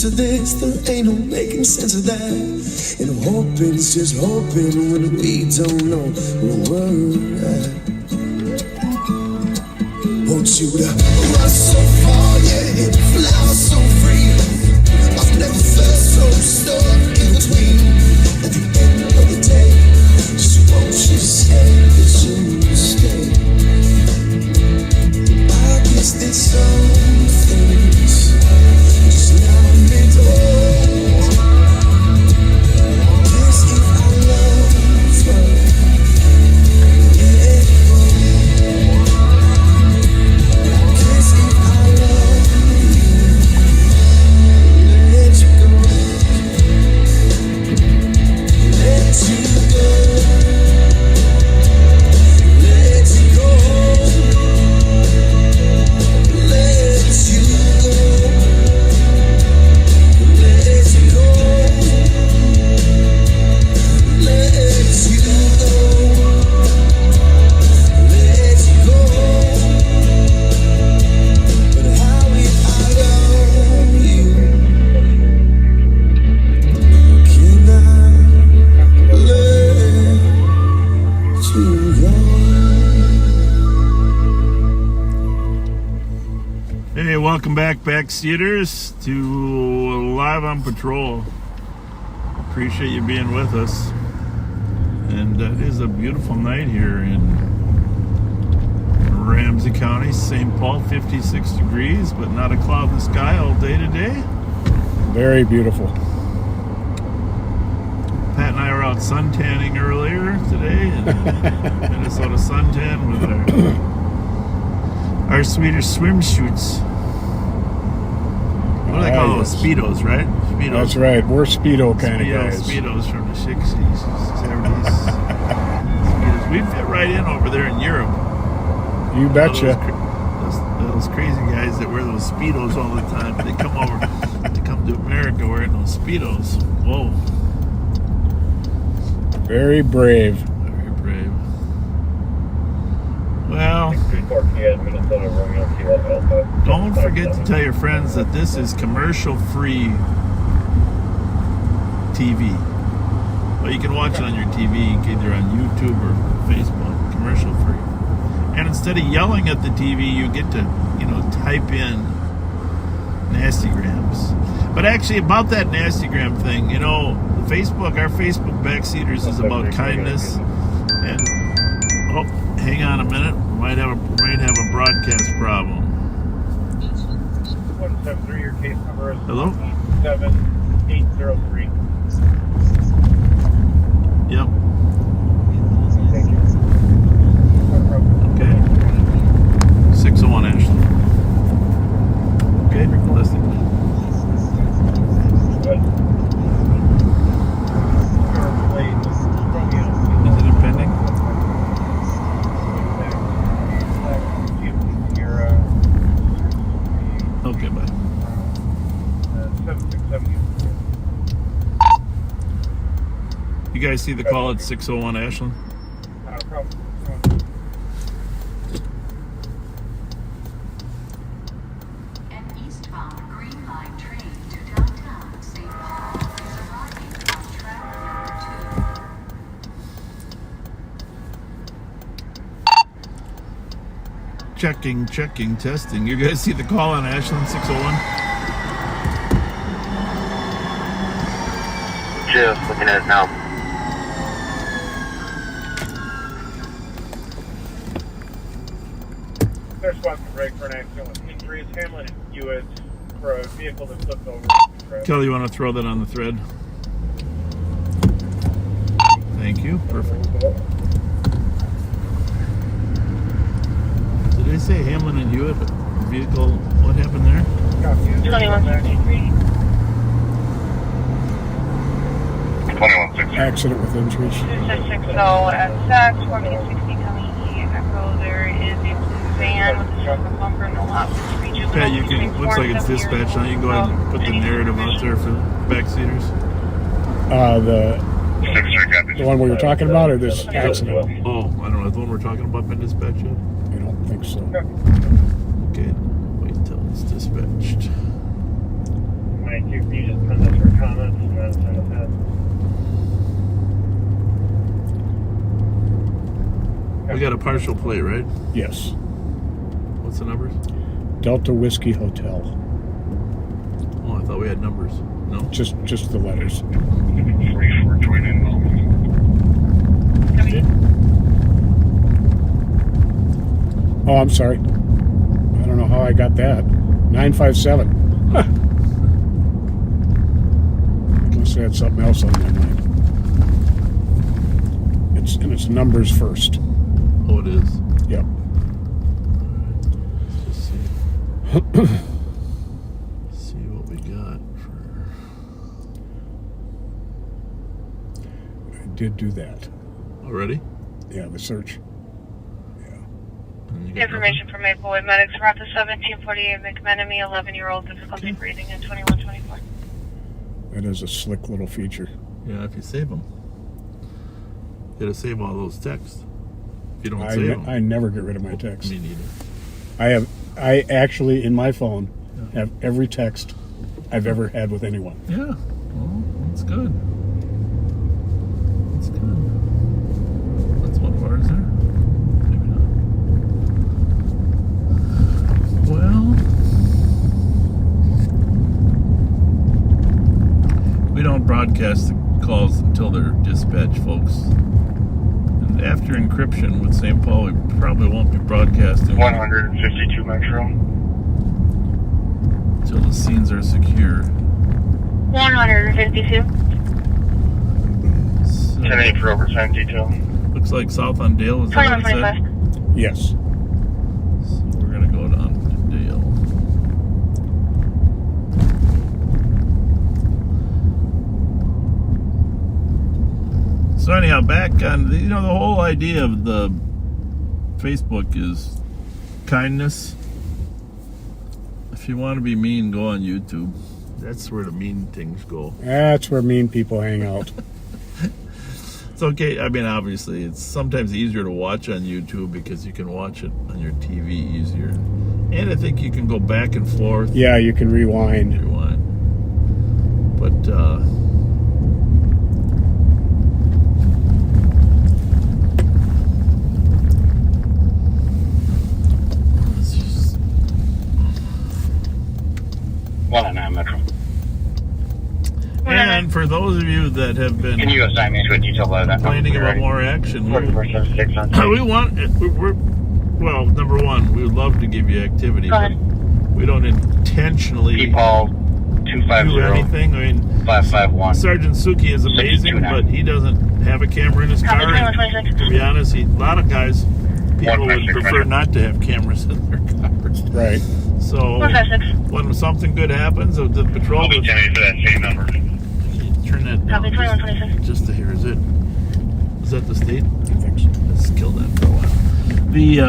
sense of this, there ain't no making sense of that. And I'm hoping it's just hoping when we don't know where we're at. Want you to run so far, yeah, and fly so free. I've never felt so stuck in between. At the end of the day, just won't you say that you stay? I guess there's some things just now meant to hold. Guess if I love her, let it go. Guess if I love you, let you go. Let you go. Let you go. Let you go. Let you go. Let you go. Let you go. But how if I love you? Can I let you go? Hey, welcome back, Backseaters, to Live on Patrol. Appreciate you being with us. And it is a beautiful night here in Ramsey County, St. Paul, 56 degrees, but not a cloud in the sky all day today. Very beautiful. Pat and I were out suntanning earlier today in Minnesota suntan with our Swedish swimsuits. What do they call those? Yes. Speedos, right? Speedos. That's right. We're Speedo kind of guys. Speedos from the 60s, 70s. Speedos. We fit right in over there in Europe. You betcha. Those crazy guys that wear those Speedos all the time. They come over, they come to America wearing those Speedos. Whoa. Very brave. Very brave. Well, don't forget to tell your friends that this is commercial-free TV. Well, you can watch it on your TV, either on YouTube or Facebook, commercial-free. And instead of yelling at the TV, you get to, type in nastygrams. But actually, about that nastygram thing, Facebook, our Facebook Backseaters is about kindness. And hang on a minute, might have a broadcast problem. 173, your case number is Hello? 7803. Yep. Thank you. Okay. 601 Ashland. Okay, listening. Good. Is it impending? Okay, bye. 767. You guys see the call at 601 Ashland? Not a problem. An eastbound Green Line train to downtown St. Paul is arriving on track number 2. Checking, testing. You guys see the call on Ashland 601? Just looking at it now. There's squad to break for an accident with injuries. Hamlin and Hewitt for a vehicle that flipped over. Kelly, you want to throw that on the thread? Thank you. Perfect. Did they say Hamlin and Hewitt vehicle? What happened there? 2163. 2160. Accident with injuries. 2660 at Saks, 1460 coming Echo. There is a blue van with a silver bumper, no options regional. Pat, you can. Looks like it's dispatched now. You can go ahead and put the narrative out there for the backseaters. The one we were talking about, or this accident? Oh, I don't know. The one we're talking about been dispatched yet? I don't think so. Okay, wait until it's dispatched. 92 We got a partial plate, right? Yes. What's the numbers? Delta Whiskey Hotel. Oh, I thought we had numbers. No? Just the letters. 44 joining now. Oh, I'm sorry. I don't know how I got that. 957. Huh. I must have had something else on my mind. It's numbers first. Oh, it is. Yep. Let's just see. See what we got for. I did do that. Already? Yeah, the search. And you got Information from Maplewood Medics, Rapid 1748, McMenemy, 11-year-old, difficulty breathing in 2124. That is a slick little feature. nothing? Yeah, if you save them. You gotta save all those texts. If you don't save them. I never get rid of my text. Me neither. I actually, in my phone, have every text I've ever had with anyone. Yeah. Well, that's good. That's good. That's one of ours there. Maybe not. Well, we don't broadcast the calls until they're dispatched, folks. And after encryption with St. Paul, we probably won't be broadcasting 152 Metro. until the scenes are secure. 152. So, 10-8 for overtime detail. looks like South on Dale is that what it said? 2125. Yes. So we're gonna go down to Dale. So anyhow, back on the whole idea of the Facebook is kindness. If you want to be mean, go on YouTube. That's where the mean things go. That's where mean people hang out. It's okay. I mean, obviously, it's sometimes easier to watch on YouTube because you can watch it on your TV easier. And I think you can go back and forth. Yeah, you can rewind. Rewind. But, let's just, 109 Metro. and for those of you that have been Can you assign me to a detail by that complaining number? about more action, we 4476 on we want, well, number one, we would love to give you activity, Go but ahead. we don't intentionally P-Paul do 250 anything. I mean, 551. Sergeant Suki is amazing, 629. but he doesn't have a camera in his Copy, car. And 2126. to be honest, a lot of guys, people would 156 prefer not to have cameras in their cars. Right. So 156. when something good happens, the patrol I'll be would 10-8 for that same number. turn that down Copy, 2126. just to hear. Is that the state? I think so. Let's kill that for a while. The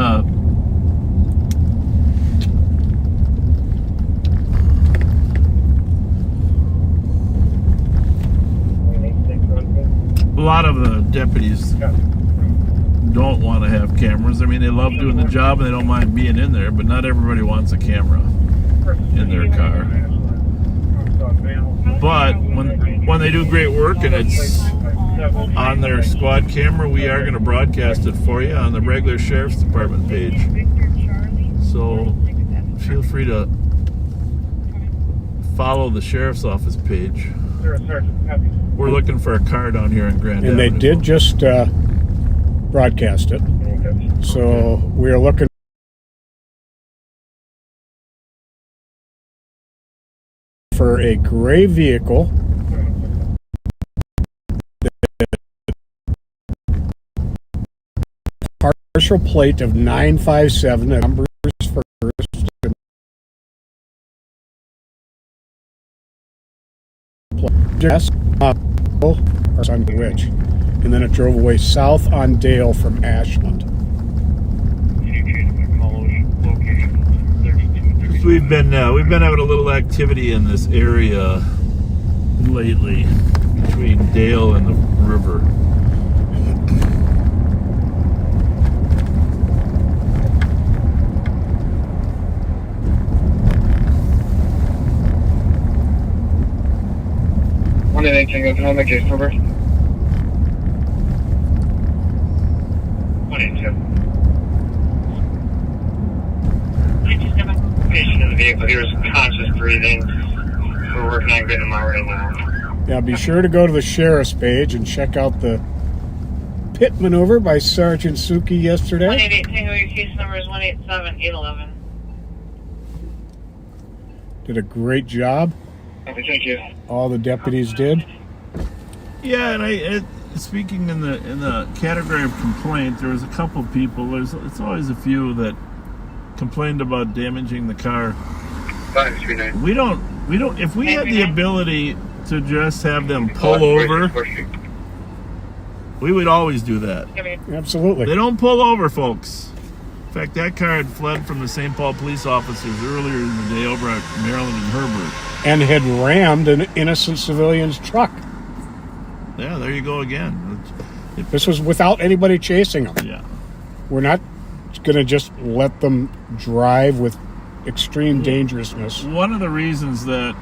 a lot of the deputies don't want to have cameras. I mean, they love doing the job and they don't mind being in there, but not everybody wants a camera in their car. But when they do great work and it's on their squad camera, we are going to broadcast it for you on the regular Sheriff's Department page. So feel free to follow the Sheriff's Office page. We're looking for a car down here in Grand And they Avenue. did just broadcast it. So we are looking for a gray vehicle. Partial plate of 957, the numbers first. Just or on which, and then it drove away south on Dale from Ashland. We've been having a little activity in this area lately between Dale and the river. One of can go on the case number. 182. vehicle. He was conscious breathing. We're working on getting him out right now. Yeah, be sure to go to the sheriff's page and check out the pit maneuver by Sergeant Suki yesterday. 188 Tango, your case number is 187811. Did a great job. Okay, thank you. All the deputies did. Yeah, and speaking in the category of complaint, there was a couple people. It's always a few that complained about damaging the car. 539. We don't. If we had the ability to just have them pull over, we would always do that. Absolutely. They don't pull over, folks. In fact, that car had fled from the St. Paul police officers earlier in the day over at Maryland and Herbert. And had rammed an innocent civilian's truck. Yeah, there you go again. This was without anybody chasing them. Yeah. We're not going to just let them drive with extreme dangerousness. One of the reasons that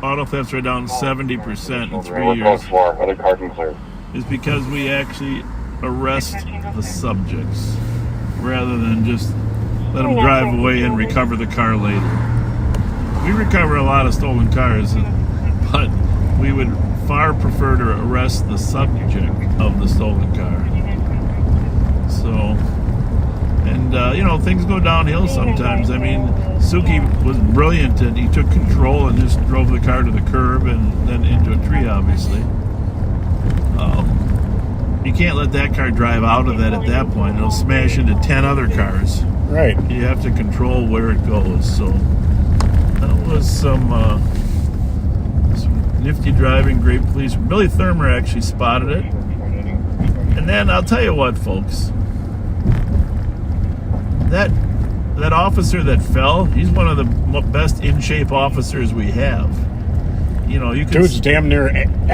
auto thefts are down 70% in 3 We're years close 4. Other cars can clear. is because we actually arrest the subjects rather than just let them drive away and recover the car later. We recover a lot of stolen cars, but we would far prefer to arrest the subject of the stolen car. So, and things go downhill sometimes. I mean, Suki was brilliant, and he took control and just drove the car to the curb and then into a tree, obviously. You can't let that car drive out of that at that point. It'll smash into 10 other cars. Right. You have to control where it goes. So that was some nifty driving, great police. Billy Thurmer actually spotted it. And then I'll tell you what, folks. That officer that fell, he's one of the best in shape officers we have. You know, you can. Dude's damn near an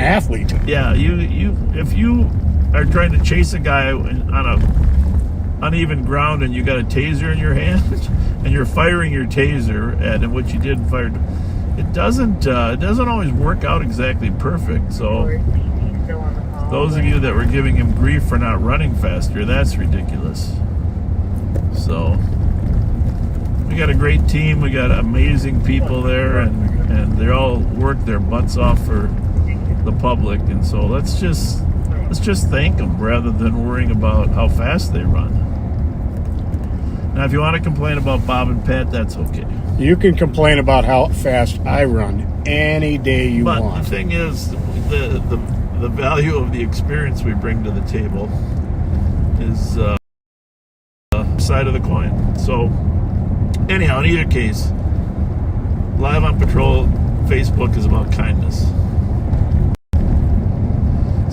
athlete. Yeah, if you are trying to chase a guy on a uneven ground and you got a taser in your hand and you're firing your taser at him, which you did fire, it doesn't always work out exactly perfect. So those of you that were giving him grief for not running faster, that's ridiculous. So we got a great team. We got amazing people there, and they all work their butts off for the public. And so let's just thank them rather than worrying about how fast they run. Now, if you want to complain about Bob and Pat, that's okay. You can complain about how fast I run any day you But want. the thing is, the value of the experience we bring to the table is side of the coin. So anyhow, in either case, Live on Patrol Facebook is about kindness.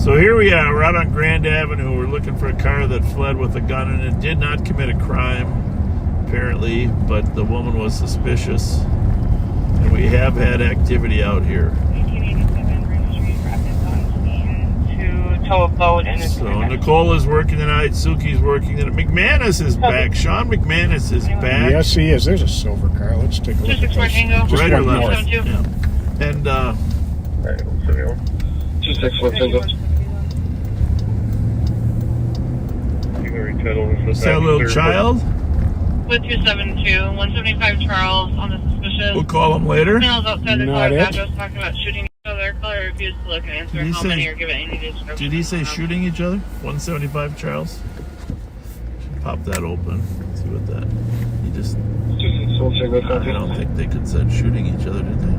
So here we are, we're out on Grand Avenue. We're looking for a car that fled with a gun and it did not commit a crime, apparently, but the woman was suspicious. And we have had activity out here. 1887 Bridge Street, Rapids on scene to tow a boat and So Nicole is working tonight, Suki's working tonight. McManus is back. Sean McManus is back. Yes, he is. There's a silver car. Let's take a look at 264 this. Tango. Just Right or one left? north. Yeah. And Alright, 261 Tango. is that a little child? With 272, 175 Charles on the suspicious. We'll call him later. Males outside the Not car's it. address talking about shooting each other. Caller refused to look and answer Did he how say- many are given any description. Did he say shooting each other? 175 Charles? Should pop that open. See what that. He just. 261 Tango. I don't think they could said shooting each other, did they?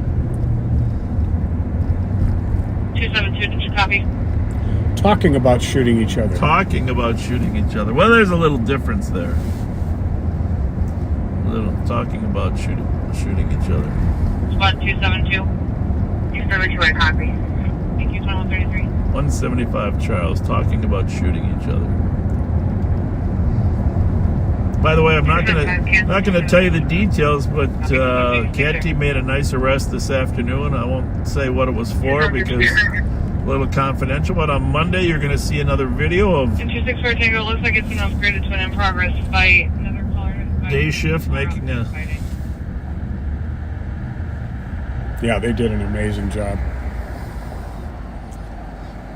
272, did you copy? Talking about shooting each other. Talking about shooting each other. Well, there's a little difference there. A little talking about shooting each other. Spot 272. You can reach right copy. Thank you, 2133. 175 Charles talking about shooting each other. By the way, I'm not gonna tell you the details, but Cat Team made a nice arrest this afternoon. I won't say what it was for because a little confidential. But on Monday, you're gonna see another video of 264 Tango, looks like it's an upgraded twin in progress fight. Another caller. Day Shift making a. Yeah, they did an amazing job.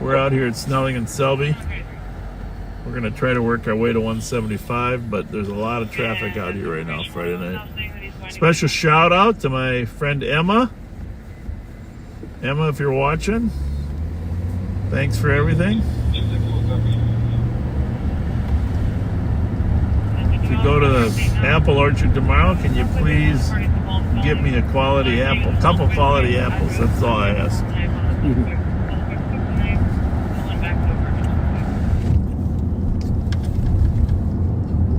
We're out here at Snelling and Selby. We're gonna try to work our way to 175, but there's a lot of traffic out here right now, Friday night. Special shout out to my friend Emma. Emma, if you're watching, thanks for everything. If you go to the apple orchard tomorrow, can you please give me a quality apple? A couple quality apples, that's all I ask.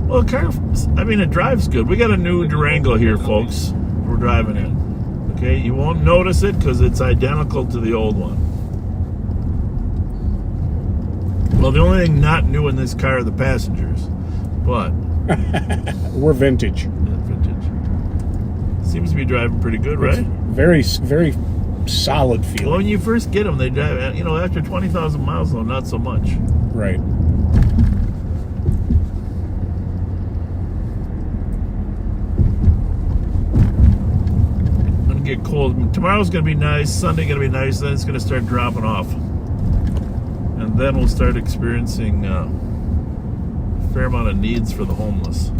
Well, it drives good. We got a new Durango here, folks. We're driving in. Okay, you won't notice it because it's identical to the old one. Well, the only thing not new in this car are the passengers, but We're vintage. vintage. Seems to be driving pretty good, right? Very, very solid Well, feeling. when you first get them, they drive. After 20,000 miles, though, not so much. Right. Gonna get cold. Tomorrow's gonna be nice. Sunday gonna be nice. Then it's gonna start dropping off, and then we'll start experiencing a fair amount of needs for the homeless.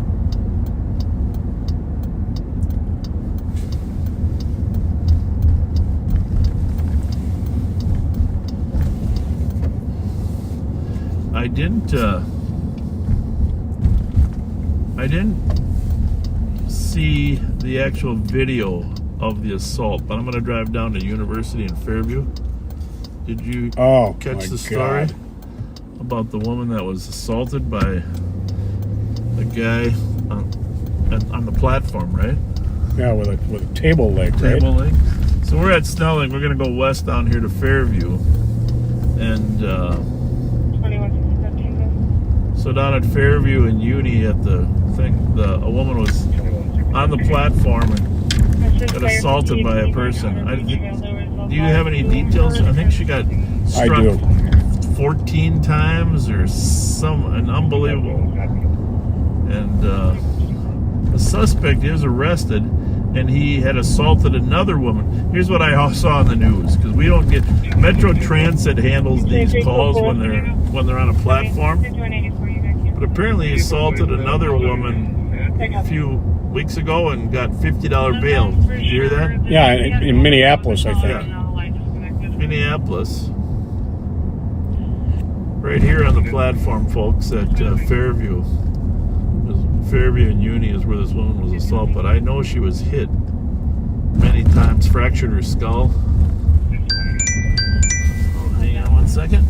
I didn't see the actual video of the assault, but I'm going to drive down to University in Fairview. Did you catch the story about the woman that was assaulted by a guy on the platform, right? Yeah, with a table leg, right? Table leg. So we're at Snelling. We're going to go west down here to Fairview, and 2167. so down at Fairview and Uni at the thing, a woman was on the platform and got assaulted by a person. Do you have any details? I think she got struck I do. 14 times or an unbelievable. And the suspect is arrested, and he had assaulted another woman. Here's what I saw on the news, because we don't get Metro Transit handles these calls when they're on a platform. But apparently he assaulted another woman a few weeks ago and got $50 bail. Did you hear that? Yeah, in Minneapolis, I think. Yeah. Minneapolis. Right here on the platform, folks, at Fairview. Fairview and Uni is where this woman was assaulted, but I know she was hit many times, fractured her skull. Oh, hang on one second.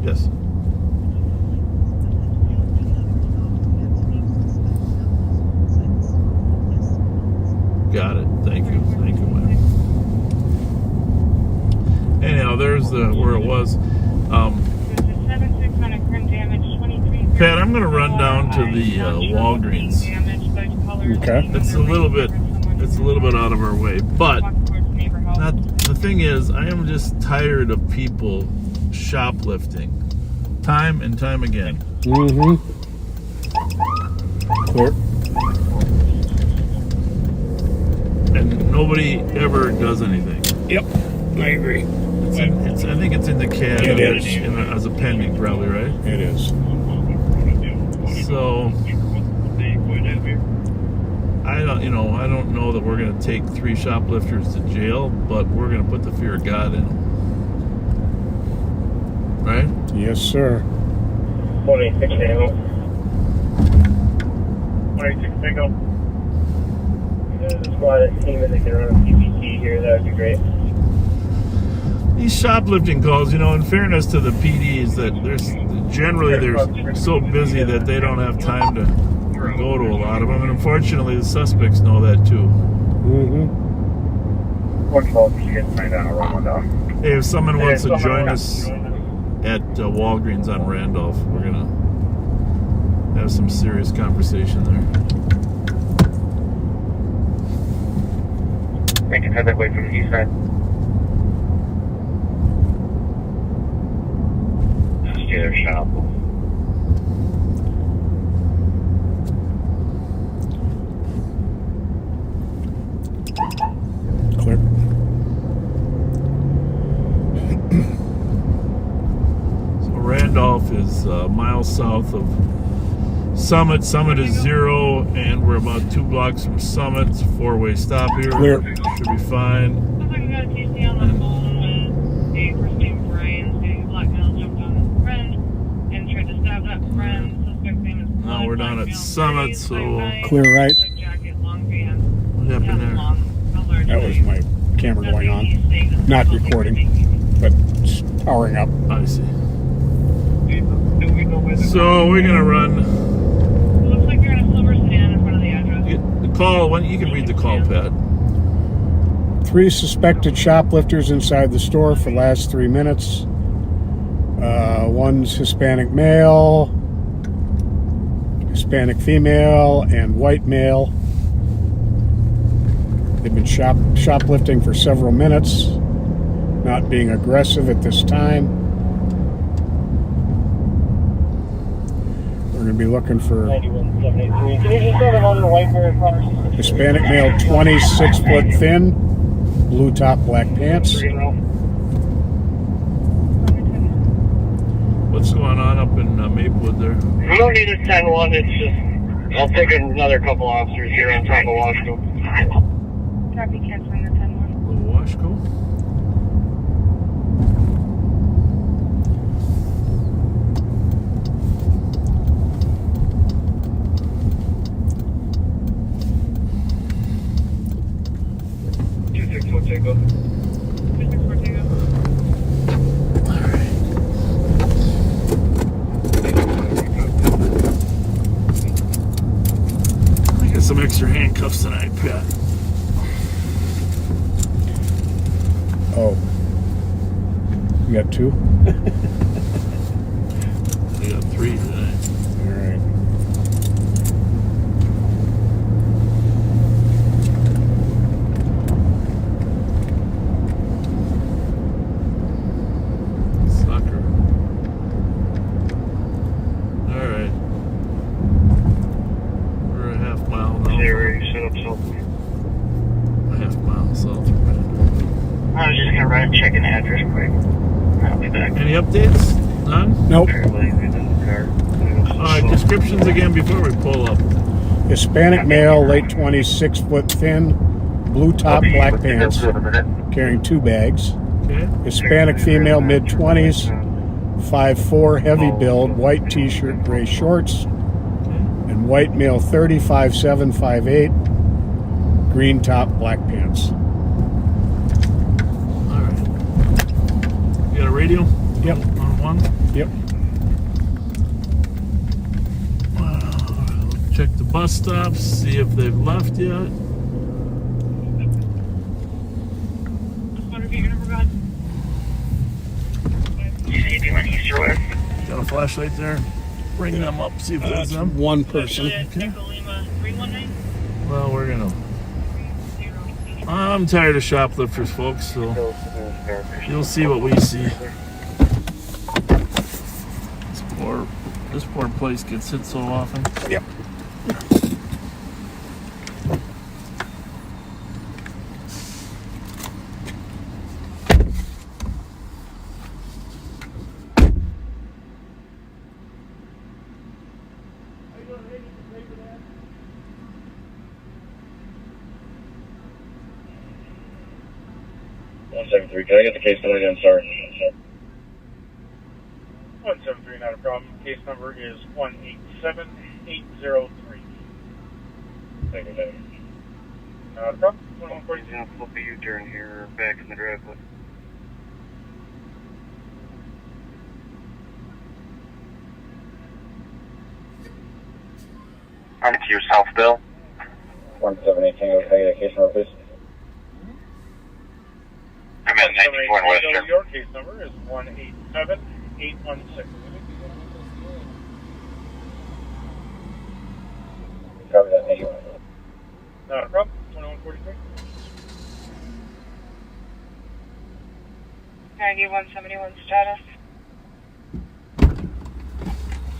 Yes. Got it. Thank you. Thank you, ma'am. Anyhow, there's where it was. Pat, I'm going to run down to the Walgreens. Okay. It's a little bit out of our way, but the thing is, I am just tired of people shoplifting, time and time again. Mm-hmm. Clear. And nobody ever does anything. Yep, I agree. I think it's in the CAD. It is. As a pending, probably, right? It is. So I don't know that we're going to take 3 shoplifters to jail, but we're going to put the fear of God in them. Right? Yes, sir. 26 Tango. 26 Tango. The squad team, if they can run a PPT here, that would be great. These shoplifting calls, in fairness to the PDs, that they're so busy that they don't have time to go to a lot of them, and unfortunately the suspects know that too. Mm-hmm. 112, you can find out. I'll run one down. Hey, if someone wants to join us at Walgreens on Randolph, we're gonna have some serious conversation there. Making headway from the east side. Steeler shop. Clear. So Randolph is miles south of Summit. Summit is 0, and we're about 2 blocks from Summit. It's a 4-way stop here. Clear. Should be fine. Looks like we got a TC on the phone with a person named Brian stating a black male jumped on a friend and tried to stab that friend. Suspect name is Now we're down at Summit, so Clear right. Black jacket, long pants, what happened there? long color. That was my camera going on. Not recording, but it's powering up. I see. So we're gonna run. It looks like you're in a silver sedan in front of the address. The call. You can read the call, Pat. 3 suspected shoplifters inside the store for the last 3 minutes. One's Hispanic male, Hispanic female, and white male. They've been shoplifting for several minutes, not being aggressive at this time. We're going to be looking for 9173. Can you just set them on the white mirror cars? Hispanic male, 26 foot thin, blue top, black pants. What's going on up in Maplewood there? We don't need a 10-1. It's just, I'll take another couple officers here on top of Washington. Copy, canceling the 10-1. Little Washco. I got some extra handcuffs tonight, Pat. Oh, you got 2? I got 3 today. All right. Sucker. All right. We're a half mile now. Stay ready, set up something. A half mile south of Brandon. I was just gonna run and check an address quick. I'll be back. Any updates? None? Nope. Everybody's in the car. All right, descriptions again before we pull up. Hispanic male, late 20s, 6 foot thin, blue top, black pants, carrying 2 bags. Okay. Hispanic female, mid 20s, 5'4", heavy build, white t-shirt, gray shorts, and white male, 30, 5'7", 5'8", green top, black pants. All right. You got a radio? Yep. On one? Yep. Check the bus stops, see if they've left yet. 100 feet, your number, God. You see anyone east or west? Got a flashlight there. Bring them up, see if there's them. One person. Echo Lima 319. Well, we're gonna. I'm tired of shoplifters, folks, so you'll see what we see. This poor place gets hit so often. Yep. Can I get the case number again? Sorry. 173, not a problem. Case number is 187803. Thank you, David. Not a problem. He's 1142. gonna flip a U-turn here back in the driveway. On to your south, Bill. 1718, okay, case number, please. I'm at 94 and Western. Your case number is 187816. Copy that, thank you. Not a problem. 2143. Can I give 171 status?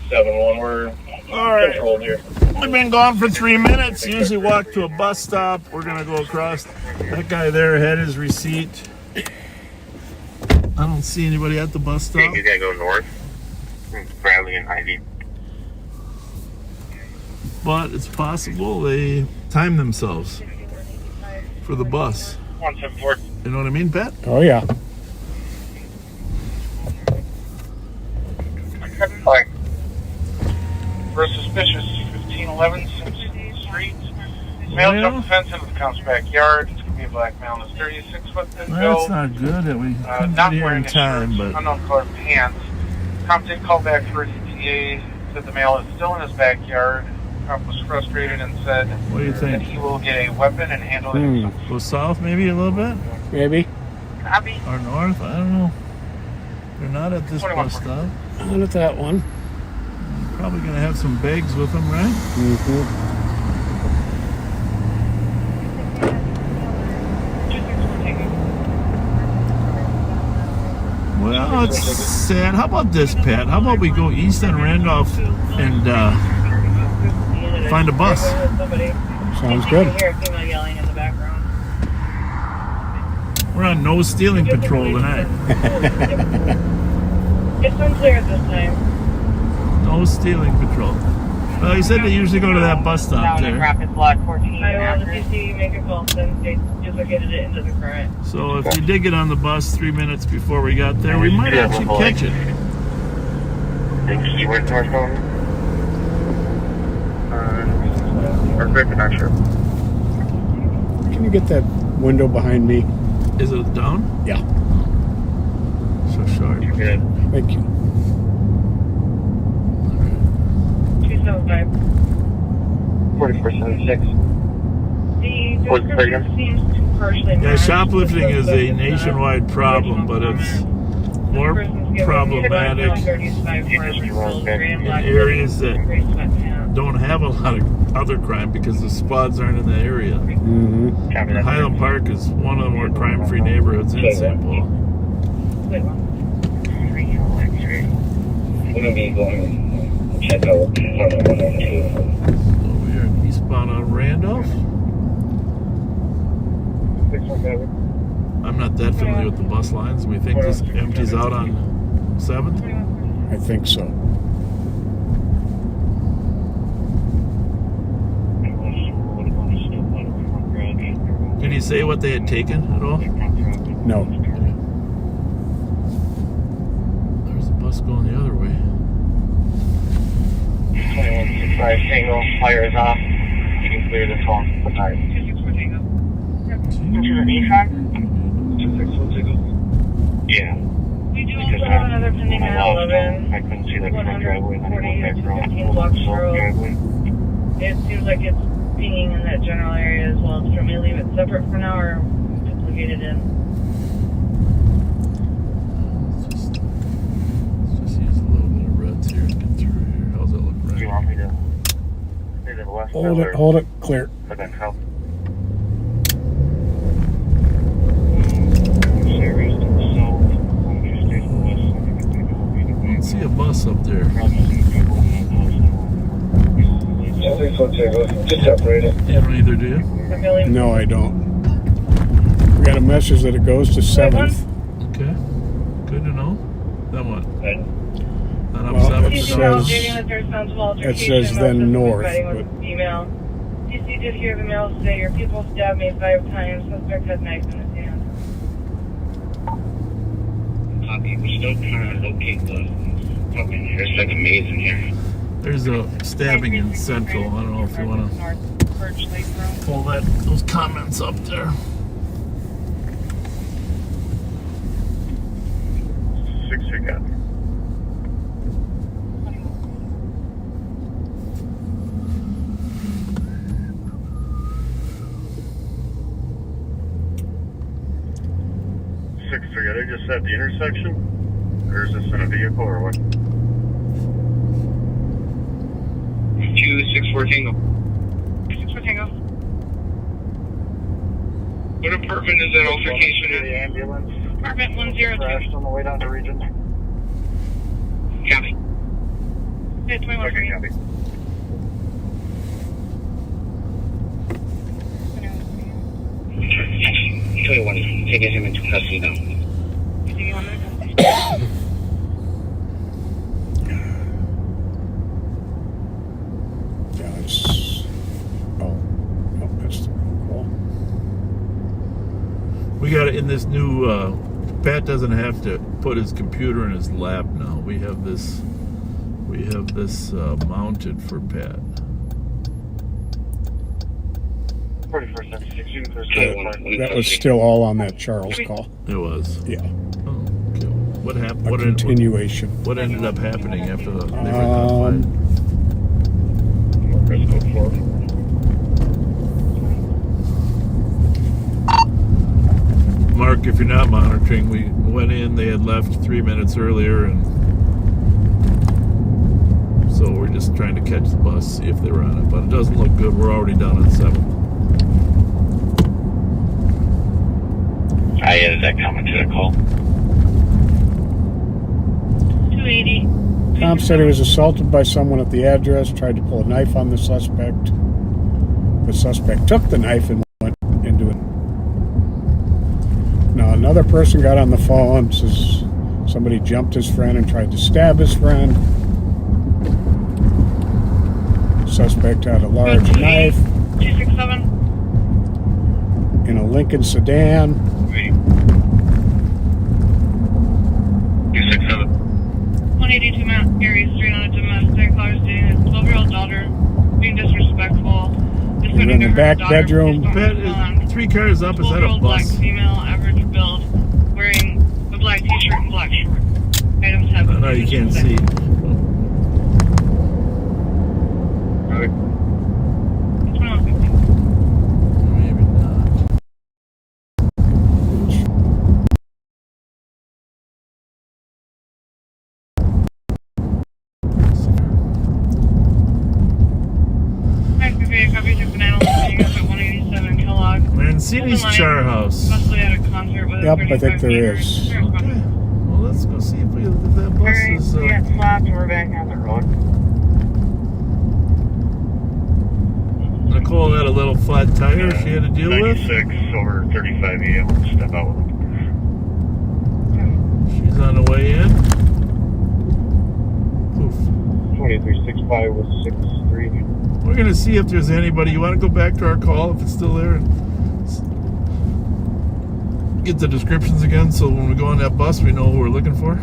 7-1, we're All right. controlled here. We've been gone for 3 minutes. Usually walk to a bus stop. We're gonna go across. That guy there had his receipt. I don't see anybody at the bus stop. You gotta go north. Bradley and Ivy. but it's possible they time themselves for the bus. 174. You know what I mean, Pat? Oh yeah. Like, for suspicious 1511 Simpson Street. Male Well, jumped the fence into the count's backyard. It's gonna be a black male in his 36 foot thin that's build. not good that we couldn't Not get here wearing in a time, shirt, but unknown color pants. Cop did call back for his ETA. Said the male is still in his backyard. Cop was frustrated and said what do you that think? he will get a weapon and handle it himself. Go south maybe a little bit? Maybe. Copy. Or north? I don't know. They're not at this 21. bus stop. Not at that one. Probably gonna have some bags with them, right? Mm-hmm. 264 taking. Well, it's sad. How about this, Pat? How about we go east on Randolph and find a bus? Sounds You good. can hear a female yelling in the background. We're on no stealing patrol tonight. It's unclear at this time. No stealing patrol. Well, he said they usually go to that bus stop Down in there. Rapids Lot 14. I will, if you see, make a call, then they duplicated it into the current. So if you did get on the bus 3 minutes before we got there, we might actually catch it. Thanks. You went northbound? Or good, but not sure. Can you get that window behind me? Is it down? Yeah. So short. You're good. Thank you. 275. 4476. The What's the description figure? seems to partially Yeah, match shoplifting is the a nationwide problem, but it's more problematic in areas that don't have a lot of other crime because the squads aren't in the area. Mm-hmm. Copy that. Highland Park is one of the more crime-free neighborhoods in St. Paul. We're going to be going to check out 102. So we are eastbound on Randolph. 617. I'm not that familiar with the bus lines. We think this empties out on 7th. I think so. Did he say what they had taken at all? No. There's a bus going the other way. 2165 Tango, fire is off. You can clear this one. Sorry. 264 Tango. Into the Nissan? 261 Tango? Yeah. We do Because also have another pending when I at lost them, 11. I couldn't see the front driveway, and then I went back around. 215 Block Road. Driveway. It seems like it's being in that general area as well. Do you want me to leave it separate for now or duplicate it in? Let's just use a little bit of reds here to get through here. How's that look, Do you right? want me to stay to the west? Hold it, clear. But then how? I don't see a bus up there. Just separated. You don't either, do you? No, I don't. We got a message that it goes to 7th. Okay. Good to know. Then what? Then up Well, 7th. it says then north, but- Email. DC did hear the mail say your people stabbed me 5 times. Suspect had knife in his hand. Copy. We're still trying to locate the fucking. There's like a maze in here. There's a stabbing in Central. I don't know if you want to North Birch Lake Road. pull those comments up there. 6 again. Are they just at the intersection? Or is this in a vehicle or what? 264 Tango. 264 Tango. What apartment is that altercation in? The ambulance. Apartment 102. Crashed on the way down to Region. Copy. Yeah, 21 Okay, copy. Taking him into custody now. Yeah, it's in this new, Pat doesn't have to put his computer in his lap now. We have this mounted for Pat. 4176, you can clear That was still all on that Charles call. It was. Yeah, Oh, okay. What happened? a What continuation. ended up happening after the? Frisco 4. Mark, if you're not monitoring, we went in. They had left 3 minutes earlier, and so we're just trying to catch the bus, see if they were on it. But it doesn't look good. We're already down at 7. I added that comment to the call. 280. Tom said he was assaulted by someone at the address, tried to pull a knife on the suspect. The suspect took the knife and went into it. Now another person got on the phone, says somebody jumped his friend and tried to stab his friend. Suspect had a large knife 267. in a Lincoln sedan. 267. 182 Mount Airy Street on a domestic. Father's dating his 12-year-old daughter, being disrespectful. You're in the back bedroom. Pat, is 3 cars up. Is that a 12-year-old black bus? female, average build, wearing a black t-shirt and black shorts. Items have. No, you can't see. It's 2150. Maybe not. Copy to Banana Lane up at 187 Kellogg. Mancini's Char House. Possibly at a concert with Yep, a I think 35 there meter. is. There's one. Okay. Well, let's go see if that bus Alright, is. we got slapped. We're back on the road. Nicole had a little flat tire she had to deal with. 96 over 35 AM. Step out with them. She's on the way in. Poof. 2365 with 63. We're gonna see if there's anybody. You want to go back to our call if it's still there and get the descriptions again, so when we go on that bus, we know who we're looking for.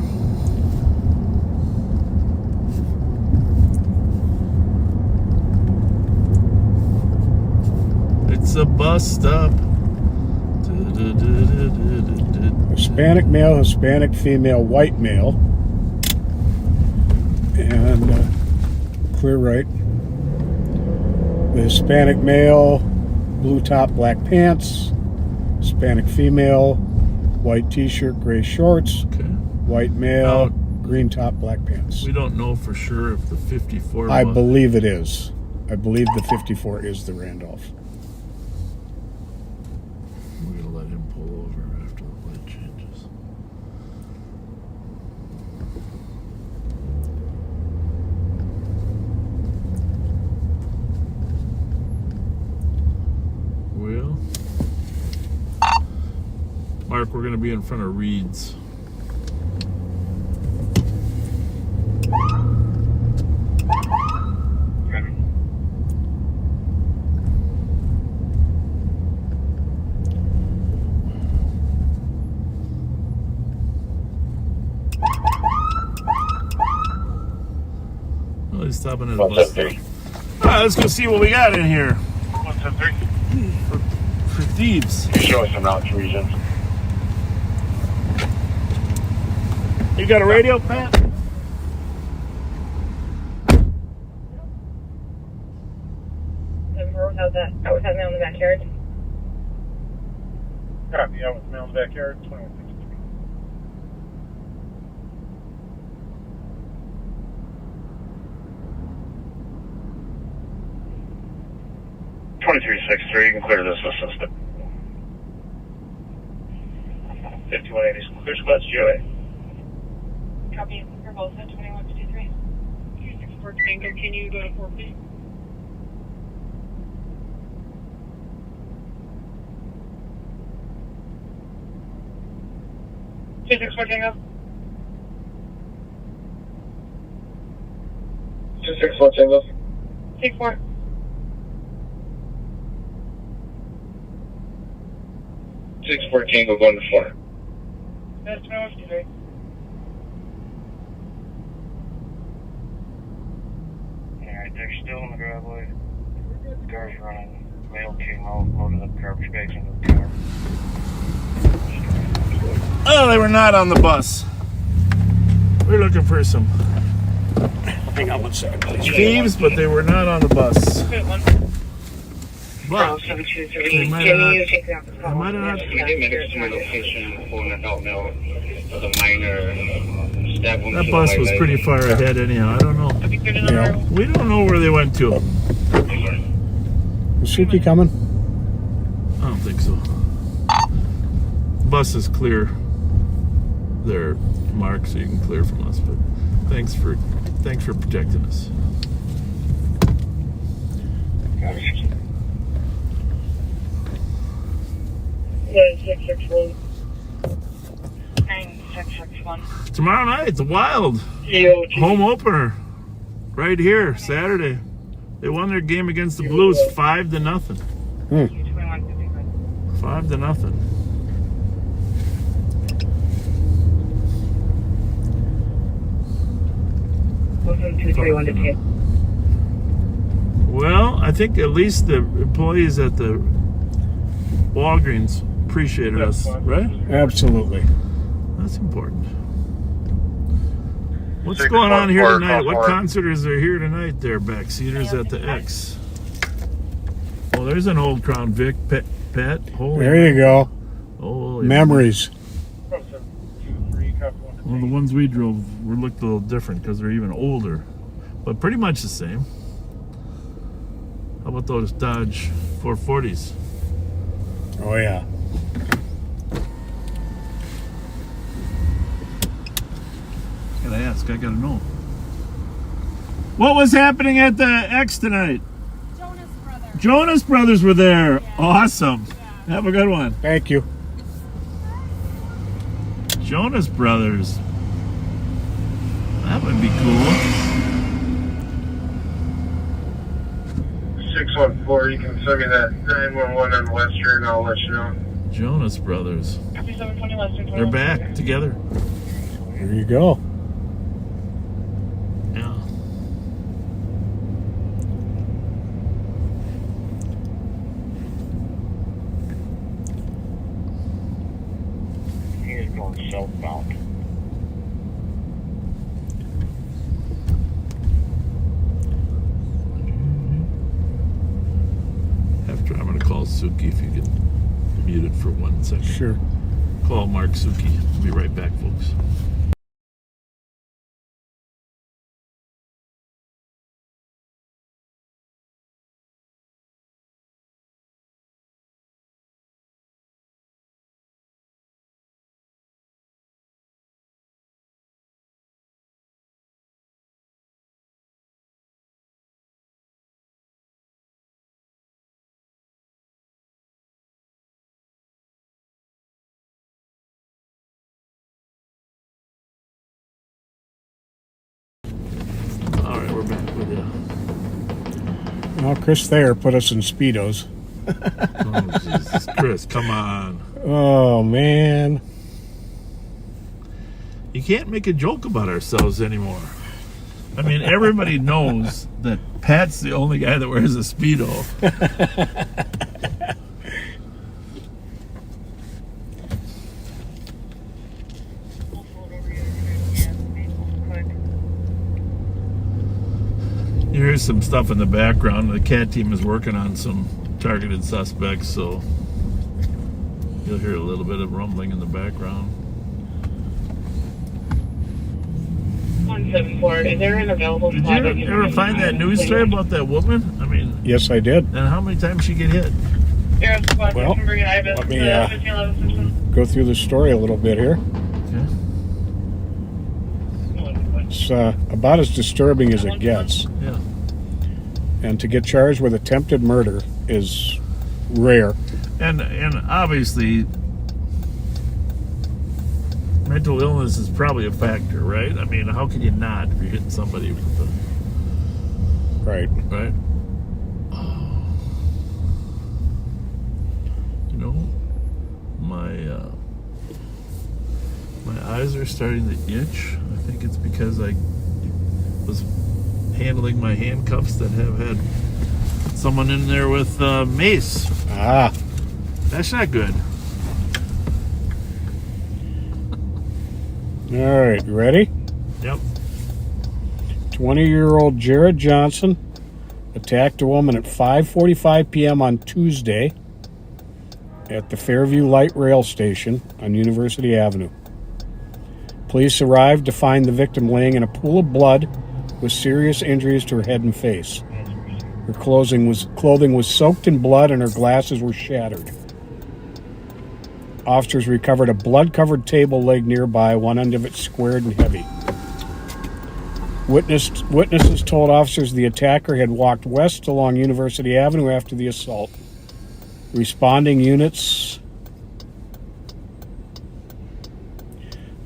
It's a bus stop. Hispanic male, Hispanic female, white male, and clear right. The Hispanic male, blue top, black pants. Hispanic female, white t-shirt, gray shorts. Okay. White male, Now- green top, black pants. We don't know for sure if the 54. I believe it is. I believe the 54 is the Randolph. We're gonna let him pull over after the light changes. Well, Mark, we're gonna be in front of Reed's. Well, he's stopping at a bus stop. All right, let's go see what we got in here 173. for thieves. Show us some route regions. You got a radio, Pat? How's that? That was happening in the backyard. Copy. I was in the backyard. 2163. 2363, you can clear this assistant. 5180, clear spots, GOA. Copy. You're both at 2153. 264 Tango, can you go to 4 please? Two 64 Tango. 264 Tango. Take 4. 6-4 Tango going to 4. That's no today. Alright, they're still in the driveway. Car's running. Mail came out, loaded up garbage bags into the car. Oh, they were not on the bus. We're looking for some Hang on 1 second, please. thieves, but they were not on the bus. Good one. But they might have not. We did make it to my location, pulling it out now. With a minor stab wound. That to bus the was right pretty leg. far ahead anyhow. I don't know. Have you put another? Yeah. We don't know where they went to. Is Suki coming? I don't think so. Bus is clear. They're marked so you can clear from us. But thanks for protecting us. 9661. 9661. Tomorrow night, the Wild home opener, right here, Saturday. They won their game against the Blues 5-0. 5-0. Well, I think at least the employees at the Walgreens appreciated us, right? Absolutely. That's important. What's 6-4, going on here tonight? call What for it. concerts are here tonight there, backseaters at the X? Oh, there's an old Crown Vic, Pat. Holy There you go. Holy Memories. Well, the ones we drove looked a little different because they're even older, but pretty much the same. How about those Dodge 440s? Oh, yeah. Gotta ask. I gotta know. What was happening at the X tonight? Jonas Brothers. Jonas Brothers were there. Yeah. Awesome. Yeah. Have a good one. Thank you. Jonas Brothers. That would be cool. 614, you can send me that 911 on Western, I'll let you know. Jonas Brothers. 5720 Western. They're back together. There you go. Yeah. He is going southbound. After I'm gonna call Suki if you can mute it for 1 second. Sure. Call Mark Suki. We'll be right back, folks. All right, we're back with you. Well, Chris Thayer put us in Speedos. Oh, Jesus. Chris, come on. Oh, man. You can't make a joke about ourselves anymore. I mean, everybody knows that Pat's the only guy that wears a Speedo. You hear some stuff in the background. The CAT team is working on some targeted suspects, so you'll hear a little bit of rumbling in the background. 174. Is there an available Did spot? you ever find that news story about that woman? I mean, Yes, I did. and how many times she get hit? There is squad Well, from Brigade Ibis. let me, 1511 system. Go through the story a little bit here. Okay. It's about as disturbing as it gets. Yeah. And to get charged with attempted murder is rare. And obviously, mental illness is probably a factor, right? I mean, how can you not if you're hitting somebody with the Right. right? Oh. You know, my eyes are starting to itch. I think it's because I was handling my handcuffs that have had someone in there with mace. Ah, That's not good. all right, you ready? Yep. 20-year-old Jared Johnson attacked a woman at 5:45 p.m. on Tuesday at the Fairview Light Rail Station on University Avenue. Police arrived to find the victim laying in a pool of blood with serious injuries to her head and face. Her clothing was soaked in blood and her glasses were shattered. Officers recovered a blood-covered table leg nearby, one end of it squared and heavy. Witnesses told officers the attacker had walked west along University Avenue after the assault. Responding units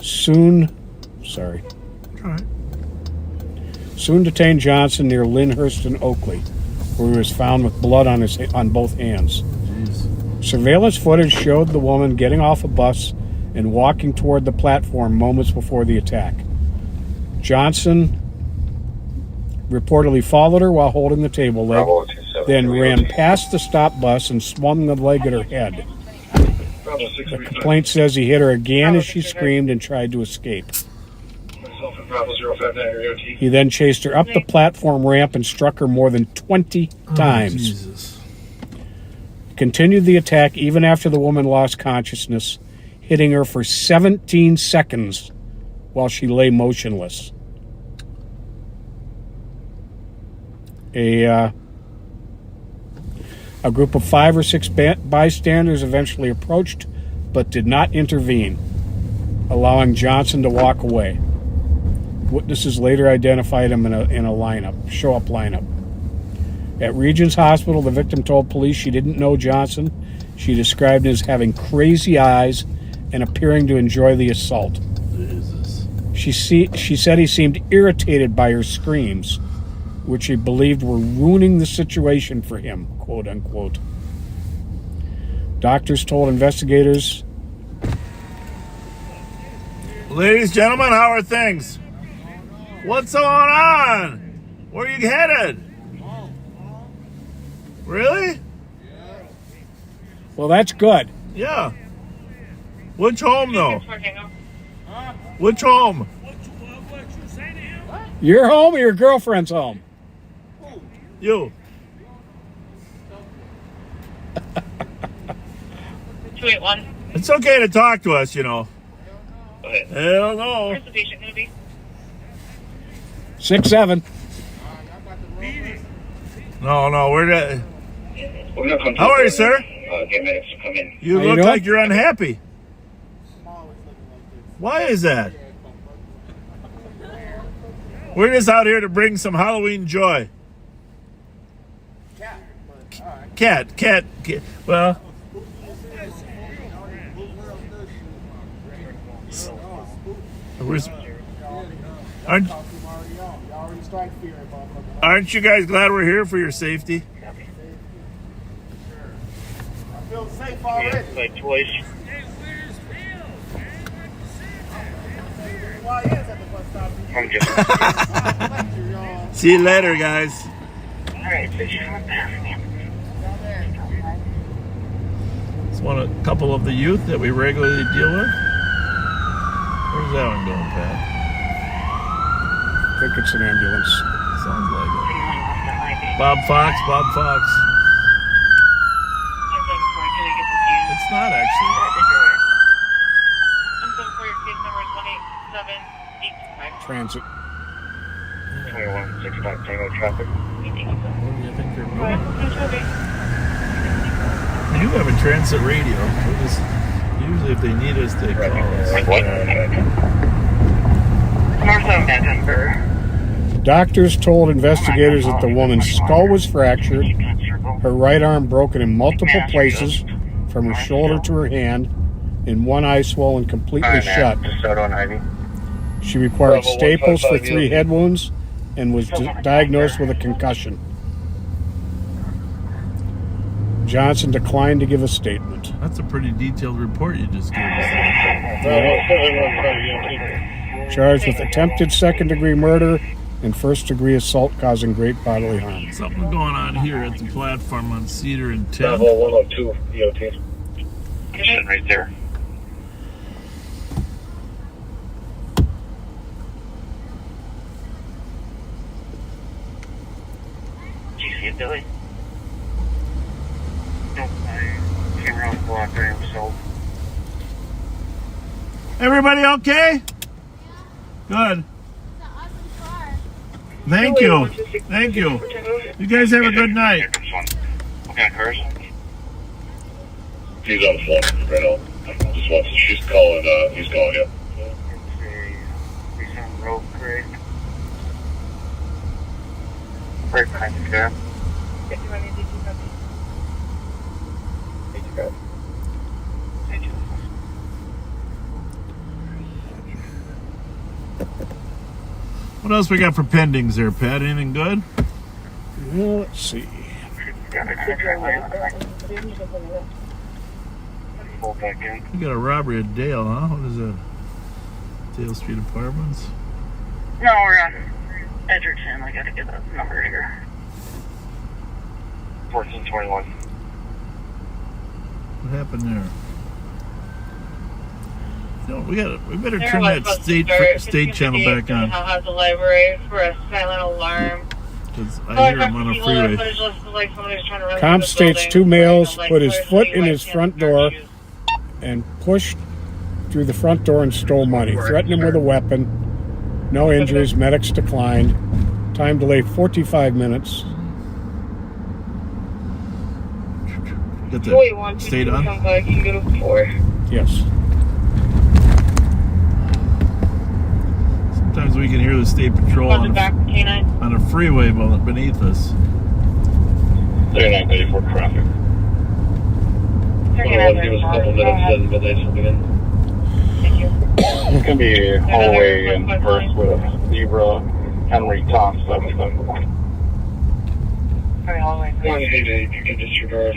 soon detained Johnson near Lyndhurst and Oakley, where he was found with blood on both hands. Jeez. Surveillance footage showed the woman getting off a bus and walking toward the platform moments before the attack. Johnson reportedly followed her while holding the table leg, then ran past the stop bus and swung the leg at her head. The complaint says he hit her again as she screamed and tried to escape. He then chased her up the platform ramp and struck her more than 20 times. Jesus. Continued the attack even after the woman lost consciousness, hitting her for 17 seconds while she lay motionless. A group of 5 or 6 bystanders eventually approached but did not intervene, allowing Johnson to walk away. Witnesses later identified him in a show-up lineup. At Regents Hospital, the victim told police she didn't know Johnson. She described him as having crazy eyes and appearing to enjoy the assault. Jesus. She said he seemed irritated by her screams, which he believed were ruining the situation for him, quote unquote. Doctors told investigators, Ladies, gentlemen, how are things? What's going on? Where are you headed? Really? well, that's good. Yeah. Which home, though? Which home? Your home or your girlfriend's home? You. 281. It's okay to talk to us, you know. Hell no. Where's the patient going to be? 6'7". No, we're not. We're gonna come to How are you, sir? Get medics to come in. You How you look doing? like you're unhappy. Why is that? We're just out here to bring some Halloween joy. Cat. Well, aren't you guys glad we're here for your safety? Yeah, like twice. I'm just. See you later, guys. Alright, bitch. It's a couple of the youth that we regularly deal with. Where's that one going, Pat? I think it's an ambulance. Sounds like it. Bob Fox. It's not actually. I'm so for your case number is 18785. Transit. 2165 Tango traffic. What do you think they're doing? Right. We do have a transit radio. Usually if they need us, they call us. What? North of November. Doctors told investigators that the woman's skull was fractured, her right arm broken in multiple places from her shoulder to her hand, and one eye swollen completely shut. Just start on Ivy. She required staples for 3 head wounds and was diagnosed with a concussion. Johnson declined to give a statement. That's a pretty detailed report you just gave us. Charged with attempted second-degree murder and first-degree assault causing great bodily harm. Something going on here at the platform on Cedar and 10. Level 102 EOT. Sitting right there. Did you see it, Billy? Nope, I came around the block there himself. Everybody okay? Good. Thank you. Thank you. You guys have a good night. What kind of cars? He's on the phone right now. Just wants. She's calling. He's calling you. He's on the road, great. Right behind the car. What else we got for pendings there, Pat? Anything good? Well, let's see. Pull back in. We got a robbery at Dale, huh? What is that? Dale Street Apartments? No, we're on Edgerton. I gotta get that number here. 1421. What happened there? No, we better They're turn like that supposed to state channel back on. I'll have the library for a silent alarm. Because I hear him on a freeway. Comp states 2 males put his foot in his front door and pushed through the front door and stole money. Threatened him with a weapon. No injuries. Medics declined. Time delay 45 minutes. Get the state on. Yes. Sometimes we can hear the state patrol on a freeway beneath us. 3934 traffic. Otherwise, give us a couple minutes and midnight something in. Thank you. It's gonna be hallway and first with Zebra, Henry Thompson. Sorry, hallway. 188, you can disregard.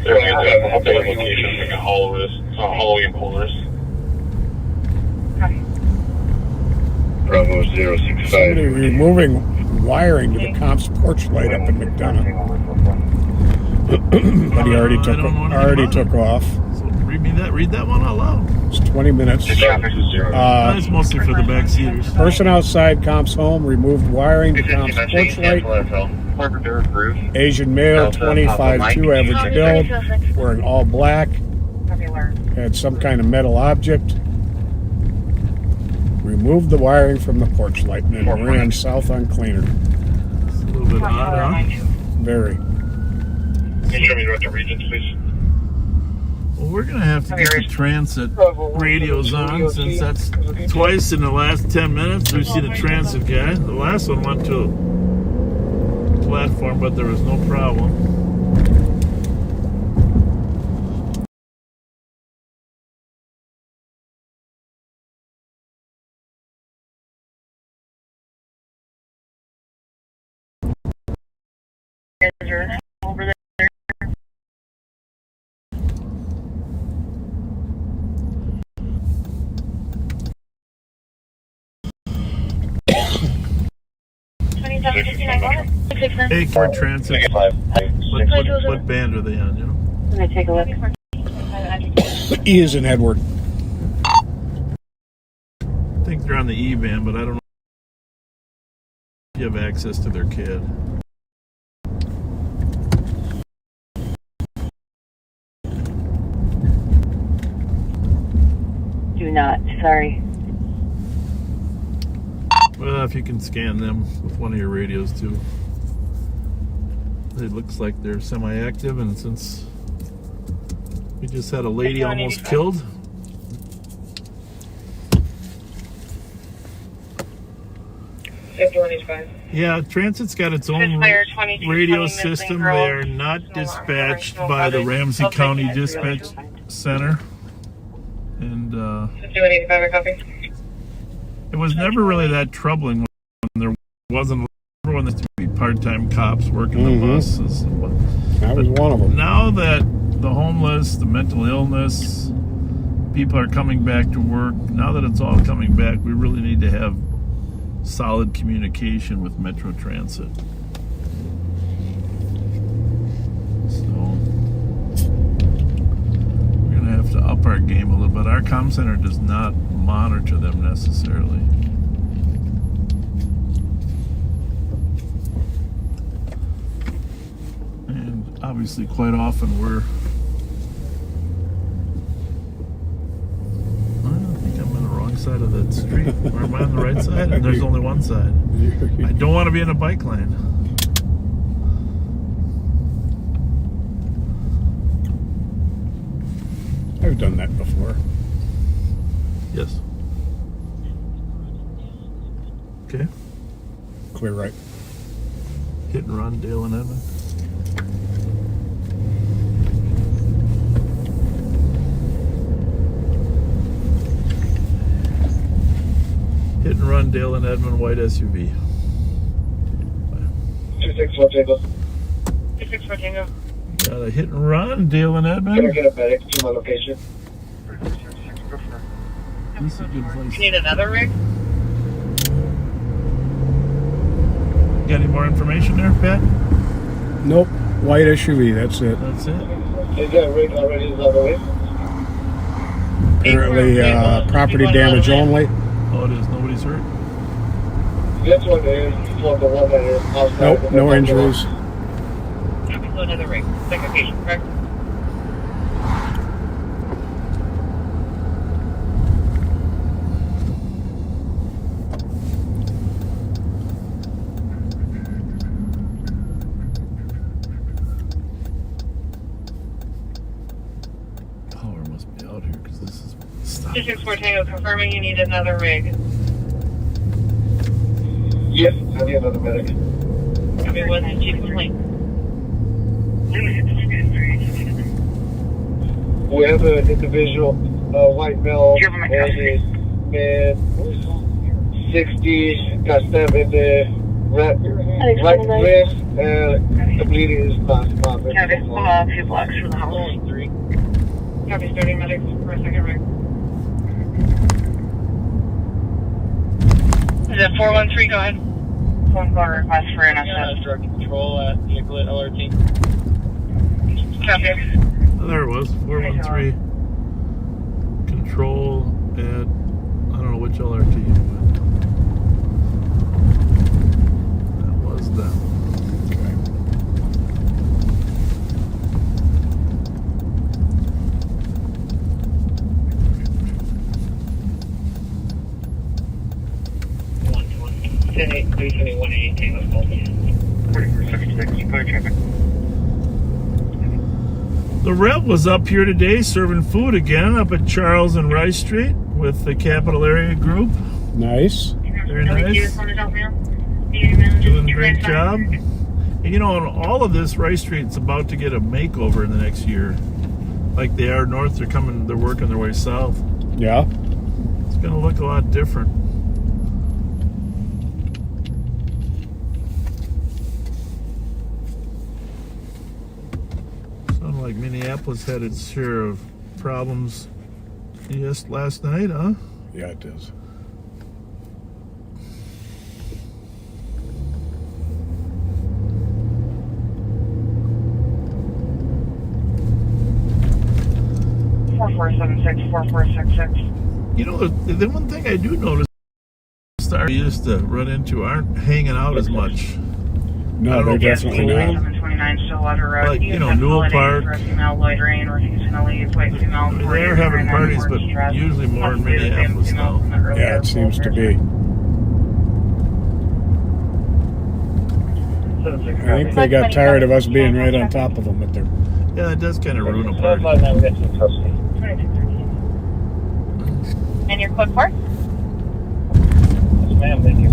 They're gonna have a update location like a Holloway and Polaris. Bravo Somebody 065. removing wiring to the comp's porch light up in McDonough. But he already took off. So read that one out loud. It's 20 minutes. Traffic is 0. That's mostly for the backseaters. Person outside comp's home removed wiring to comp's porch light. Asian male, 25'2", average build, wearing all black, had some kind of metal object. Removed the wiring from the porch light and then ran south on Cleaner. It's a little bit odd, huh? Very. Can you show me what the regions, please? Well, we're going to have to get the transit radios on since that's twice in the last 10 minutes we've seen a transit guy. The last one went to a platform, but there was no problem. Over there. Hey, Ford Transit. What band are they on, you know? I'm gonna take a look. E is in Edward. I think they're on the E band, but I don't know if you have access to their kid. Do not. Sorry. Well, if you can scan them with one of your radios too. It looks like they're semi-active, and since we just had a lady almost killed. Yeah, Transit's got its own radio system. They are not dispatched by the Ramsey County Dispatch Center. And it was never really that troubling when there wasn't to be part-time cops working the buses. That was one of them. Now that the homeless, the mental illness. People are coming back to work. Now that it's all coming back, we really need to have solid communication with Metro Transit. So we're gonna have to up our game a little bit. Our comm center does not monitor them necessarily. And obviously quite often we're side of the street, or am I on the right side? And there's only one side. I don't want to be in a bike lane. I've done that before. Yes. Okay. Clear right. Hit and run, Dale and Edmund. Hit and run, Dale and Edmund, white SUV. 264 Tango. 264 Tango. Got a hit and run, Dale and Can I Edmund. get a medic to my location? This is a good place. You need another rig? Got any more information there, Pat? Nope. White SUV, that's it. That's it. Is that rig already on the way? Apparently, property damage only. Oh, it is. Nobody's hurt. This one is for the one that is outside. Nope, no injuries. Copy, so another rig. Second patient, correct? Power must be out here because this is stop. 264 Tango, confirming you need another rig. Yes, I need another medic. Copy, what's the chief complaint? We have an individual, white male, Do you have a and McCaffrey? his man, 60, got stabbed in the right wrist, and the bleeding is not Copy, 2 blocks from the house. Copy, starting medics for a second rig. Is it 413? Go ahead. Phone call request for an SS. drug control at Nicollet LRT. Copy. Oh, there it was. 413. Control at, I don't know which LRT, but that was them. Okay. The Rev was up here today serving food again up at Charles and Rice Street with the Capital Area Group. Nice. Very nice. Doing a great job. And you know, all of this, Rice Street's about to get a makeover in the next year. Like they are north, they're working their way south. Yeah. It's going to look a lot different. Sounded like Minneapolis had its share of problems last night, huh? Yeah, it does. You know, the one thing I do notice, stars we used to run into aren't hanging out as much. No, they're definitely not. 729 Stillwater Road. Like, you know, Newell Park. They're having parties, but usually more in Minneapolis now. Yeah, it seems to be. I think they got tired of us being right on top of them, but they're Yeah, that does kind of ruin a party. And your code 4? Yes, ma'am, thank you.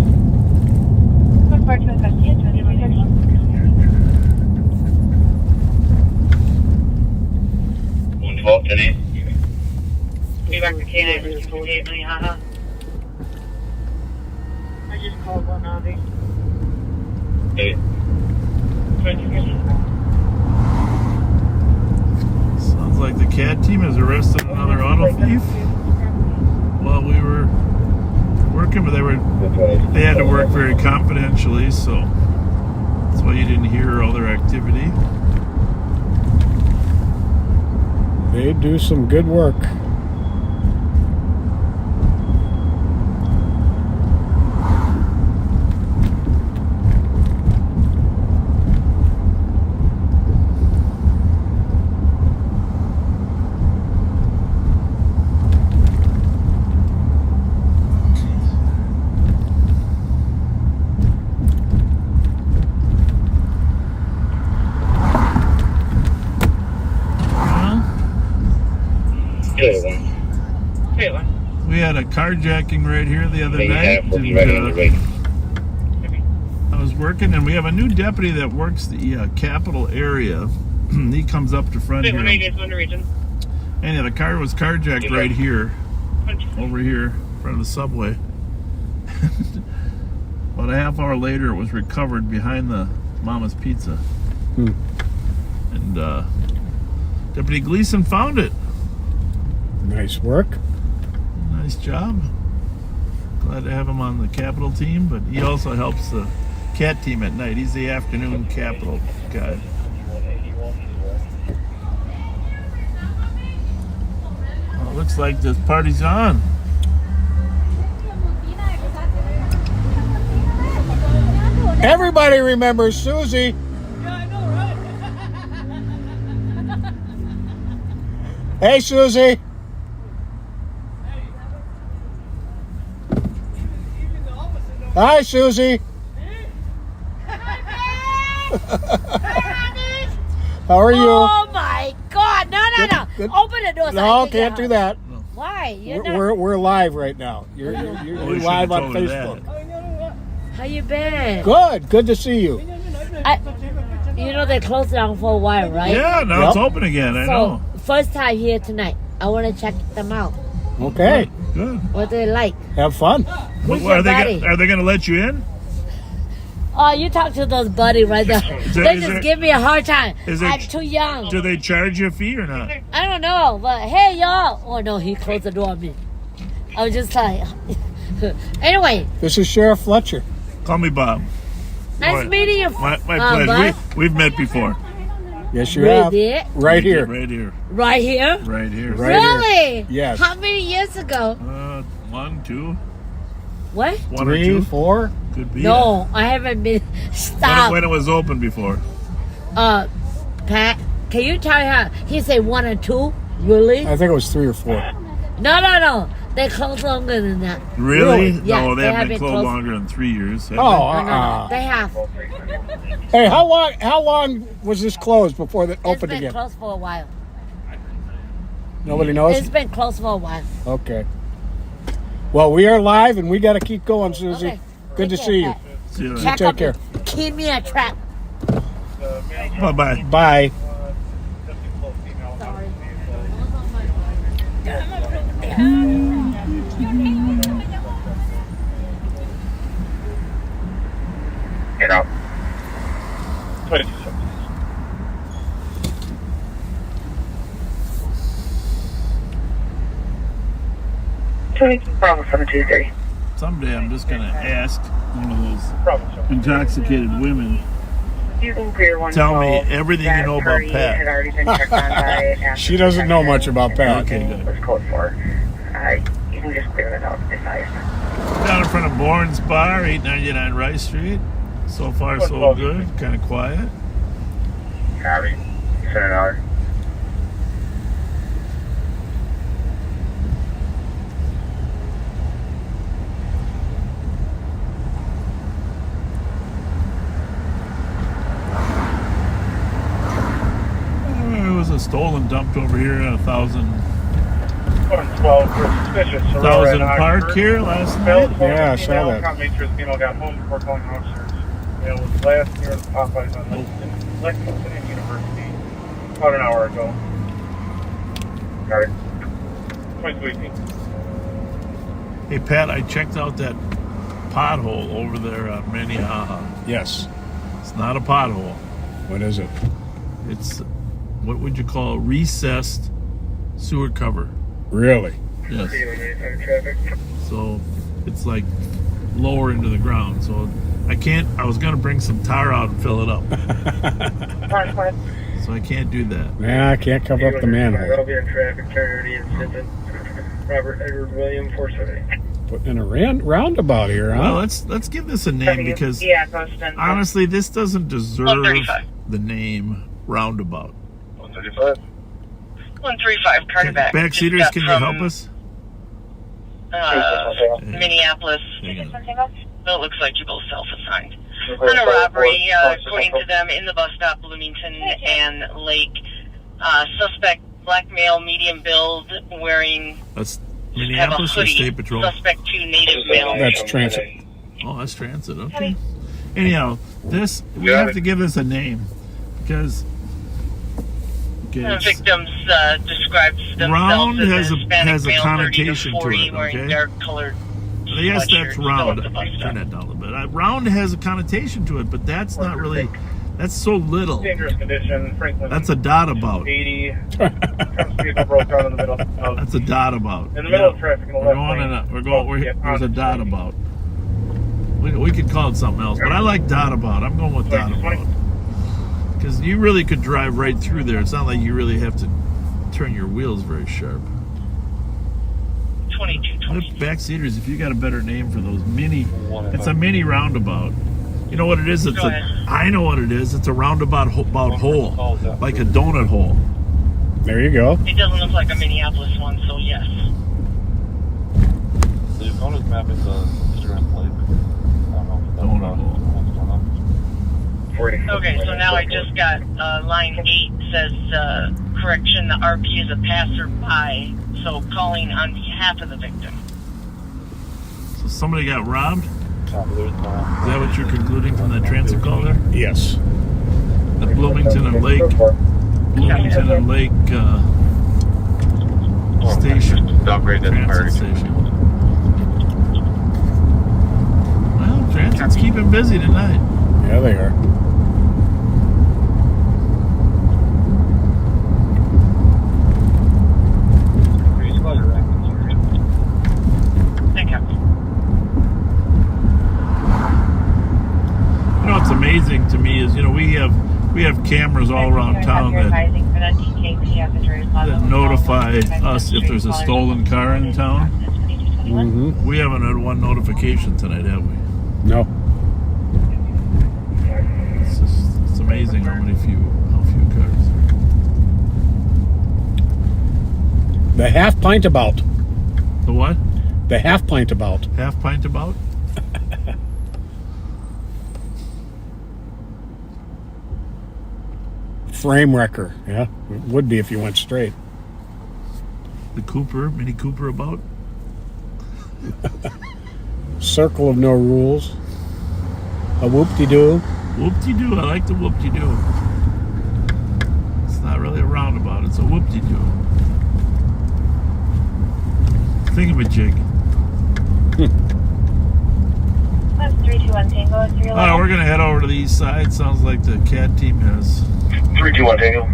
Code 4 to investigate 2130. Today. Be back to K9 58 Minnehaha. I just called one Avi. Hey. Sounds like the CAT team has arrested another auto thief while we were working, but they had to work very confidentially, so that's why you didn't hear all their activity. They do some good work. We had a carjacking right here the other night. We'll be ready on the radio. I was working, and we have a new deputy that works the Capitol area. He comes up to front here. Anyhow, the car was carjacked right here, over here, in front of the subway. About a half hour later, it was recovered behind the Mama's Pizza. And Deputy Gleason found it. Nice work. Nice job. Glad to have him on the Capitol team, but he also helps the CAT team at night. He's the afternoon Capitol guy. Well, looks like this party's on. Everybody remembers Susie. Hey, Susie. Hi, Susie. How are you? Oh my God! No! Good. Open the door. No, can't do that. Why? We're live right now. You're We live should've on told her Facebook. that. How you been? Good to see you. You know they closed down for a while, right? Yeah, now Yep. it's open again. I know. First time here tonight. I want to check them out. Okay, Good. What they like? have fun. Who's Are your they buddy? are they going to let you in? Oh, you talk to those buddy right there. Is They there- just give me a hard time. is there- I'm too young. Do they charge you a fee or not? I don't know, but hey, y'all. Oh no, he closed the door on me. I was just like, anyway, This is Sheriff Fletcher. Call me Bob. nice Right. meeting you. My Bud. pleasure. We've met before. Yes, you We have. did? Right here. Right here. Right here. Right here. Right here. Really? Yes. How many years ago? 1, 2, What? 1 or 3, 2. 4. Could be. No, I haven't been. Stop. When it was open before. Pat, can you tell her? He said 1 or 2. Really? I think it was 3 or 4. No. They closed longer than that. Really? Yeah, No, they they haven't been closed closed. longer than 3 years. have Oh, No. They have. Hey, how long was this closed before it It's opened been again? closed for a while. Nobody knows? It's been closed for a while. Okay. Well, we are live and we got to keep going, Susie. Okay. Good to Take see care, you. Pat. they? See you later. Check take up. care. Keep me a trap. Bye-bye. Bye. Sorry. Get out. 22 seconds. Bravo 723. Someday I'm just going to ask one of those Bravo 7. intoxicated women. Tell me everything you know about Pat. Had already been checked on by She doesn't know much about Pat. Okay, good. was code 4. You can just clear it out if I. Down in front of Bourne's Bar, 899 Rice Street. So far, so good. Kind of quiet. Copy. Send an hour. It was a stolen dumped over here at 112 for suspicious. Thousand Park here last night. Yeah, I saw that. Confirmation female got home before calling officers. Male was last near the Popeyes on Lexington and University about an hour ago. Got it. 2218. Hey, Pat, I checked out that pothole over there on Minnehaha. Yes. It's not a pothole. What is it? It's what would you call recessed sewer cover. Really? Yes. So it's like lower into the ground. So I was going to bring some tar out and fill it up. So I can't do that. Nah, I can't cover up the manhole. I'll be in traffic, turn 30 and Sinton. Robert Edward William 470. Putting in a roundabout here, huh? Well, let's give this a name because honestly, this doesn't deserve 135. the name roundabout. 135. 135 Carterback. Backseaters, can you help us? Minneapolis. Hang on. So it looks like you're both self-assigned. On a robbery, according to them, in the bus stop, Bloomington and Lake. Suspect, black male, medium build, wearing... That's have a Minneapolis or hoodie. State Patrol? Suspect 2 native male. That's transit. Oh, that's transit. Okay. Anyhow, we have to give this a name because The it's- victims describes themselves Round as has a- Hispanic has a male, 30 connotation to 40, it, wearing okay? dark-colored yes, sweatshirt, that's still round. at the bus stop. Turn that down a little bit. Round has a connotation to it, but that's not really. That's so little. Dangerous condition, Franklin. That's a dot about. 80. Vehicle broke down in the middle of... That's a dot about. In the middle of traffic in the We're left going lane. in there's a dot about. We could call it something else, but I like dot about. I'm going with dot about. Because you really could drive right through there. It's not like you really have to turn your wheels very sharp. 2220. Backseaters, if you got a better name for those it's a mini roundabout. You know what it is? Go ahead. I know what it is. It's a roundabout hole, like a donut hole. There you go. It doesn't look like a Minneapolis one, so yes. The opponent's map is a Instagram plate. I don't know if that's Donut hole. Okay, so now I just got line 8 says, correction, the RP is a passerby, so calling on behalf of the victim. So somebody got robbed? Is Copy, there's that what you're concluding from that transit call there? Yes. The Bloomington and Lake station. Upgrade that Transit priority. station. Well, transit's keeping busy tonight. Yeah, they are. Thank you. You know what's amazing to me is, we have cameras all around town that notify us if there's a stolen car in town. Mm-hmm. We haven't had one notification tonight, have we? No. It's amazing how few cars. The half pint about. The what? The half pint about. Half pint about? Frame wrecker. Yeah, it would be if you went straight. The Mini Cooper about? Circle of no rules. A whoop-de-doo. Whoop-de-doo. I like the whoop-de-doo. It's not really a roundabout. It's a whoop-de-doo. Thingamajig. That's 321 Tango. It's your All right, we're going to head over to the east side. Sounds like the CAT team has 321 Tango.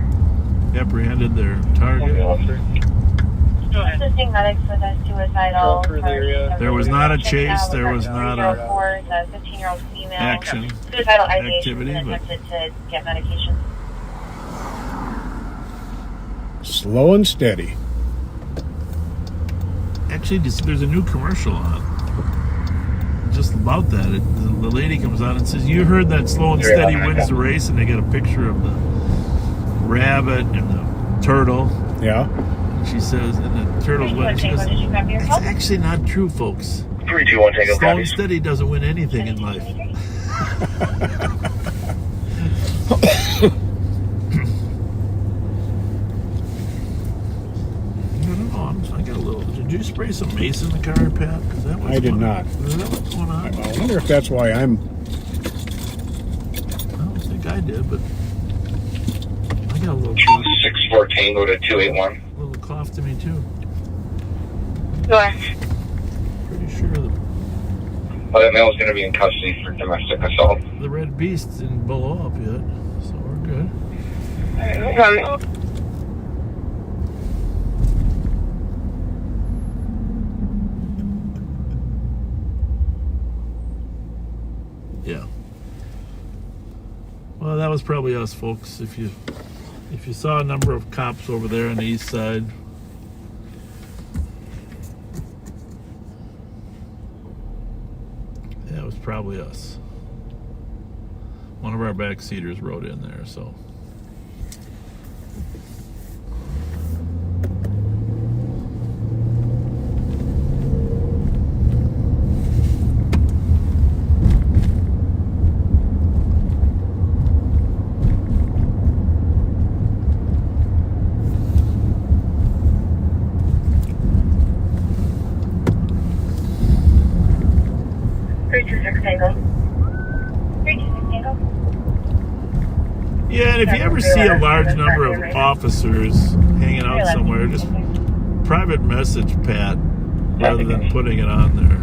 apprehended their target. Go ahead. Assisting medics with a suicidal. Through the area. There was not a chase. There was not a 15-year-old female. action Suicidal ideation activity, and but attempted to get medication. Slow and steady. actually there's a new commercial on. Just about that, the lady comes on and says, "You heard that slow and steady wins the race," and they get a picture of the rabbit and the turtle. Yeah. She says, and the turtle's winning. She goes, "That's actually not true, folks. 321 Tango. Slow and steady doesn't win anything in life." I got a little. Did you spray some mace in the car, Pat? Is that what's I did going not. on? Is that what's going on? I wonder if that's why I'm. I don't think I did, but I got a little. 264 Tango to 281. A little cough to me too. Sure. Pretty sure That man was going to be in custody for domestic assault. the red beast didn't blow up yet, so we're good. From was probably us, folks. If you saw a number of cops over there on the east side, that was probably us. One of our backseaters rode in there, so. Yeah, and if you ever see a large number of officers hanging out somewhere, just private message Pat rather than putting it on there.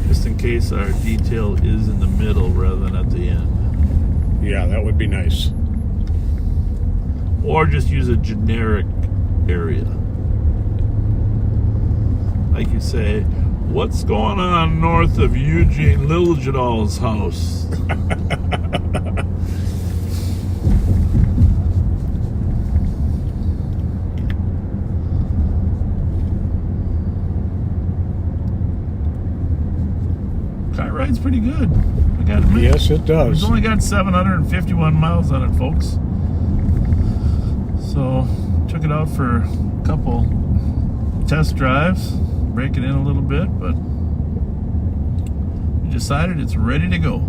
Just in case our detail is in the middle rather than at the end. Yeah, that would be nice. Or just use a generic area. Like you say, what's going on north of Eugene Liljedahl's house? Car ride's pretty good. I gotta admit. Yes, it does. It's only got 751 miles on it, folks. So, took it out for a couple test drives, break it in a little bit, but we decided it's ready to go.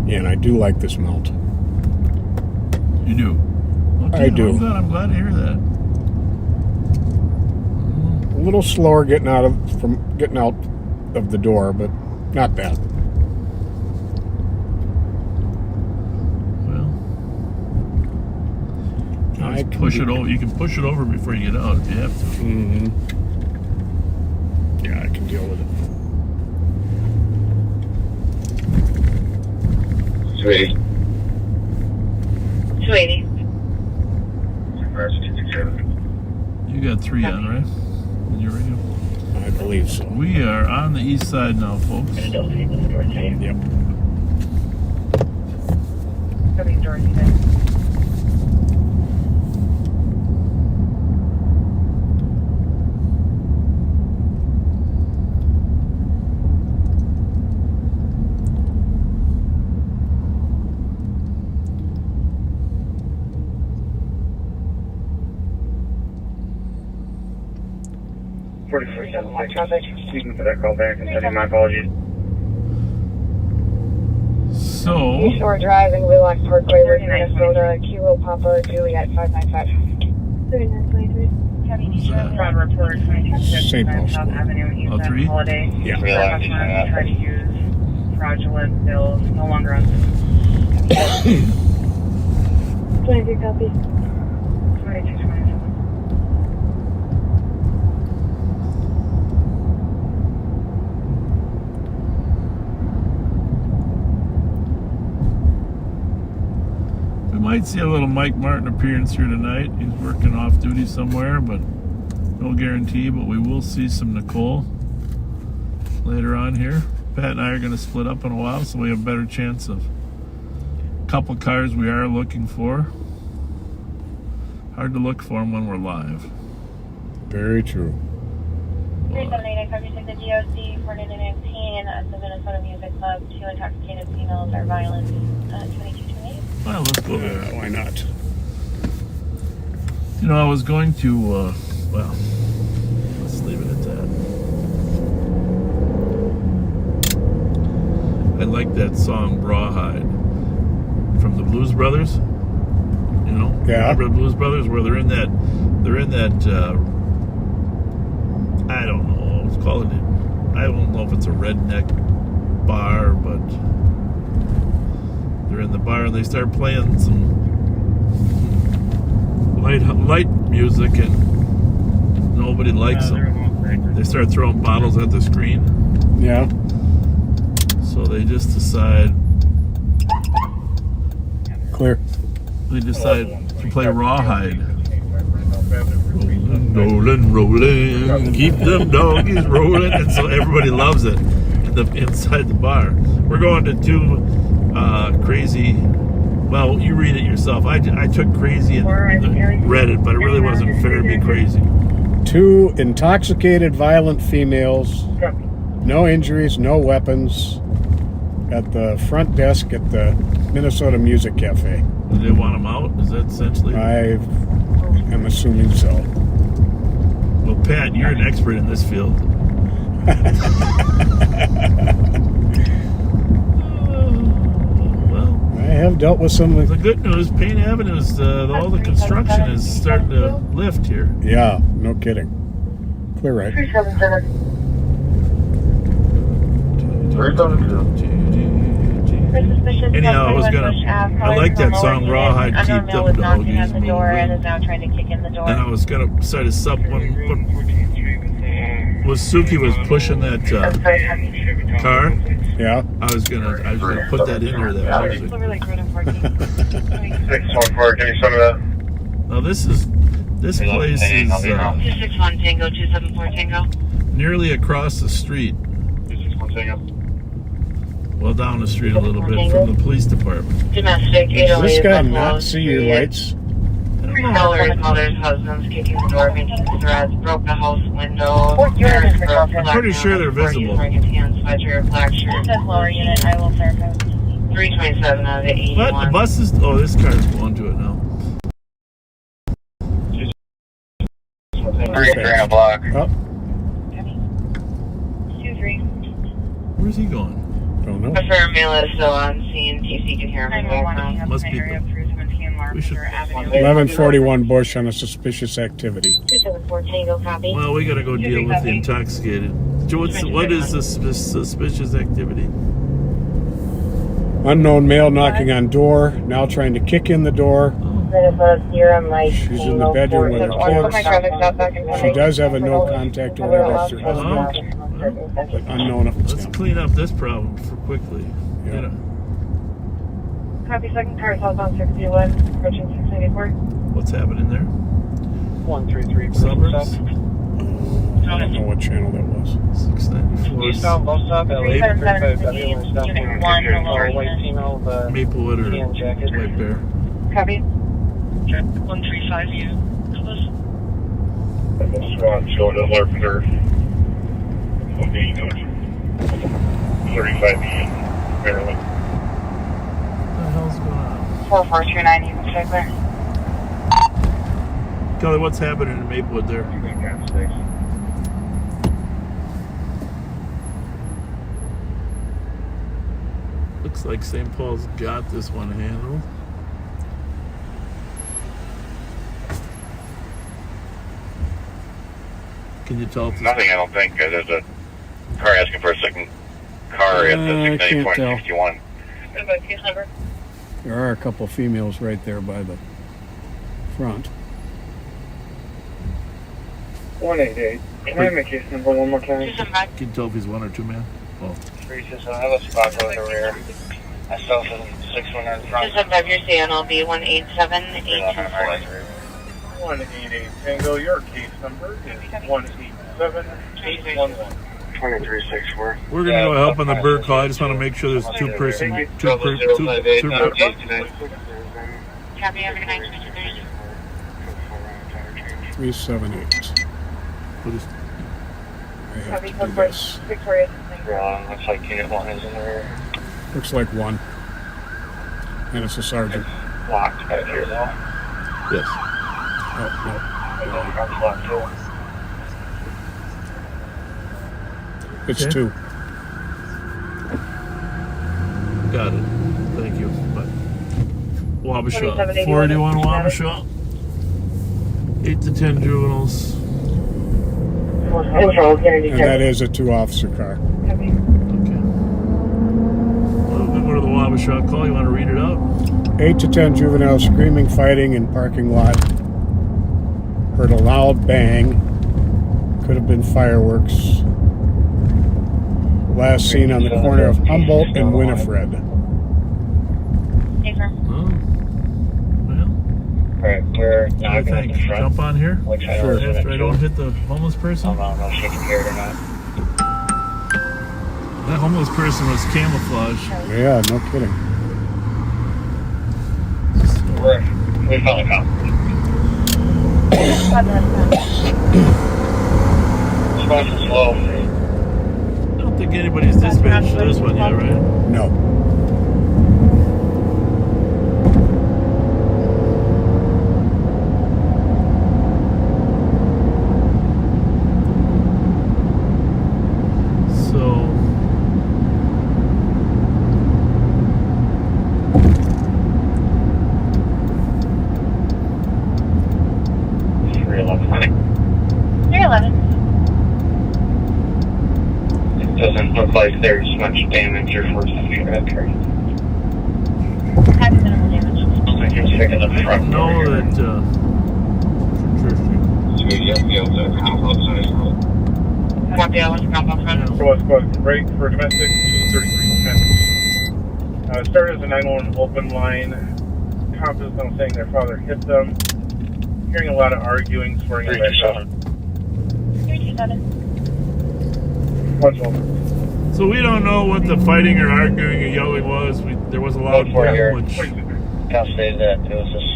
Yeah, and I do like this mount. You do? Okay, I do. I'm glad to hear that. A little slower getting out of the door, but not bad. Well, you can push it over. You can push it over before you get out if you have to. Mm-hmm. Yeah, I can deal with it. Sweetie. Sweetie. You got 3 on, right? In your radio? I believe so. We are on the east side now, folks. Yep. Dorothy. Speaking for that call back and sending my apologies. So, East Shore Drive in Wheelock Parkway, Worth, Minnesota, Kilo Papa, Juliet 595. 3923. Fraud report, 2256 St. Paul's South School. Avenue, East Oh, 3? Holiday. Yeah. Customer tried to use fraudulent bills, no longer on. 23 copy. 2227. we might see a little Mike Martin appearance here tonight. He's working off duty somewhere, but no guarantee. But we will see some Nicole later on here. Pat and I are going to split up in a while, so we have a better chance of a couple cars we are looking for. Hard to look for them when we're live. Very true. 378, I covered the DOC 4919 at the Minnesota Music Club. 2 intoxicated females are violent. 2228. Well, let's go there. Why not? You know, I was going to, well, let's leave it at that. I like that song, Rawhide, from the Blues Brothers. You know? Yeah. Remember the Blues Brothers, where they're in that, I don't know, it's called, I don't know if it's a redneck bar, but they're in the bar and they start playing some light music and nobody likes them. They start throwing bottles at the screen. Yeah. So they just decide Clear. to play Rawhide. Rolling, rolling, keep them doggies rolling, and so everybody loves it inside the bar. We're going to two crazy. Well, you read it yourself. I took crazy and read it, but it really wasn't fair to be crazy. 2 intoxicated, violent females, no injuries, no weapons, at the front desk at the Minnesota Music Cafe. Do they want them out? Is that essentially? I am assuming so. Well, Pat, you're an expert in this field. Well, I have dealt with some. the good news, Payne Avenue is all the construction is starting to lift here. Yeah, no kidding. Clear right. 372. Anyhow, I like that song, Rawhide, Keep Them Doggies at the door and Moving. is now trying to kick in the door. And I was gonna say to someone when Suki was pushing that car. Yeah. I was gonna put that in there. That music. 614, can you send me that? Now this place is 261 Tango, 274 Tango. nearly across the street. 261 Tango. Well, down the street a little bit from the police department. Domestic, Does 808. this guy Buffalo not see your Street. lights? Celery's mother's husband's kicking the door, making threats, broke the house window. I'm pretty sure they're visible. Wearing his hand sweatshirt, black shirt. It says lower unit, I will verify. 327 out of the 81. But the bus is. Oh, this car's going to it now. 3 grand block. Oh, 2-3. Where's he going? don't know. Prefer mail is still on scene. TC can hear him in the background. Must be. We should. 1141 Bush on a suspicious activity. 274 Tango, copy. Well, we gotta go deal with the intoxicated. Joe, what is this suspicious activity? Unknown male knocking on door, now trying to kick in the door. She's in the bedroom with her kids. She does have a no contact order against her husband, but unknown if it's Let's him. clean up this problem for quickly. Yeah. You know, Copy, second car, southbound 61, approaching 694. what's happening there? 133. Suburbs. I don't know what channel that was. 694. Eastbound bus stop at 377 unit 1, the lower white unit. female, the Maplewood or tan jacket. White Bear. Copy. 135 you. Swan showing up there for their 35 Maryland. What the hell's going on? 4429, you can check there. Kelly, what's happening in Maplewood there? Looks like St. Paul's got this one handled. Can you tell? Nothing, I don't think. There's a car asking for a second car at the I can't tell. 690.61. Case number. There are a couple females right there by the front. 188. Can I have my case number one more time? Can you tell if he's one or two man? Oh, 367, I have a spot on the rear. Myself and 619 front. 275, your CNLB 187824. 188 Tango, your case number is 187811. 2364. we're gonna go help on the bird call. I just want to make sure there's two. Copy, have a good night. 378. We'll just- I have Copy, to do code for this. Victoria. Looks like unit 1 is in the rear. Looks like one. And it's a sergeant. Locked back here though. Yes. Oh, Car's locked too. no. It's Okay. two. Got it. Thank you. But Wabasha. 2781. 481 Wabasha. 8 to 10 juveniles. And that is a 2-officer car. Okay. Well, we'll go to the Wabasha call. You want to read it out? 8 to 10 juveniles screaming, fighting in parking lot. Heard a loud bang. Could have been fireworks. Last seen on the corner of Humboldt and Winifred. Hey, sir. Oh. Well, Alright, we're What do you knocking at think? the front. Jump on here? Which I Sure. know After I don't hit the homeless person? I don't know if she can hear it or not. That homeless person was camouflage. Yeah, no kidding. We found a cop. Response is slow. I don't think anybody's dispatched to this one yet, right? No. So, 311. It doesn't look like there's much damage or force of traffic. Have minimal damage. I can stick in the I front. know that, Copy, I want to come up front. For what's called break for domestic 233 Kent. Started as a 911 open line. Cop is now saying their father hit them. Hearing a lot of arguing, swearing in the background. 327. Bunch of them. so we don't know what the fighting or arguing or yelling was. There was a loud Look for bang, here. which Can't say that it was just.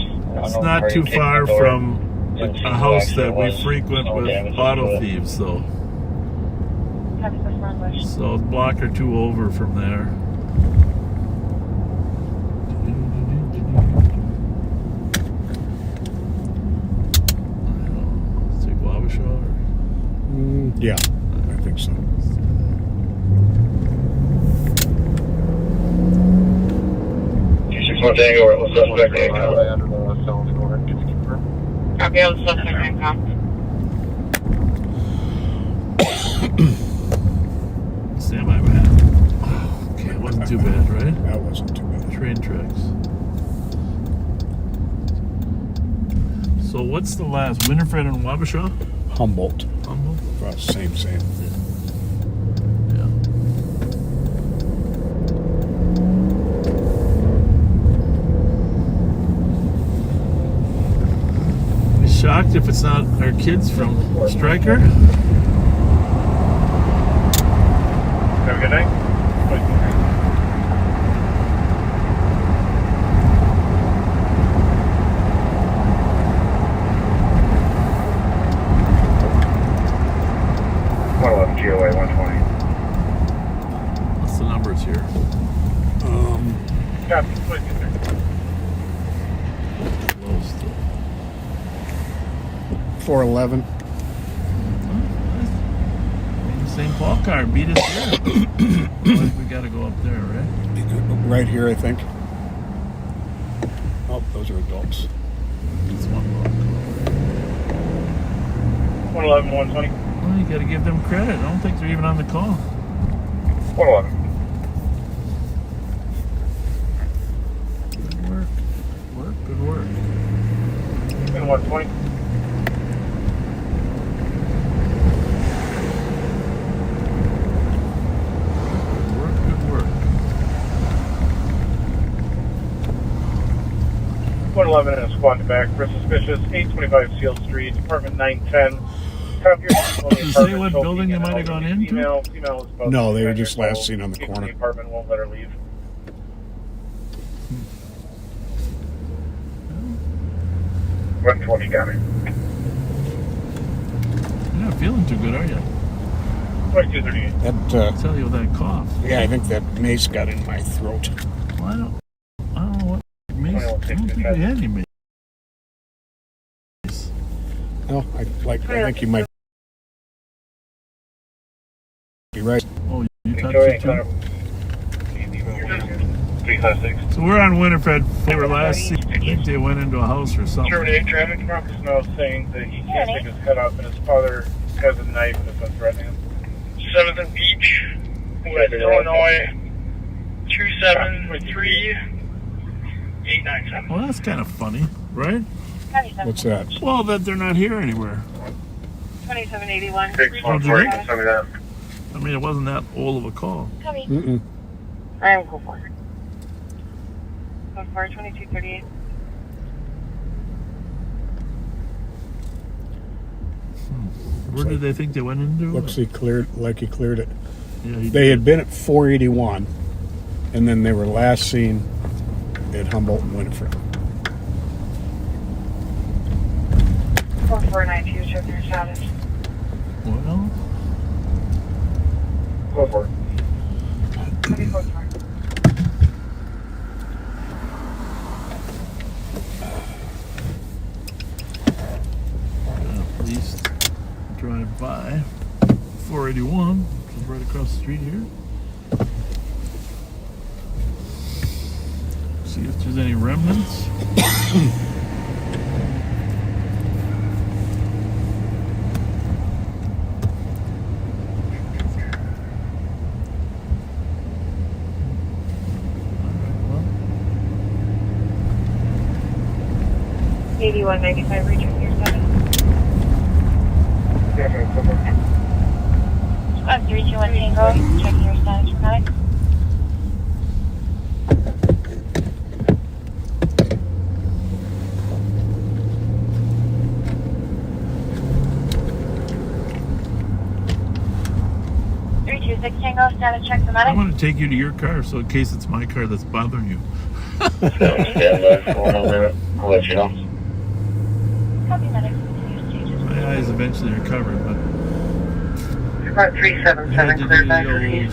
it's not too far from a house that we frequent with auto thieves, so. Copy for front bush. So a block or two over from there. Let's take Wabasha or Yeah, I think so. Tango, what's suspect Under the cell score. Can you confirm? Copy, I was suspect and cop. Stand by, man. Okay, it wasn't too bad, right? That wasn't too bad. Train tracks. So what's the last? Winifred and Wabasha? Humboldt. Humboldt? Same. Yeah. Be shocked if it's not our kids from Stryker. Have a good night. GOA 120. What's the numbers here? Copy, please get there. Low still. 411. St. Paul car beat us there. We gotta go up there, right? Right here, I think. Oh, those are adults. It's one block. 111, 120. Well, you gotta give them credit. I don't think they're even on the call. 111. Good work. Good work. And 120. Good work. 111 and a squad to back for suspicious 825 Seal Street, apartment 910. Does it say what building you might have gone into? Female is about No, they were 10 just years last old. seen on the People corner. in the apartment won't let her leave. One 20 got it. You're not feeling too good, are you? 2238. That, I'll tell you with that cough. yeah, I think that mace got in my throat. Well, I don't know what mace. I don't think we had any mace. No, I think you might be right. Oh, you touched Victoria it too? Center. 356. So we're on Winifred. They were last seen. I think they went into a house or something. Terminate traffic. Trump is now saying that he can't take his head off and his father has a knife and is threatening him. 7th and Beach, West Illinois, 273-897. Well, that's kind of funny, right? What's that? Well, that they're not here anywhere. 2781. Oh, did they? I mean, it wasn't that old of a call. Copy. Mm-mm. I am go for it. Go for 2238. Where did they think they went into? Looks he cleared it. Yeah, he They did. had been at 481, and then they were last seen at Humboldt and Winifred. 4492, check your status. Well, Go for it. Copy, code 4. police drive by 481, which is right across the street here. See if there's any remnants. Well, 8195, reaching your 7. Definitely, come on. 321 Tango, checking your status for medic. Tango, status check for medic. I'm going to take you to your car, so in case it's my car that's bothering you. Stand by for 1 minute. I'll let you know. Copy medic. My eyes eventually recovered, but About I had 377, to clear do back the review.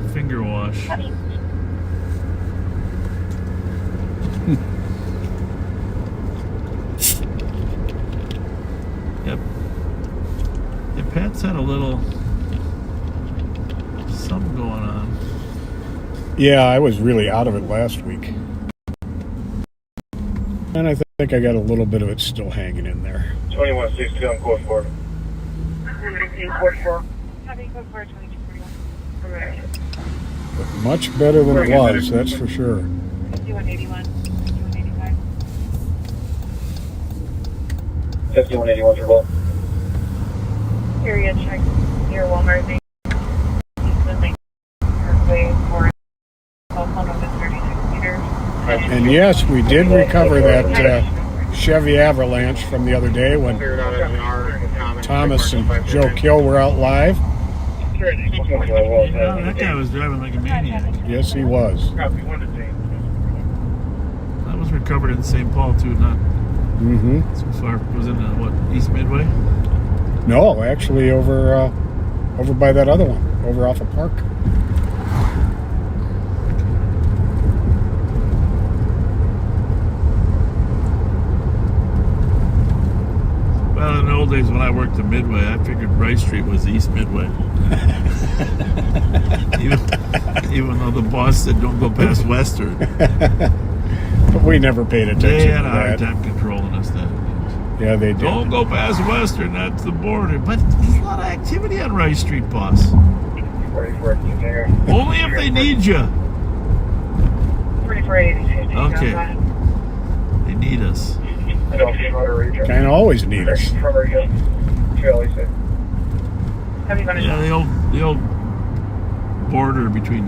old finger wash. Copy. Yep. Yeah, Pat's had a little something going on. Yeah, I was really out of it last week. And I think I got a little bit of it still hanging in there. 2160 on code 4. 1944. Copy, code 4, 2241. But much better than it was, that's for sure. 5181, 5185. 5181 for both. Area check near Walmart. Way for cell phone of the 36 meters. And yes, we did recover that Chevy Avalanche from the other day when Thomas and Joe Kill were out live. Yeah, that guy was driving like a maniac. Yes, he was. That was recovered in St. Paul too, not Mm-hmm. so far. Was in what, East Midway? No, actually over by that other one, over off of Park. Well, in the old days when I worked at Midway, I figured Rice Street was East Midway. even though the boss said don't go past Western. But we never paid attention They had to a hard that. time controlling us then. Yeah, they did. Don't go past Western, that's the border. But there's a lot of activity on Rice Street, boss. 44 there. Only if they need you. 4480. Okay. They need us. I don't see how to reach it. Kind of always need us. From her hill. Charlie said. Yeah, the old border between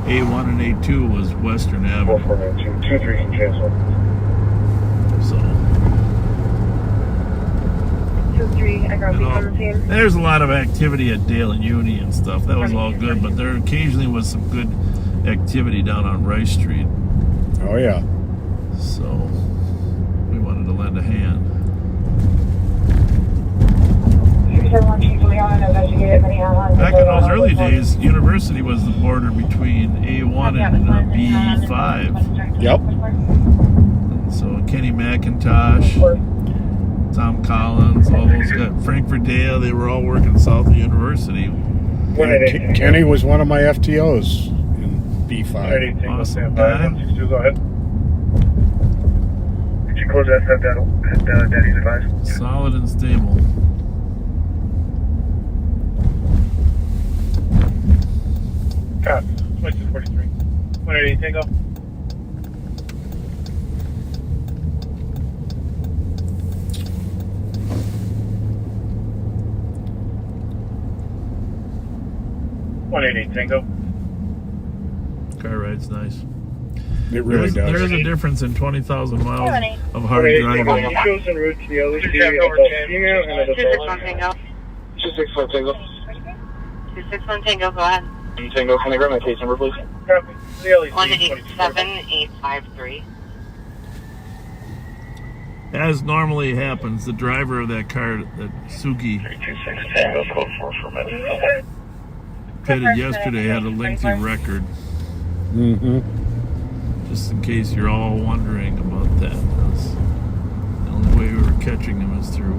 A1 and A2 was Western Avenue. 4492. 23 can cancel. So 23, I got you the know, on the scene. there's a lot of activity at Dale and Uni and stuff. That was all good, but there occasionally was some good activity down on Rice Street. Oh, yeah. So we wanted to lend a hand. 371 Chief Leon, investigate Minneapolis. Back in those early days, University was the border between A1 and B5. Yep. So Kenny McIntosh, Tom Collins, all those guys, Frankfurt Dale, they were all working south of University. Yeah, Kenny was one of my FTOs in B5. Awesome guy. 162, go ahead. Did you close that at Daddy's advice? Solid and stable. Cop, 2243. 180 Tango. Tango. Car ride's nice. It really does. There is a difference in 20,000 miles of hard driving. He shows en route to the LSD, adult female and an adult. 261 Tango. 261 Tango, go ahead. Tango, can I grab my case number, please? Copy. CLE 187853. As normally happens, the driver of that car, that Suki 326 Tango, code 4 for minute. pitted yesterday, had a lengthy record. Mm-hmm. Just in case you're all wondering about that. That's the only way we were catching them is through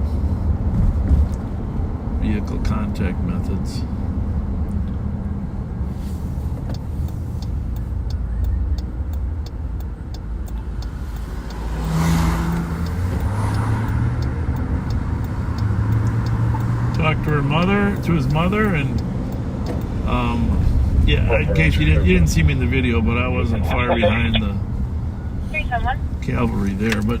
vehicle contact methods. Talked to her mother, to his mother, and yeah, in case you didn't see me in the video, but I wasn't far behind the cavalry there. But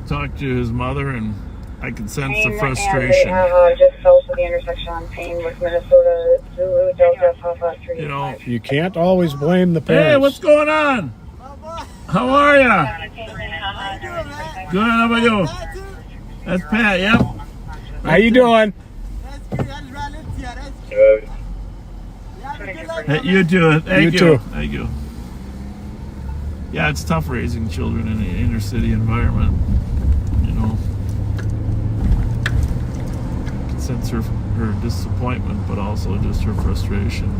talked to his mother, and I could sense the frustration. Just fell to the intersection on Payne with Minnesota Zulu Delta Papa 3. You know, You can't always blame the parents. hey, what's going on? How are ya? Good. How about you? That's Pat. Yep. How you doing? Hey, you too. Thank You you. too. Thank you. Yeah, it's tough raising children in an inner city environment. You know, I can sense her disappointment, but also just her frustration.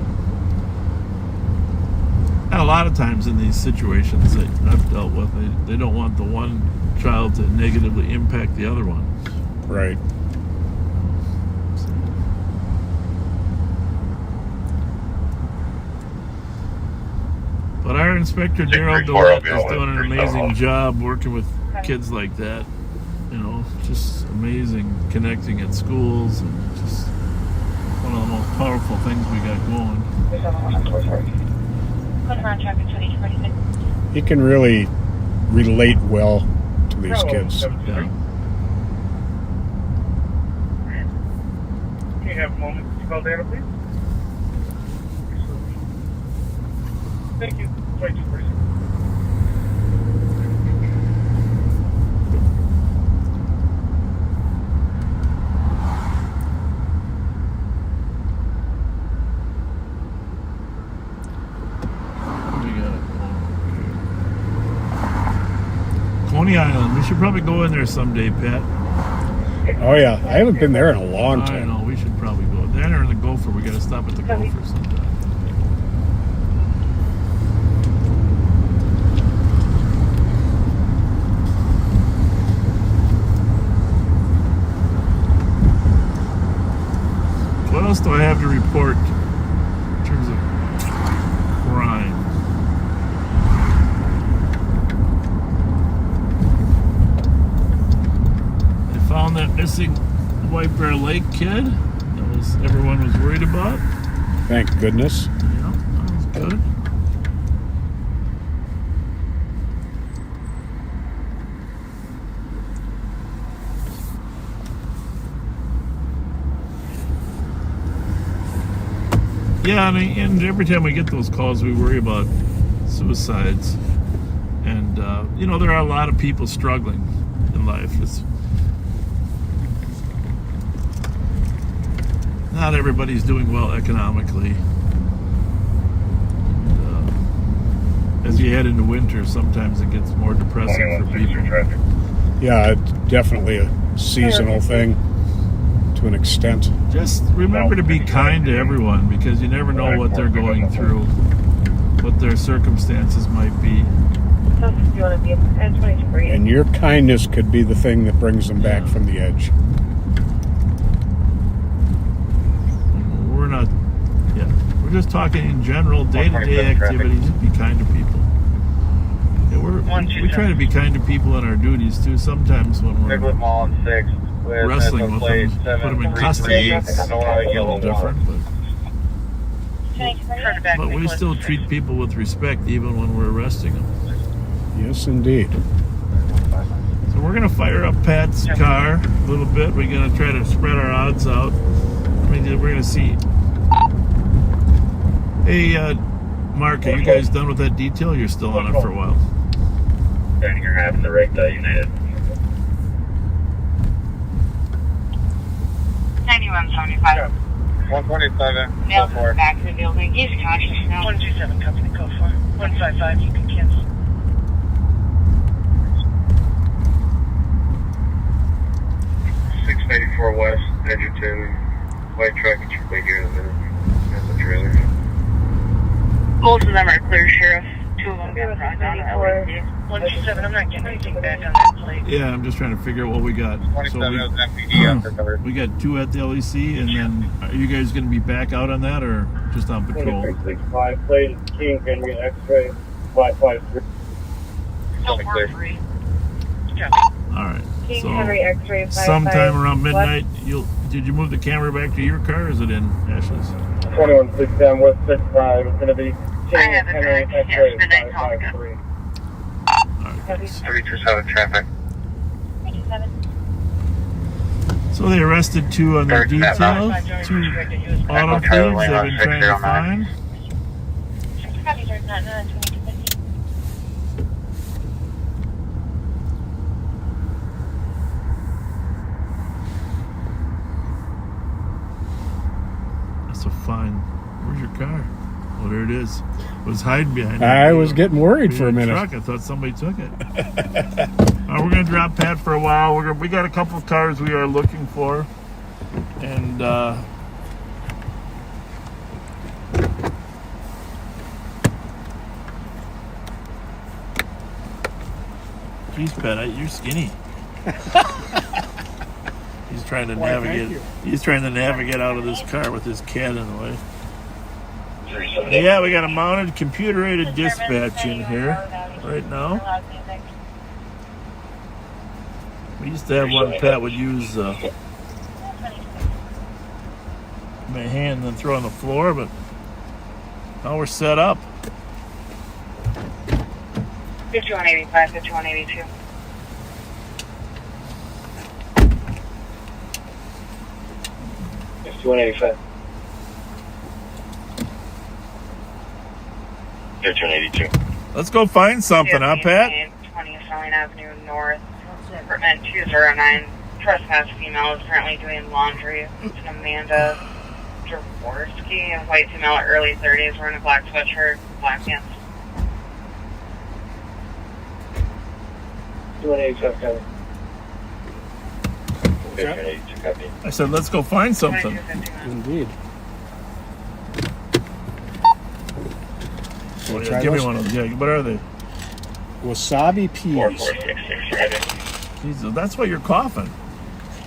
And a lot of times in these situations that I've dealt with, they don't want the one child to negatively impact the other one. Right. But our inspector, Daryl DeWitt, is doing an amazing job working with kids like that. You know, just amazing connecting at schools, and just one of the most powerful things we got going. He can really relate well to these kids. Yeah. Can you have a moment to call data, please? Thank you. 2246. We got it. Coney Island. We should probably go in there someday, Pat. Oh yeah, I haven't been there in a long I time. know. We should probably go. Then or in the Gopher. We got to stop at the Gopher sometime. What else do I have to report in terms of crime? They found that missing White Bear Lake kid that everyone was worried about. Thank goodness. Yeah, that was good. Yeah, and every time we get those calls, we worry about suicides. And, you know, there are a lot of people struggling in life. Not everybody's doing well economically. And, as you head into winter, sometimes it gets more depressing for people. Yeah, it's definitely a seasonal thing to an extent. Just remember to be kind to everyone, because you never know what they're going through, what their circumstances might be. And your kindness could be the thing that brings them back from the edge. We're just talking in general, day-to-day activities. Just be kind to people. Yeah, we try to be kind to people in our duties too. Sometimes when we're wrestling with them, put them in custody, it's a little different. But we still treat people with respect even when we're arresting them. Yes, indeed. So we're going to fire up Pat's car a little bit. We're going to try to spread our odds out. We're going to see. Hey, Mark, are you guys done with that detail? You're still on it for a while. You're having the right United. 91 2175. 127. Mail back to the building. He's conscious now. 127, company code 4. 155, you can cancel. West, Edgerton, white truck, it's right here in a minute. That's a trailer. Both of them are clear, Sheriff. Two of them got brought down. 127, I'm not getting anything back on that plate. Yeah, I'm just trying to figure out what we got. 27 is MPD after covered. We got 2 at the LEC, and then are you guys going to be back out on that or just on patrol? 2665, plate King Henry X-ray, 553. Oh, 4-3. All right. King So Henry X-ray 55. sometime around midnight, did you move the camera back to your car or is it in Ashley's? 2167 West 65, it's going to be King have it Henry back. X-ray, Yes, midnight, 553. All right. 327 traffic. 27. So they arrested 2 on their Third step. details, 2 auto thieves they've been trying to find. That's a fine. Where's your car? Oh, there it is. It was hiding behind I was getting worried for a minute. truck. I thought somebody took it. We're going to drop Pat for a while. We got a couple of cars we are looking for. And geez, Pat, you're skinny. He's trying to navigate. He's trying to navigate out of this car with his cat in the way. Yeah, we got a mounted computer-aided dispatch in here right now. We used to have one Pat would use my hand and then throw on the floor, but now we're set up. 5185, 5182. Let's go find something, huh, Pat? 20 Selling Avenue North. Apartment 209. Trespass female is currently doing laundry. It's an Amanda Jaworski, a white female, early 30s, wearing a black sweatshirt, black pants. 2187. I said, let's go find something. 2251. Indeed. Oh, Try yeah, give me those. one of those. Yeah, what are they? Wasabi peas. Jesus, that's why you're coughing.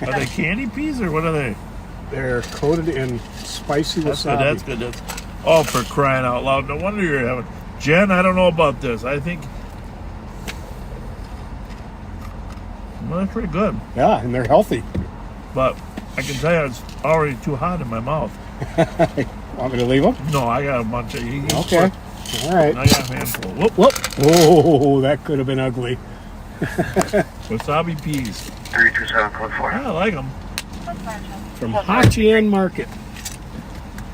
Are they candy peas or what are they? They're coated in spicy That's wasabi. good. That's good. Oh, for crying out loud! No wonder you're having. Jen, I don't know about this. I think. Well, that's pretty good. Yeah, and they're healthy. But I can tell you it's already too hot in my mouth. Want me to leave them? No, I got a bunch of. Okay. All right. I got a handful. Whoop. Whoop. Oh, that could have been ugly. Wasabi peas. 327 code 4. I like them. From Hachian Market.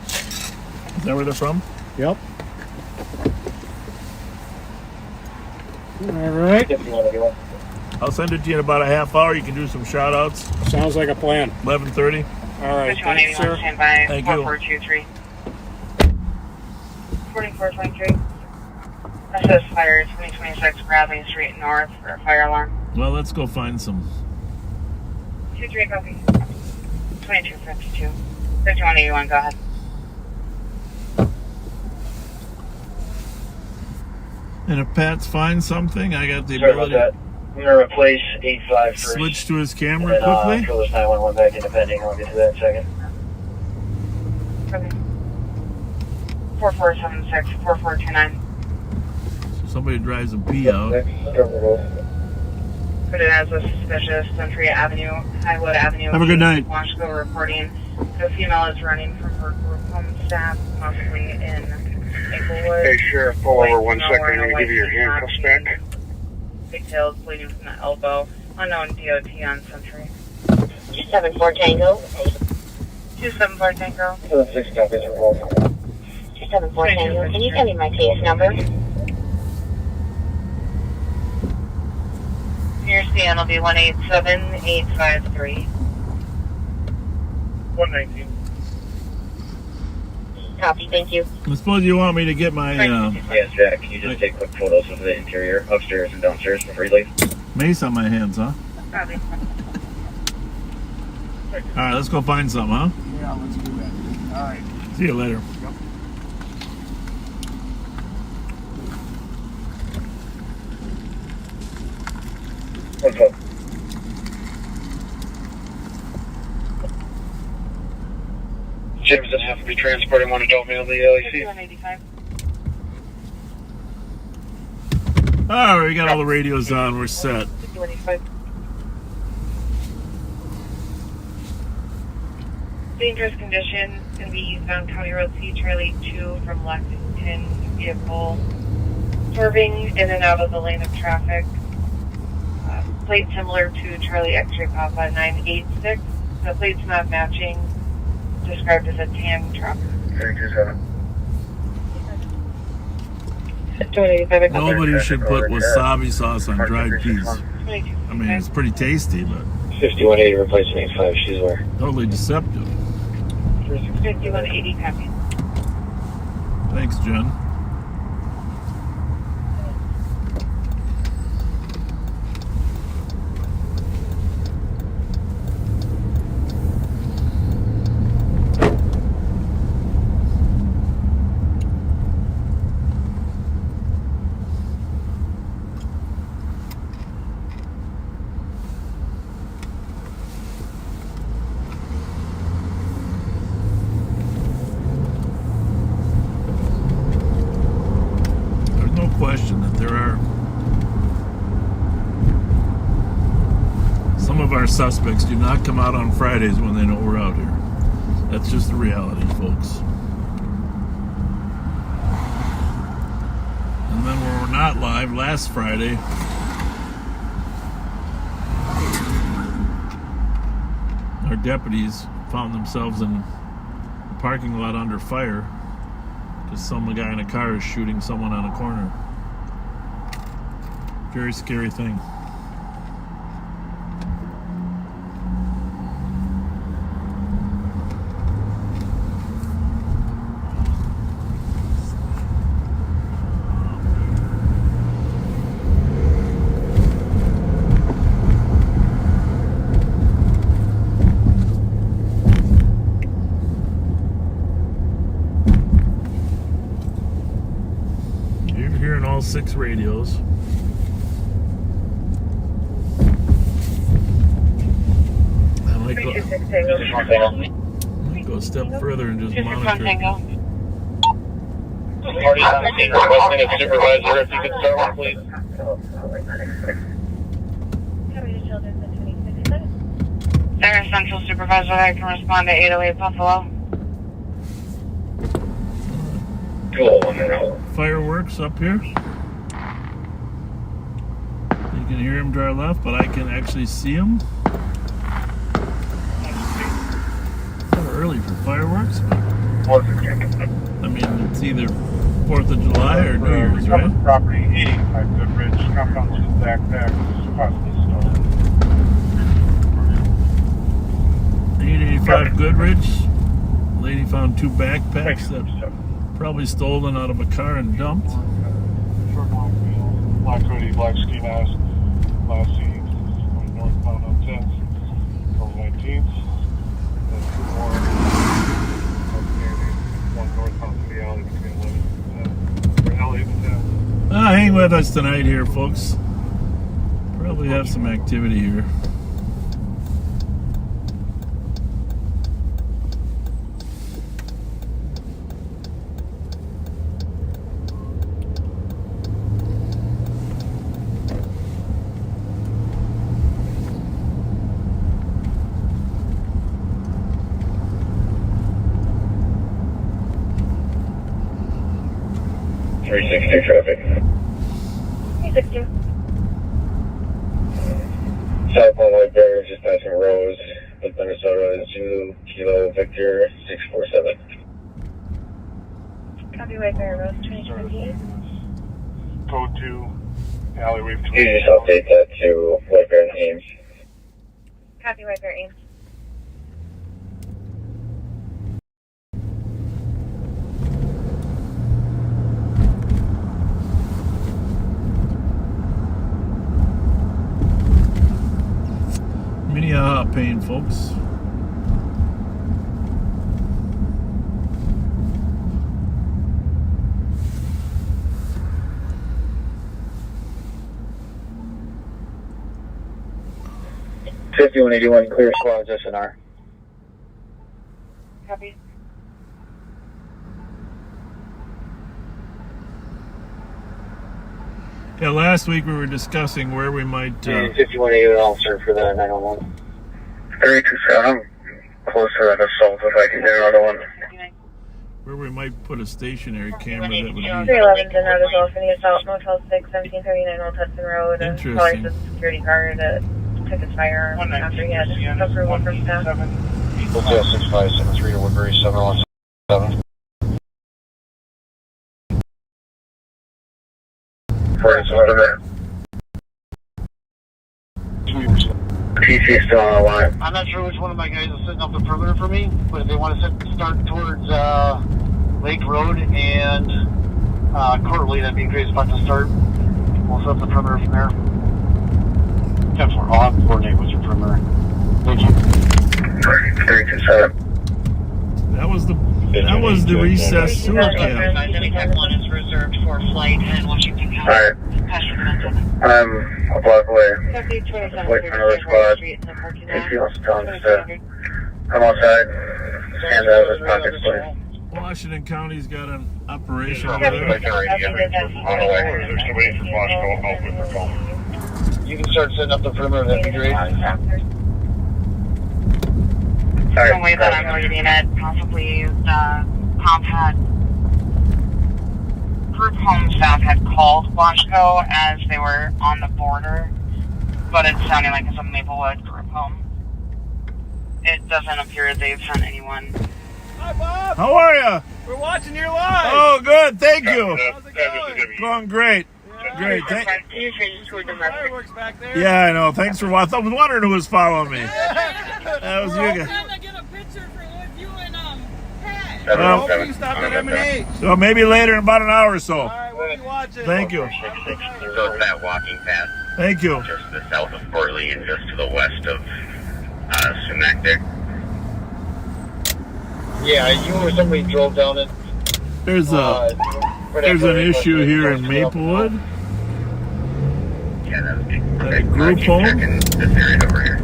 Is that where they're from? Yep. All right. Oh, I'll send it to you in about a half hour. You can do some shout outs. Sounds like a plan. 11:30. All right. Thanks, 5181, sir. stand by. Thank you. 4423. 4423. This is fire 2026 Bradley Street North for a fire alarm. Well, let's go find some. 23 copy. 2252. 5181, go ahead. And if Pat's finds something, I got the Sorry about ability that. I'm going to replace 85 to first. switch to his camera And quickly. throw this 911 back in depending. I'll get to that in a second. Okay. 4476, 4429. So somebody drives a pee out. Put it as a suspicious Century Avenue, Highwood Avenue. Have a good night. Washington reporting. The female is running from her group home staff, possibly in Maplewood. Hey, Sheriff, pull over one White female second. wearing a Let me give you your white handcuffs t-shirt, back. Pigtails bleeding from the elbow. Unknown DOT on Century. 274 Tango. 274 Tango. 76 copies are rolled. 274 Tango. Can you tell me my case number? Your scan will be 187853. 119. Copy, thank you. I suppose you want me to get my Yes, Jack. Can you just take quick photos of the interior, upstairs and downstairs before you leave? mace on my hands, huh? Copy. All right, let's go find some, huh? Yeah, let's do that. All right. See you later. What's up? Jim's gonna have to be transporting one adult male to the LEC. 5185. All right, we got all the radios on. We're set. 5185. Dangerous condition going to be eastbound County Road C, Charlie 2 from Lexington. Vehicle swerving in and out of the lane of traffic. Plate similar to Charlie X-ray Papa 986. The plate's not matching. Described as a tan truck. 285. Nobody should put wasabi sauce on dried peas. 22. I mean, it's pretty tasty, but 5180 replacement 85, she's where? totally deceptive. 5180 copy. Thanks, Jen. Question that there are some of our suspects do not come out on Fridays when they know we're out here. That's just the reality, folks. And then when we're not live, last Friday, our deputies found themselves in the parking lot under fire because some guy in a car is shooting someone on a corner. Very scary thing. You're hearing all 6 radios. Go a step further and just monitor. Party on the scene, requesting a supervisor if you could start one, please. There, Central Supervisor, I can respond to 808 Buffalo. Cool. Fireworks up here. You can hear him drive left, but I can actually see him. Early for fireworks, but I mean, it's either 4th of July or New Year's, right? Property 85 Goodrich, compound to backpacks across the stone. 885 Goodrich. Lady found 2 backpacks that probably stolen out of a car and dumped. Short long wheel, black hoodie, black ski mask, last seen going northbound on 10th, over 19th. Then 2 more outstanding, one northbound to the alley between 11 and 10. Or alley and 10. Hang with us tonight here, folks. Probably have some activity here. Traffic. 362. Southbound White Bear, just passing Rose, with Minnesota is 2 Kilo Victor 647. Copy, White Bear Road 2028. Code 2, alleyway between. You just update that to White Bear and Ames. Copy, White Bear Ames. jaw pain, folks. $5181 clear squads SNR. Copy. Yeah, last week we were discussing where we might. 5181 officer for the 911. 327. I'm close to that assault if I can get another one. Where we might put a stationary camera that would be 311 did not resolve for the assault. Motel 6, 1739 Old Hudson Road. Interesting. Calling the security guard took his firearm after he had approval from staff. Hotel 6573 to Woodbury 717. TC still on the line. I'm not sure which one of my guys is setting up the perimeter for me, but if they want to start towards Lake Road and Courtly, that'd be a great spot to start. We'll set up the perimeter from there. 10-4, I'll have to coordinate with your perimeter. Thank you. 327. That was the recessed sewer cap. 1 is reserved for flight in Washington County. Alright. I'm a block away. Wait for another squad. If he wants to tell him to come outside, hand out his pockets, please. Washington County's got an operation over On there. the way. There's waiting for Flash call. I'll quit their call. You can start setting up the perimeter, that'd be great. The way that I'm reading it, possibly comp had group home staff had called Washco as they were on the border, but it's sounding like it's a Maplewood group home. It doesn't appear they've sent anyone. Hi, Bob. How are you? We're watching your live. Oh, good. Thank you. How's it going? Going great. Yeah. Great. Fireworks back there. Yeah, I know. Thanks for watching. I was wondering who was following me. That was you guys. Trying to get a picture with you and Pat. Well, You stopped at M&H. So maybe later in about an hour or so. All right, we'll be watching. Thank you. So it's that walking path. Thank you. Just to the south of Portly and just to the west of Sumac there. Yeah, you or somebody drove down it. There's an issue here in Maplewood. Yeah, that would be At a okay. group Keep home. checking this area over here.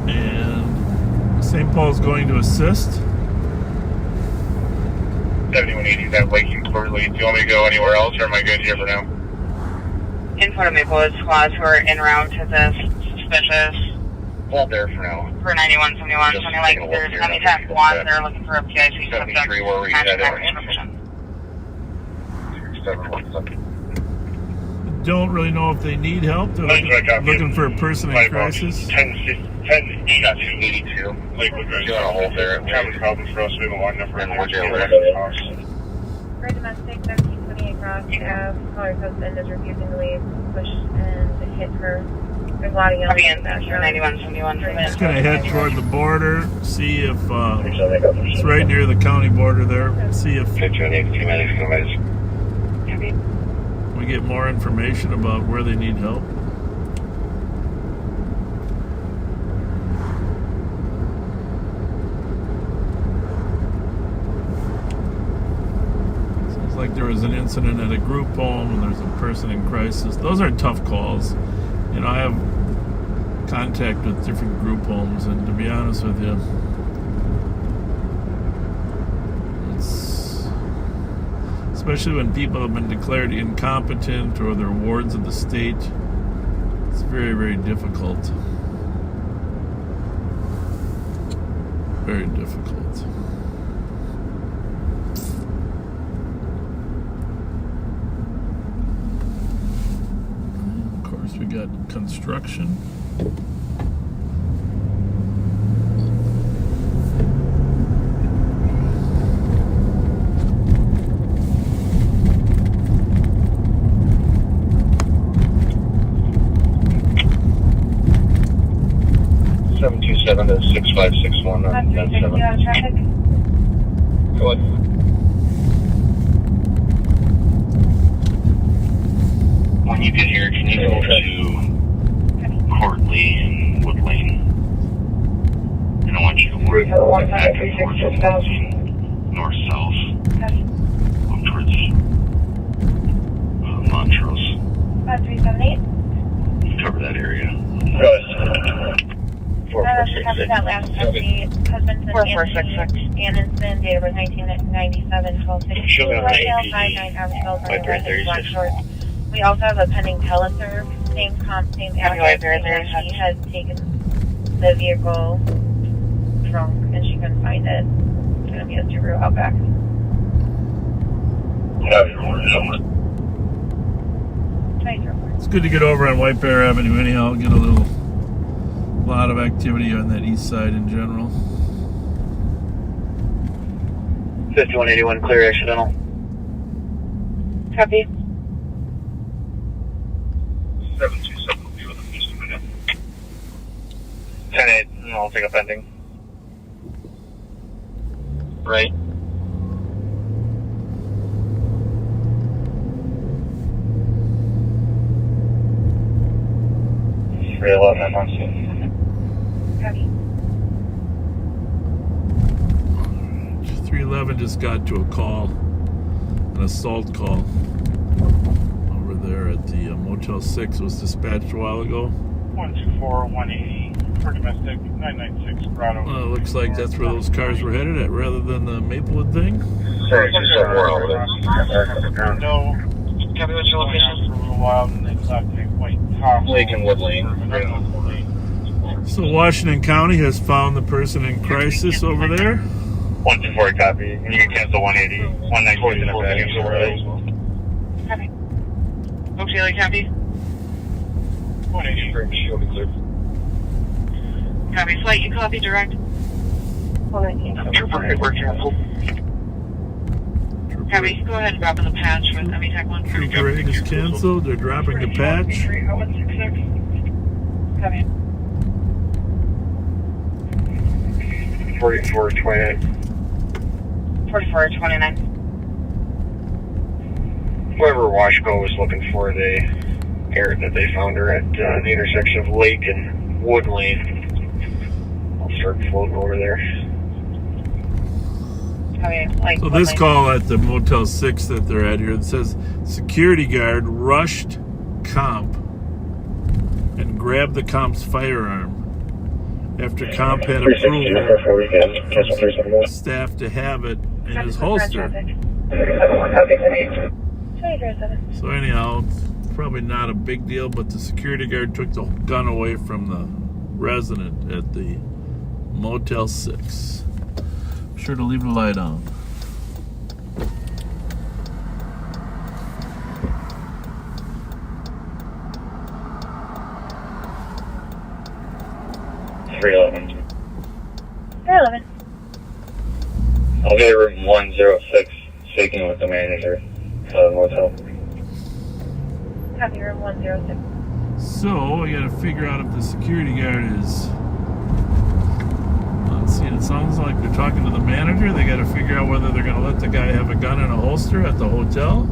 And St. Paul's going to assist. 7180, that Lake and Courtly. Do you want me to go anywhere else, or am I good here for now? Info to Maplewood squads who are en route to this suspicious Hold there for now. for 9171. Just Something like taking a look there's here. Anytime one, they're looking for a PIC subject. 73, where were you matching headed? that description. 717. Don't really know if they need help. They're looking for a person in crisis. 1082. Lakewood Drive. You want to hold there? Common problem for us. We have a long enough And record. we're jail For domestic 1728 Cross Ave, caller husband is refusing to leave, push and hit her. There's a lot of Copy yelling in in the background. 9171 for Just gonna head toward the border, see if it's right near the county border there. See if we get more information about where they need help. Sounds like there was an incident at a group home and there's a person in crisis. Those are tough calls. You know, I have contact with different group homes, and to be honest with you, it's, especially when people have been declared incompetent or they're wards of the state, it's very, very difficult. Very difficult. Of course, we got construction. to 6561 on 7. traffic. Go ahead. When you get here, can you go to Courtly and Wood Lane? 1536 South Street. North-south. Up towards Montrose. 5378. Cover that area. Copy that last copy. Husband 4466. Anderson, date of birth 1997, 1262. Whitetail, 59 average bill for residence, Black Short. We also have a pending teleserve, same comp, same address, and she has taken the vehicle drunk and she couldn't find it. It's going to be a Subaru Outback. It's good to get over on White Bear Avenue anyhow, get a lot of activity on that east side in general. 5181 clear accidental. Copy. 727 will be with them just a minute. 10-8, I'll take a pending. Right. Three 11, I'm on scene. Copy. 311 just got to a call, an assault call over there at the Motel 6. Was dispatched a while ago. 124, 180 for domestic, 996 Grotto. Well, it looks like that's where those cars were headed at, rather than the Maplewood thing. Sorry, just somewhere else. No. Copy, what's your location? For a little while, and they left a white top. Lake and Wood Lane. So Washington County has found the person in crisis over there. 124 copy, and you can cancel 180, 196 in effect. Copy. Oak Daily, copy. 180, she'll be clear. Copy. Flight, you copy direct. 119. Trooper, Edward, cancel. Copy. Go ahead and drop in the patch with METech 1. Trooper 8 is canceled. They're dropping the patch. 166. Copy. 4429. 4429. Whoever Washco was looking for, they aired that they found her at the intersection of Lake and Wood Lane. I'll start floating over there. Copy. Like, So this call at the Motel 6 that they're at here, it says security guard rushed comp and grabbed the comp's firearm after comp had approval staff to have it in his holster. So anyhow, it's probably not a big deal, but the security guard took the gun away from the resident at the Motel 6. Be sure to leave the light on. I'll be at room 106, speaking with the manager of the motel. Copy, room 106. So we got to figure out if the security guard is. Let's see. It sounds like they're talking to the manager. They got to figure out whether they're going to let the guy have a gun in a holster at the hotel.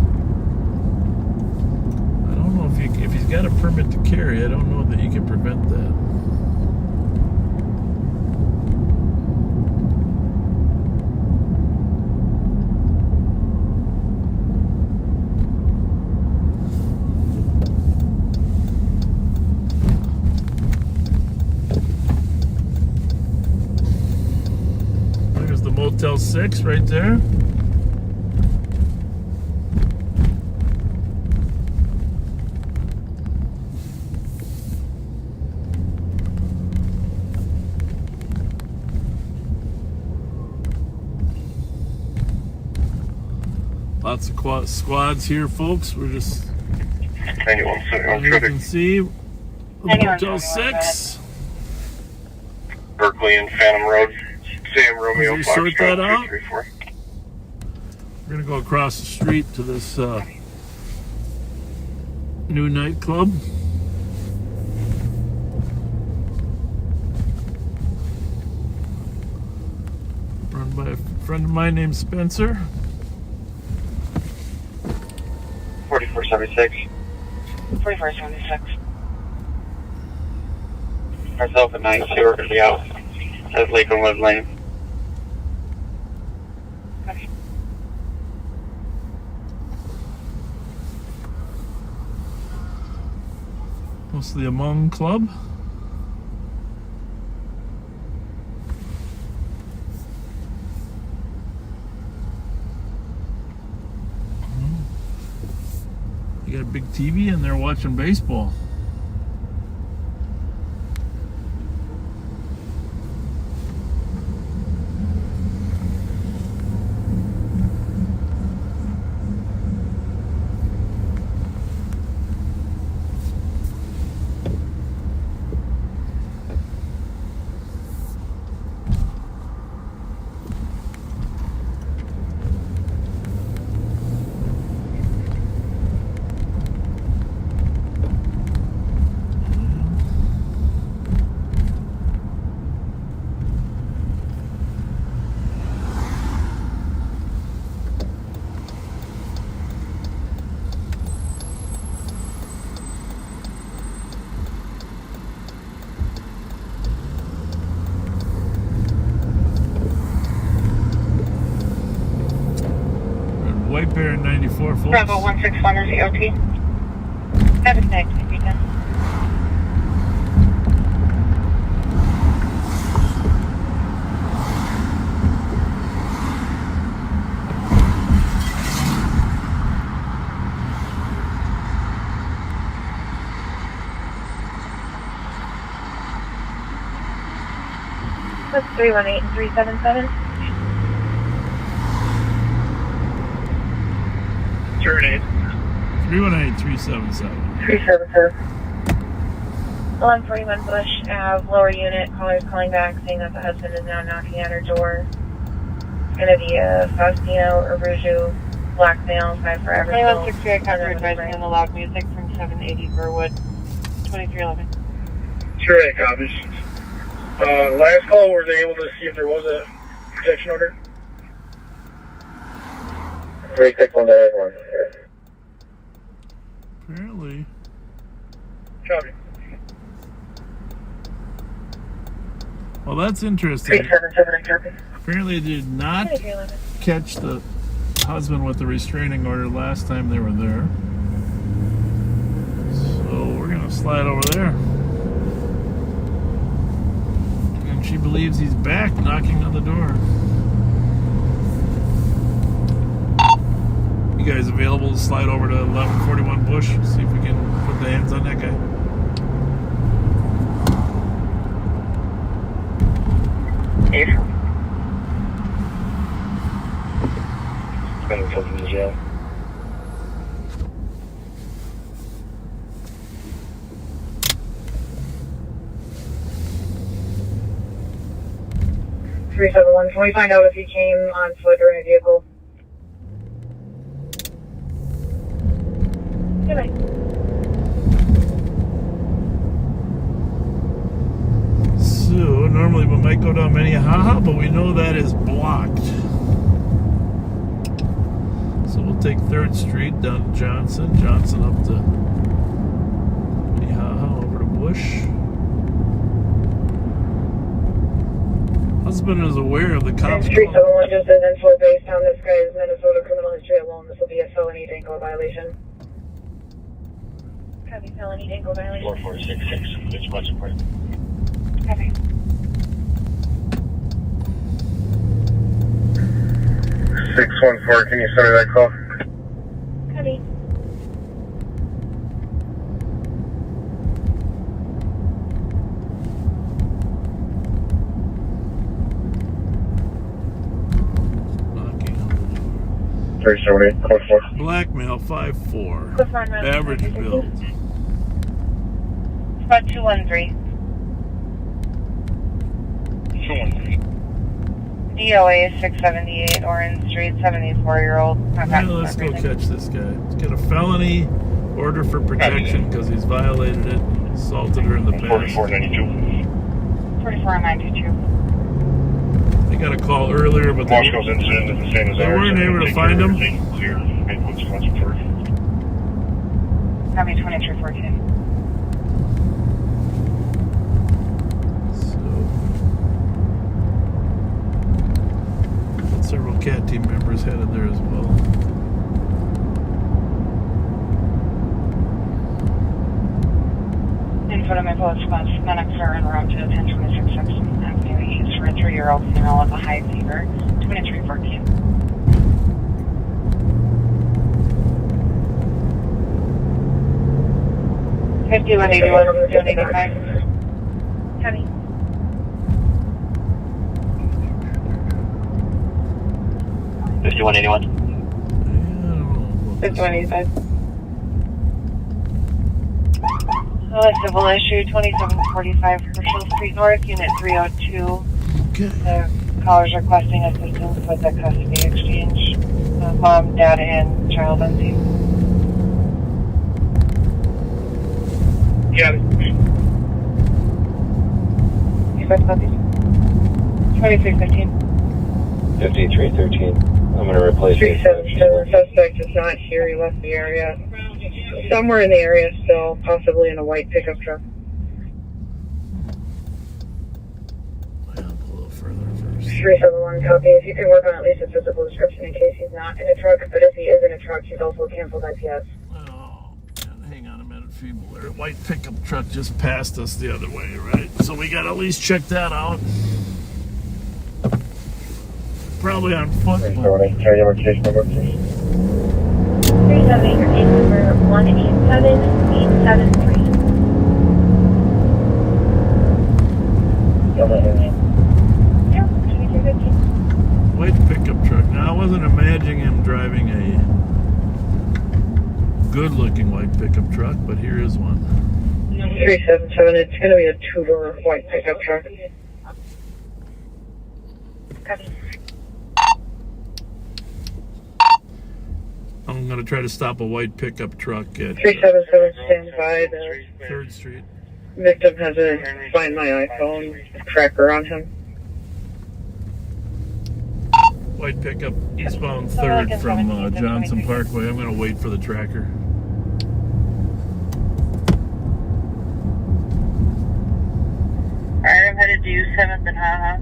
I don't know if he's got a permit to carry. I don't know that you can prevent that. Motel 6 right there. Lots of squads here, folks. We're just, as you can see, Motel 6. Berkeley and Phantom Road. Sam Romeo, As we sort that out, 334. we're going to go across the street to this new nightclub. Run by a friend of mine named Spencer. 4476. 4476. Myself and 9 2 are going to be out. South Lake on Web Lane. Mostly a Hmong club. You got a big TV and they're watching baseball. White Bear in 94, folks. Bravo 161 is the OT. Have a connect, if you can. That's 318 and 377. Turn 8. 318-377. 377. 1141 Bush Ave, lower unit. Caller's calling back saying that the husband is now knocking at her door. It's going to be a Faustino Arujo black male, 5 for Everett. 2168, cover advising on the loud music from 780 Burwood, 2311. Sure, 8 copies. Last call, were they able to see if there was a protection order? 361-1. Apparently. Copy. Well, that's interesting. 377, copy. Apparently they did not catch the husband with the restraining order last time they were there. So we're going to slide over there. And she believes he's back knocking on the door. You guys available to slide over to 1141 Bush? See if we can put the hands on that guy. Spending from the jail. Can we find out if he came on foot or in a vehicle? Good night. So normally we might go down Minnehaha, but we know that is blocked. So we'll take 3rd Street down to Johnson, Johnson up to Minnehaha, over to Bush. Husband is aware of the cops. Street 71 just says info based on this guy's Minnesota criminal history alone. This will be a felony DANGO violation. Copy, felony DANGO violation. 4466. It's much important. Copy. 614, can you send me that call? Copy. Blackmail 5-4. Average build. Spot 213. 213. DOA 678 Orange Street, 74-year-old. Yeah, let's go catch this guy. He's got a felony order for protection because he's violated it and assaulted her in the past. 4492. 4492. They got a call earlier, but Moscow's incident is the same as they ours. weren't able to find him. Here, Maplewood's first. Copy 2314. CAT team members headed there as well. In front of my police spots, medics are en route to attend 26 Avenue East for a 3-year-old female with a high fever, 2314. $51.81, $51.85. Heavy. $51.81. 51.85. Civil issue 2745 Herschel Street North, Unit 302. Okay. The caller's requesting assistance with the custody exchange. Mom, dad, and child on scene. Yeah. You guys got these? 2315. 5313. I'm going to replace it. 377. Suspect is not here. He left the area. Somewhere in the area still, possibly in a white pickup truck. I'll pull a little further first. 371 copy. If you can work on at least a physical description in case he's not in a truck, but if he is in a truck, he's also canceled IPS. Oh, man, hang on a minute, Feeble. There, white pickup truck just passed us the other way, right? So we got to at least check that out. Probably on foot. But... Carry your case number, please. 37, your case number 187873. Yeah, 2315. White pickup truck. Now, I wasn't imagining him driving a good-looking white pickup truck, but here is one. 377, it's going to be a 2-door white pickup truck. Copy. I'm going to try to stop a white pickup truck at 377 stands by. The 3rd Street. victim has a Find My iPhone tracker on him. White pickup eastbound 3rd from Johnson Parkway. I'm going to wait for the tracker. Alright, I'm headed to 7th and Haha.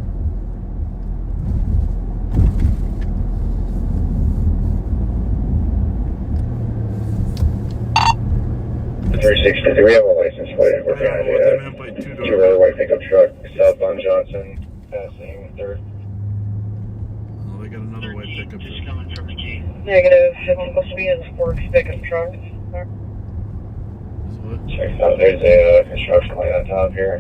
363, we have a license plate. We're I don't know what they meant by two-door. Two-row white pickup truck, southbound Johnson, passing 3rd. Oh, they got another white pickup truck. Negative, it's supposed to be in the Forks pickup truck. Is what? Check out, there's a construction light on top here.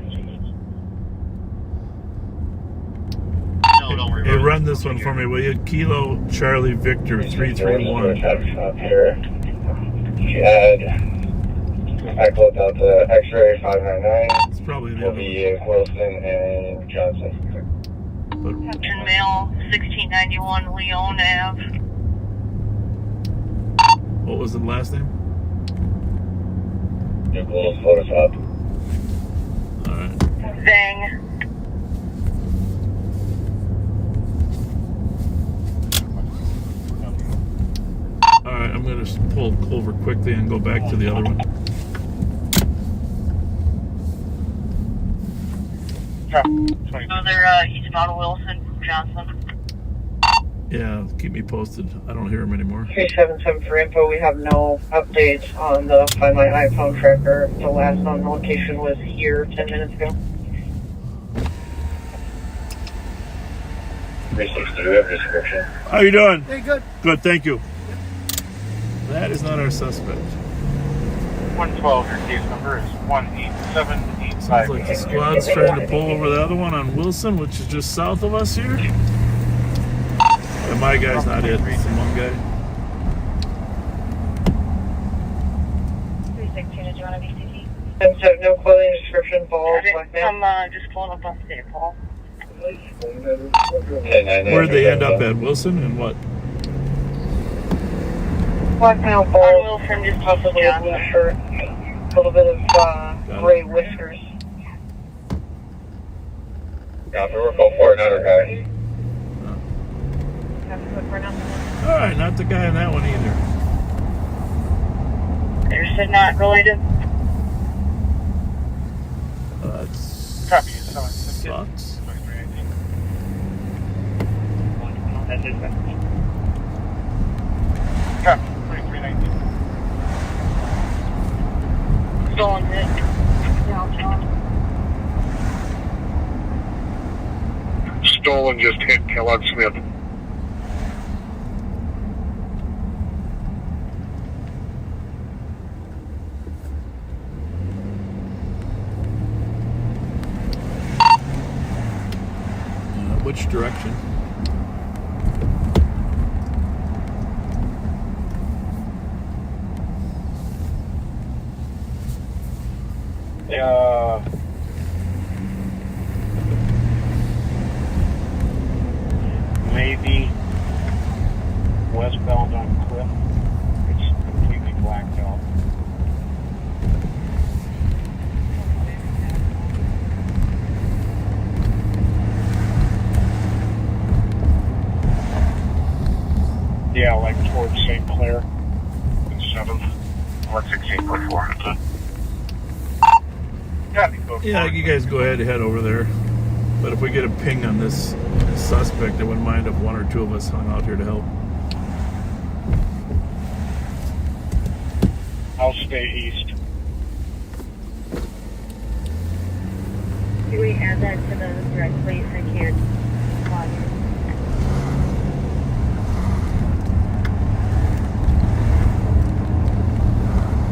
No, don't worry Hey, about run this one for me, will you? Kilo Charlie Victor 331. Traffic stop here. She had, I closed out the X-ray 599. It's probably the Will other be Wilson and Johnson. one. Captain Mail, 1691 Leon Ave. What was the last name? Google Photoshop. Alright. Zang. Alright, I'm going to pull over quickly and go back to the other one. So they're eastbound Wilson from Johnson. Yeah, keep me posted. I don't hear him anymore. 377 for info. We have no updates on the Find My iPhone tracker. The last known location was here 10 minutes ago. 360, do we have a description? How you doing? Hey, good. Good, thank you. That is not our suspect. 112, your case number is 18785. Sounds like the squad's trying to pull over the other one on Wilson, which is just south of us here. And my guy's not it. It's the one guy. 316, did you want to be CT? So no clothing description, balls, blackmail. I'm just pulling up on state, Paul. Where'd they end up at? Wilson and what? Blackmail balls, Wilson, just possibly a blue shirt. A little bit of gray whiskers. Copy, we're call for another guy. Alright, not the guy on that one either. You're not related? That Copy, sucks. That's his message. Copy, 2319. Stolen hit. Downtown. Stolen just hit Kellogg Smith. Which direction? Maybe westbound on Cliff. It's completely blacked out. Yeah, like towards St. Clair and 7th. 116.4. Yeah, you guys go ahead and head over there. But if we get a ping on this suspect, I wouldn't mind if one or two of us hung out here to help. I'll stay east. Do we add that to the threat, please? I can't log in.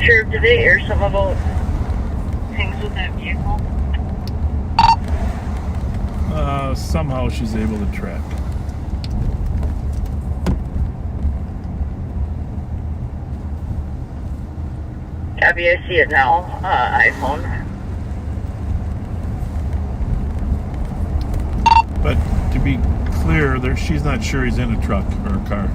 Sheriff, did they air something about things with that vehicle? Somehow she's able to track. Abby, I see it now. iPhone. But to be clear, she's not sure he's in a truck or a car.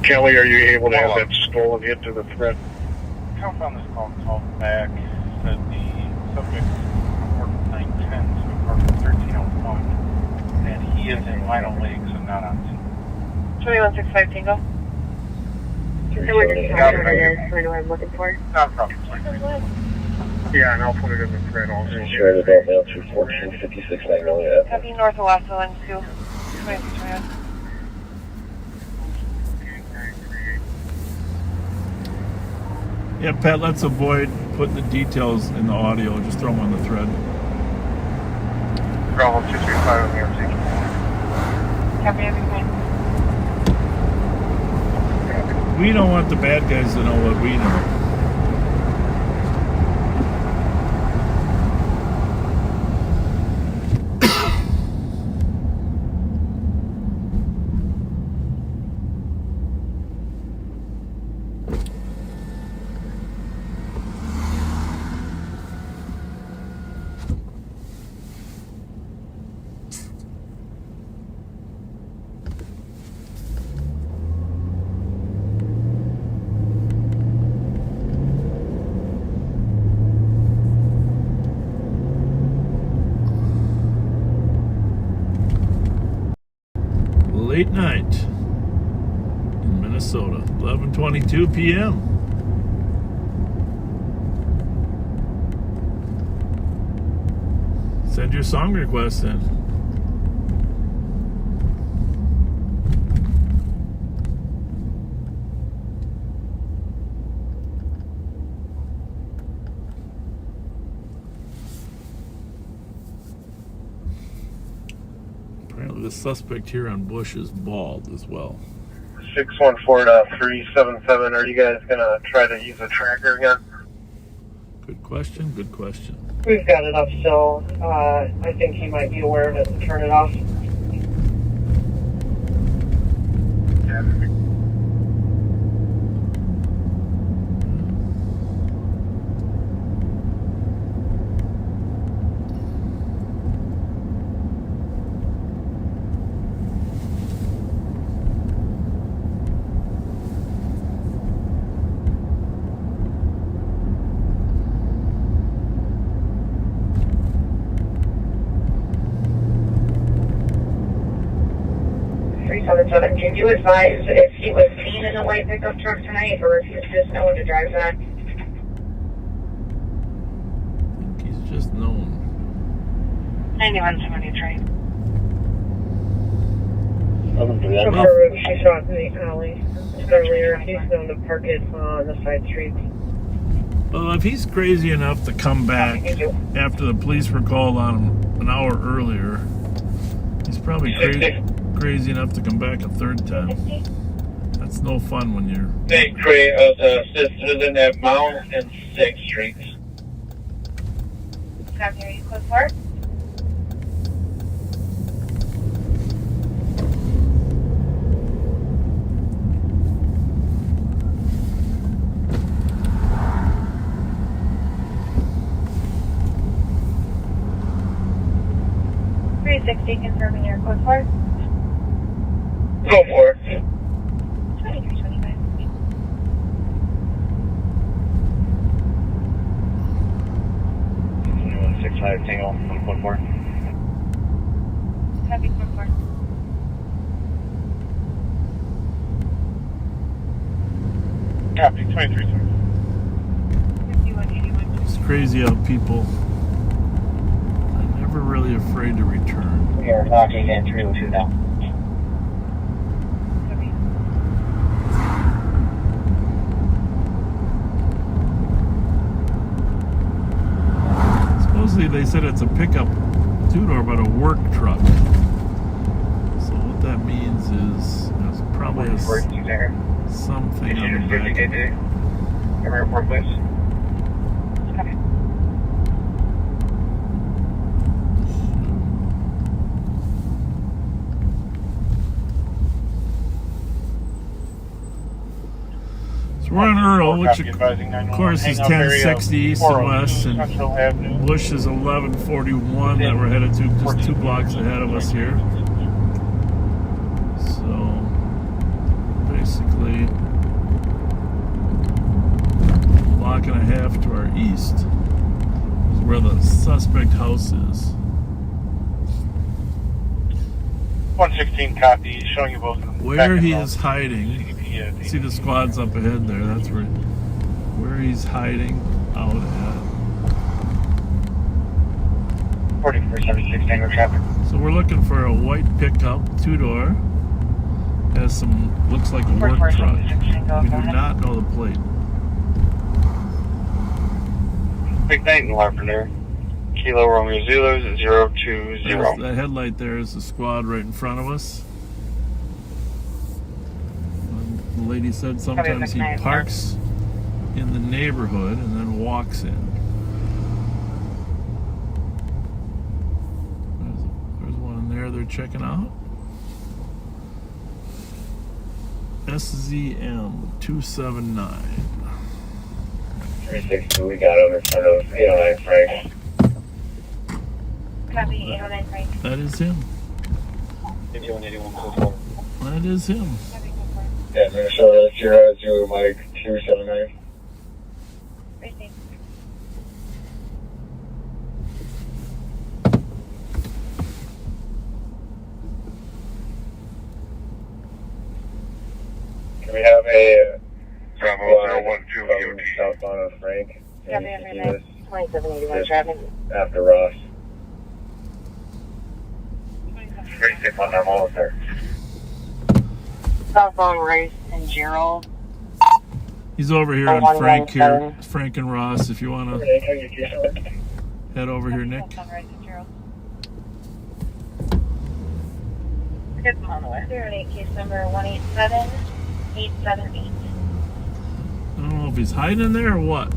Kelly, are you able to have that stolen hit to the threat? Count on this call back. Said the subject reported 910 to apartment 1301, and he is in Lino Lakes and not on scene. 2165 Tango. So we're just talking about it is, what I'm looking for. Not a problem. Yeah, and I'll put it in the thread also. Insured adult male to 1456 Magnolia Ave. Copy North Owasso and 2. 2321. Yeah, Pat, let's avoid putting the details in the audio. Just throw them on the thread. Bravo 235 on the MC. Copy everything. We don't want the bad guys to know what we know. Late night in Minnesota, 11:22 p.m. Send your song requests in. Apparently the suspect here on Bush is bald as well. 614-377. Are you guys going to try to use a tracker again? Good question, good question. We've got it up still. I think he might be aware of it and turn it off. 377. Can you advise if he was seen in a white pickup truck tonight or if he's just known to drive that? He's just known. 9173. She saw it in the alley earlier. He's known to park it on the side streets. Well, if he's crazy enough to come back after the police were called on him an hour earlier, he's probably crazy enough to come back a third time. That's no fun when you're... They create the citizen at Mount and 6th Streets. Copy, are you close for? Confirming your code for? Go for it. 2325. 2165 Tango 114. Copy, code for. Copy, 2320. 5181. It's crazy how people are never really afraid to return. We are knocking in 302 now. Copy. Supposedly they said it's a pickup two-door, but a work truck. So what that means is there's probably something on the back. Come report, please. Copy. So we're on Earl, which of course is 1060 east and west, and Bush is 1141 that we're headed to, just 2 blocks ahead of us here. So basically a block and a half to our east is where the suspect house is. 116 copy, showing you both. Where he is hiding, see the squad's up ahead there, that's where he's hiding out at. 4476 Tango traffic. So we're looking for a white pickup, 2-door, has some, looks like a work truck. We do not know the plate. Big night in Larpenter. Kilo Romeo Zulu 020. That headlight there is the squad right in front of us. The lady said sometimes he parks in the neighborhood and then walks in. There's one in there they're checking out. SZM 279. 360, we got him in front of 809 Frank. Copy, 809 Frank. That is him. 8181 code 4. That is him. Copy, code 4. Yeah, Minnesota, Zero Mike 279. Received. Can we have a Bravo 012 EOT. southbound of Frank? Copy, And every you night. can see 2781 this traffic. after Ross. 36 on them all there. Southbound Rice and Gerald. He's over here on Frank here. Frank and Ross, if you want to head over here, Nick. Southbound Rice and Gerald. Get them on the way. 08 case number 187878. I don't know if he's hiding in there or what.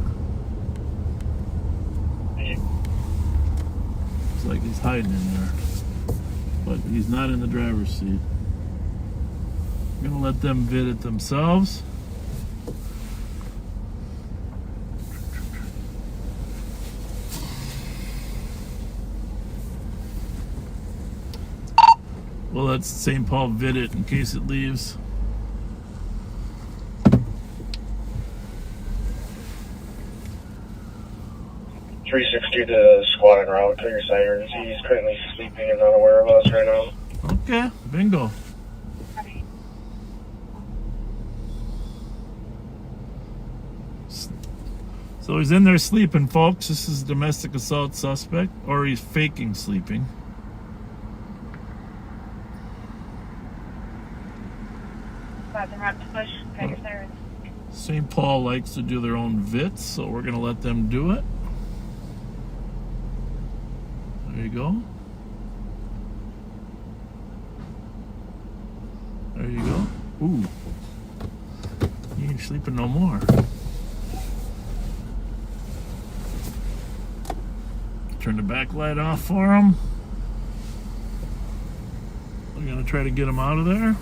Looks like he's hiding in there. But he's not in the driver's seat. I'm gonna let them vid it themselves. Well, let St. Paul vid it in case it leaves. .360 to squad en route. Clear your sirens. He's currently sleeping and not aware of us right now. Okay, bingo. So he's in there sleeping, folks. This is a domestic assault suspect, or he's faking sleeping. St. Paul likes to do their own VITs, so we're going to let them do it. There you go. There you go. Ooh. You ain't sleeping no more. Turn the back light off for him. We're going to try to get him out of there.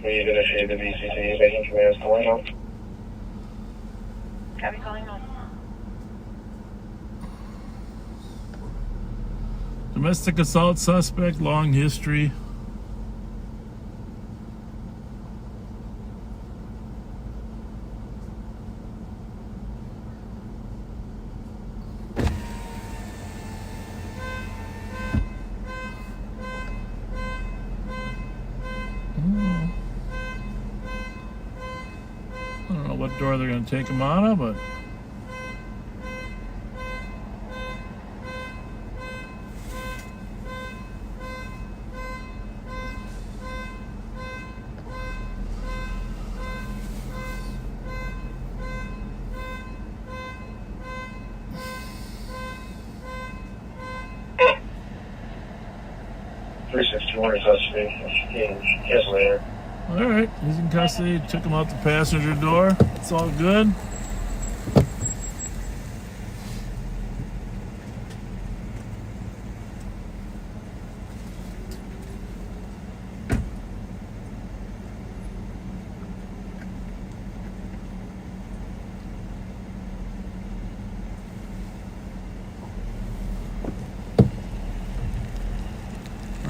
We initiated the VCC making commands calling home. Copy, calling home. Domestic assault suspect, long history. I don't know what door they're going to take him out of, but all right, he's in custody. Took him out the passenger door. It's all good.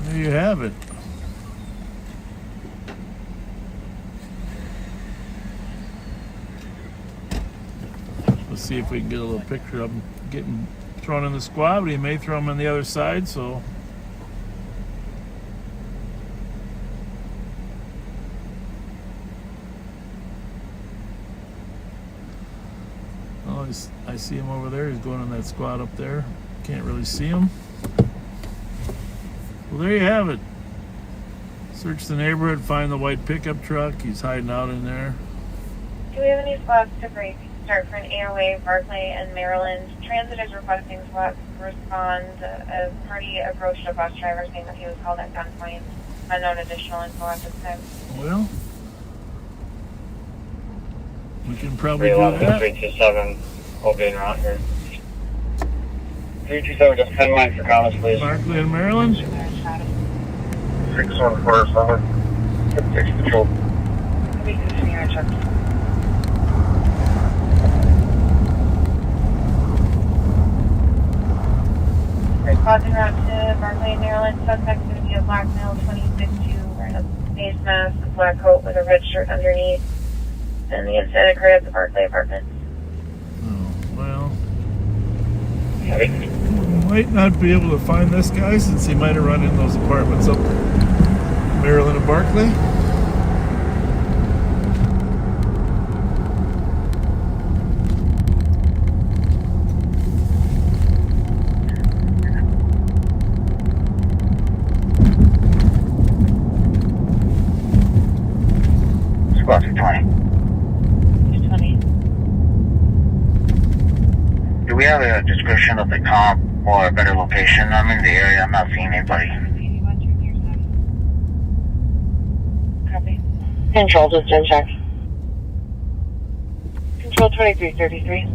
There you have it. Let's see if we can get a little picture of him getting thrown in the squad, but he may throw him on the other side, so. Oh, I see him over there. He's going in that squad up there. Can't really see him. Well, there you have it. Search the neighborhood, find the white pickup truck. He's hiding out in there. Do we have any squads to break? Start for an AOA, Barclay, and Maryland. Transit is requesting squads to respond. A party approached a bus driver saying that he was held at gunpoint. Unknown additional info at this time. Well, we can probably do that. 327, opening route here. 327, just 10 miles for comments, please. Barclay and Maryland. 6147. 6 control. We continue our check. Squads en route to Barclay, Maryland. Suspect is going to be a black male, 26'2", wearing a face mask, a black coat with a red shirt underneath. And the incident occurred at the Barclay apartment. Oh, well. We might not be able to find this guy since he might have run in those apartments up Maryland and Barclay. Squad 220. 220. Do we have a description of the comp or a better location? I'm in the area. I'm not seeing anybody. Copy. Control, just in check. Control 2333.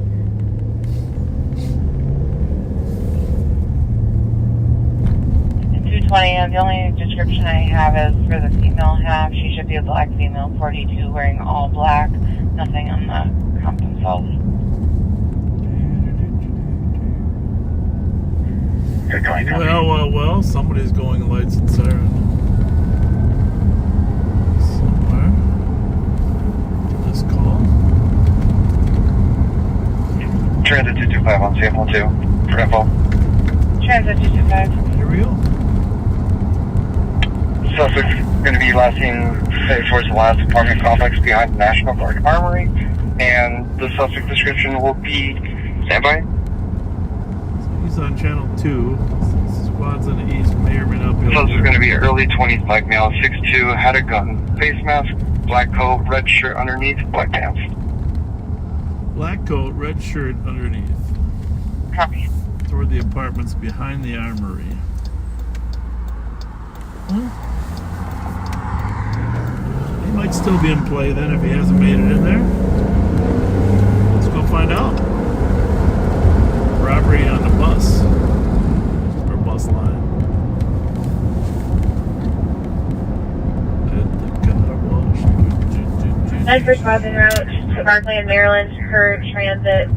And 220, the only description I have is for the female half. She should be a black female, 42, wearing all black. Nothing on the comp themselves. Well, somebody's going lights and siren. Somewhere. This call. Transit 225 on sample 2 for info. Transit 225. Here we go. Suspect's going to be last seen headed towards the last apartment complex behind the National Guard Armory, and the suspect description will be standby. So he's on channel 2. Squads on the east may or may not be able Suspect's going to be early 20s, black male, 6'2", had a gun, face mask, black coat, red shirt underneath, black pants. Black coat, red shirt underneath. Copy. Toward the apartments behind the armory. He might still be in play then if he hasn't made it in there. Let's go find out. Robbery on the bus. Or bus line. At the car wash. 9 squads en route to Parkland, Maryland, per transit.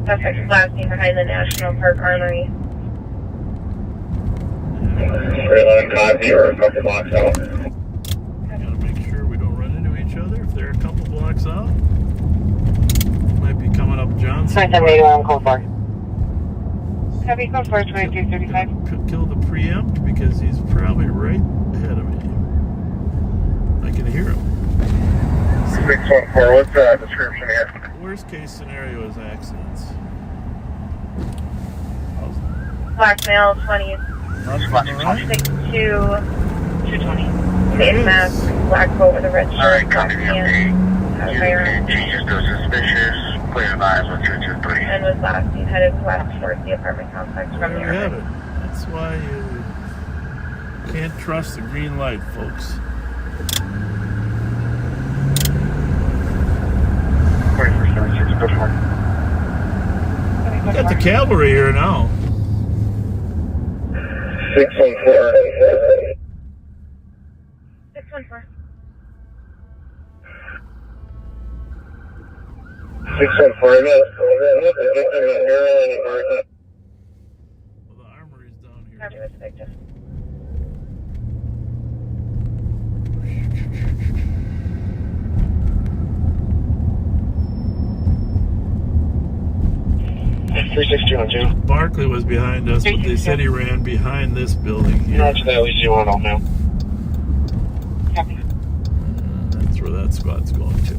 Suspect is last seen behind the National Park Armory. Straight line copy or a couple blocks out. Gotta make sure we don't run into each other. If they're a couple blocks out, might be coming up Johnson. 978 around Cold Bar. Copy, code 4, 2235. Kill the preempt because he's probably right ahead of me. I can hear him. 614, what's the description here? Worst case scenario is accidents. Black male, 20s. 6'2", 220. Face mask, black coat with a red shirt. Alright, copy the and update. firearm. Changes to suspicious. Clear the eyes with 223. And was last seen headed west towards the apartment complex from There the you have armory. it. That's why you can't trust the green light, folks. 4176, good for We got the cavalry here now. 614. 614. 614, Well, the armory's down here. Copy with victim. Barkley was behind us, but they said he ran behind this building here. Roger that, we see one on now. Copy. That's where that squad's going to.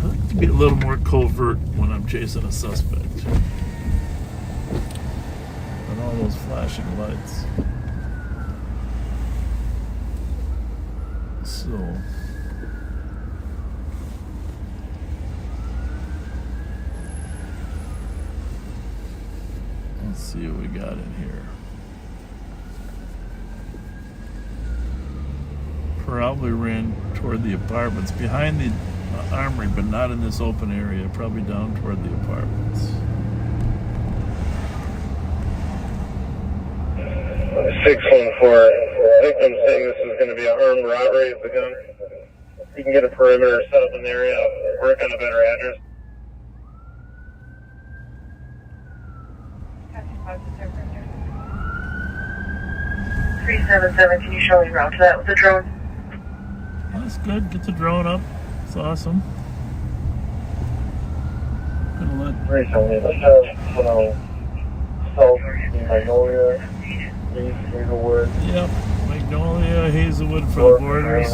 I like to be a little more covert when I'm chasing a suspect. And all those flashing lights. So. Let's see what we got in here. Probably ran toward the apartments, behind the armory, but not in this open area. Probably down toward the apartments. 614. Victim saying this is going to be an armed robbery with the gun. You can get a perimeter set up in the area, work on a better address. 377, can you show me around to that with the drone? That's good. Get the drone up. It's awesome. Gonna let 377, South Magnolia, East Hazelwood. Yep, Magnolia, Hazelwood for the borders.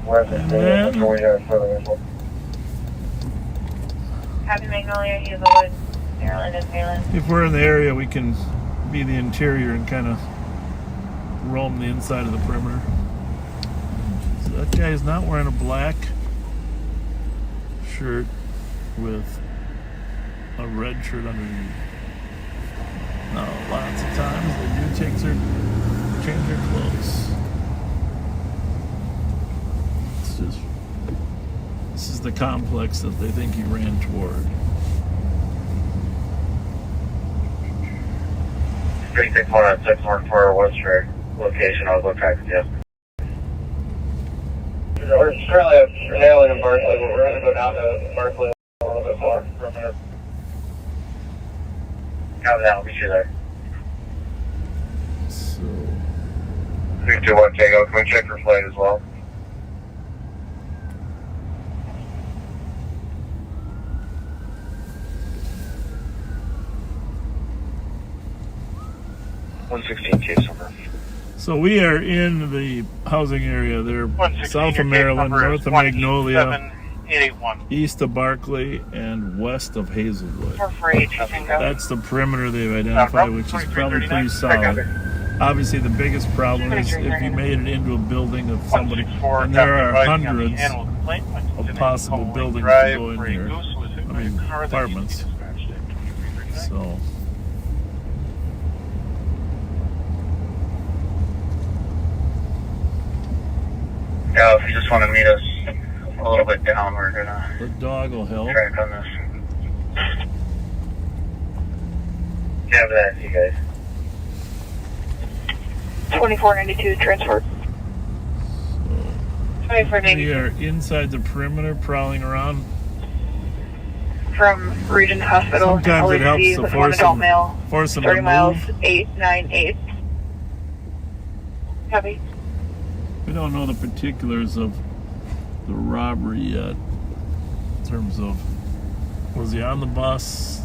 West And then- Magnolia for the Hazelwood. Copy Magnolia, Hazelwood, Maryland, and Maryland. If we're in the area, we can be the interior and kind of roam the inside of the perimeter. So that guy is not wearing a black shirt with a red shirt underneath. No, lots of times they do change their clothes. It's just, this is the complex that they think he ran toward. 361 at 614 Woodford location. I'll go track you. We're currently at Nailing and Barkley, but we're going to go down to Barkley a little bit more for a minute. Copy that, I'll be sure there. So 321 Tango, can we check for flight as well? 116 case number. So we are in the housing area there, 116, south your of case Maryland, number north is of Magnolia, 17881. east of Barclay, and west of Hazelwood. For freight, Tango. That's the perimeter they've identified, which is probably pretty solid. Obviously, the biggest problem is if you made it into a building of somebody, and there are hundreds of possible buildings to go in here. I mean, apartments. So. Yeah, if you just want to meet us a little bit down, we're gonna. The dog will help. Track on this. Yeah, that's you guys. 2492 transport. 2492 We are inside the perimeter, prowling around. from Regent Hospital. Sometimes it helps to with one adult male. force them 30 to miles, move. 898. Copy. We don't know the particulars of the robbery yet. In terms of, was he on the bus?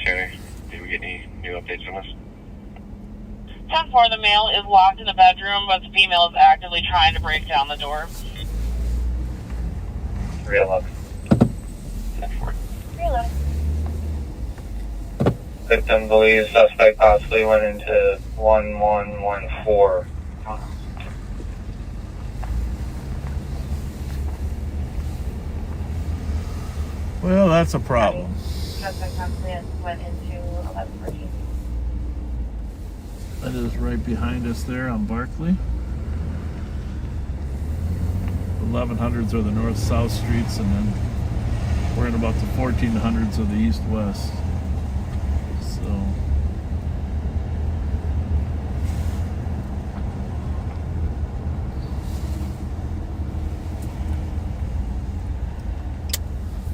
Chatty. Did we get any new updates on this? 10-4, the male is locked in the bedroom, but the female is actively trying to break down the door. 311. 311. Victim believes suspect possibly went into 1114. Well, that's a problem. Suspect possibly went into 1114. That is right behind us there on Barclay. 1100s are the north-south streets, and then we're in about the 1400s of the east-west. So.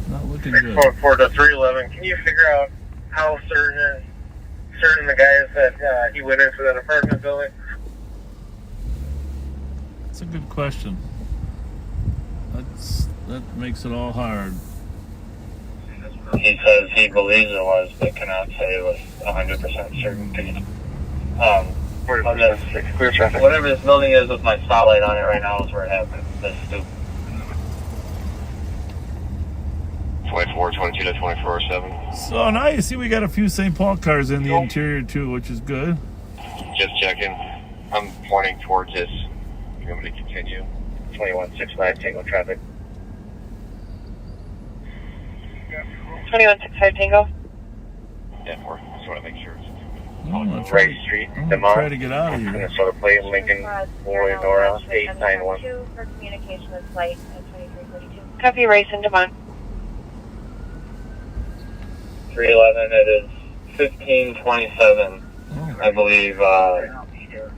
Not looking good. 614 to 311. Can you figure out how certain the guys that he went into that apartment building? That's a good question. That makes it all hard. He says he believes it was, but cannot say it was 100% certainty. Clear traffic. Whatever this building is with my spotlight on it right now is where it happened. This stupid. 2422 to 2407. So now you see we got a few St. Paul cars in the interior too, which is good. Just checking. I'm pointing towards this. You want me to continue? 2165 Tango traffic. 2165 Tango. Yeah, just want to make sure. Ray Street, try to get out of here. Minnesota Plate, Lincoln, Boy, Nora, 891. For communication with flight at 2342. Copy, Race and Demont. 311, it is 1527, I believe,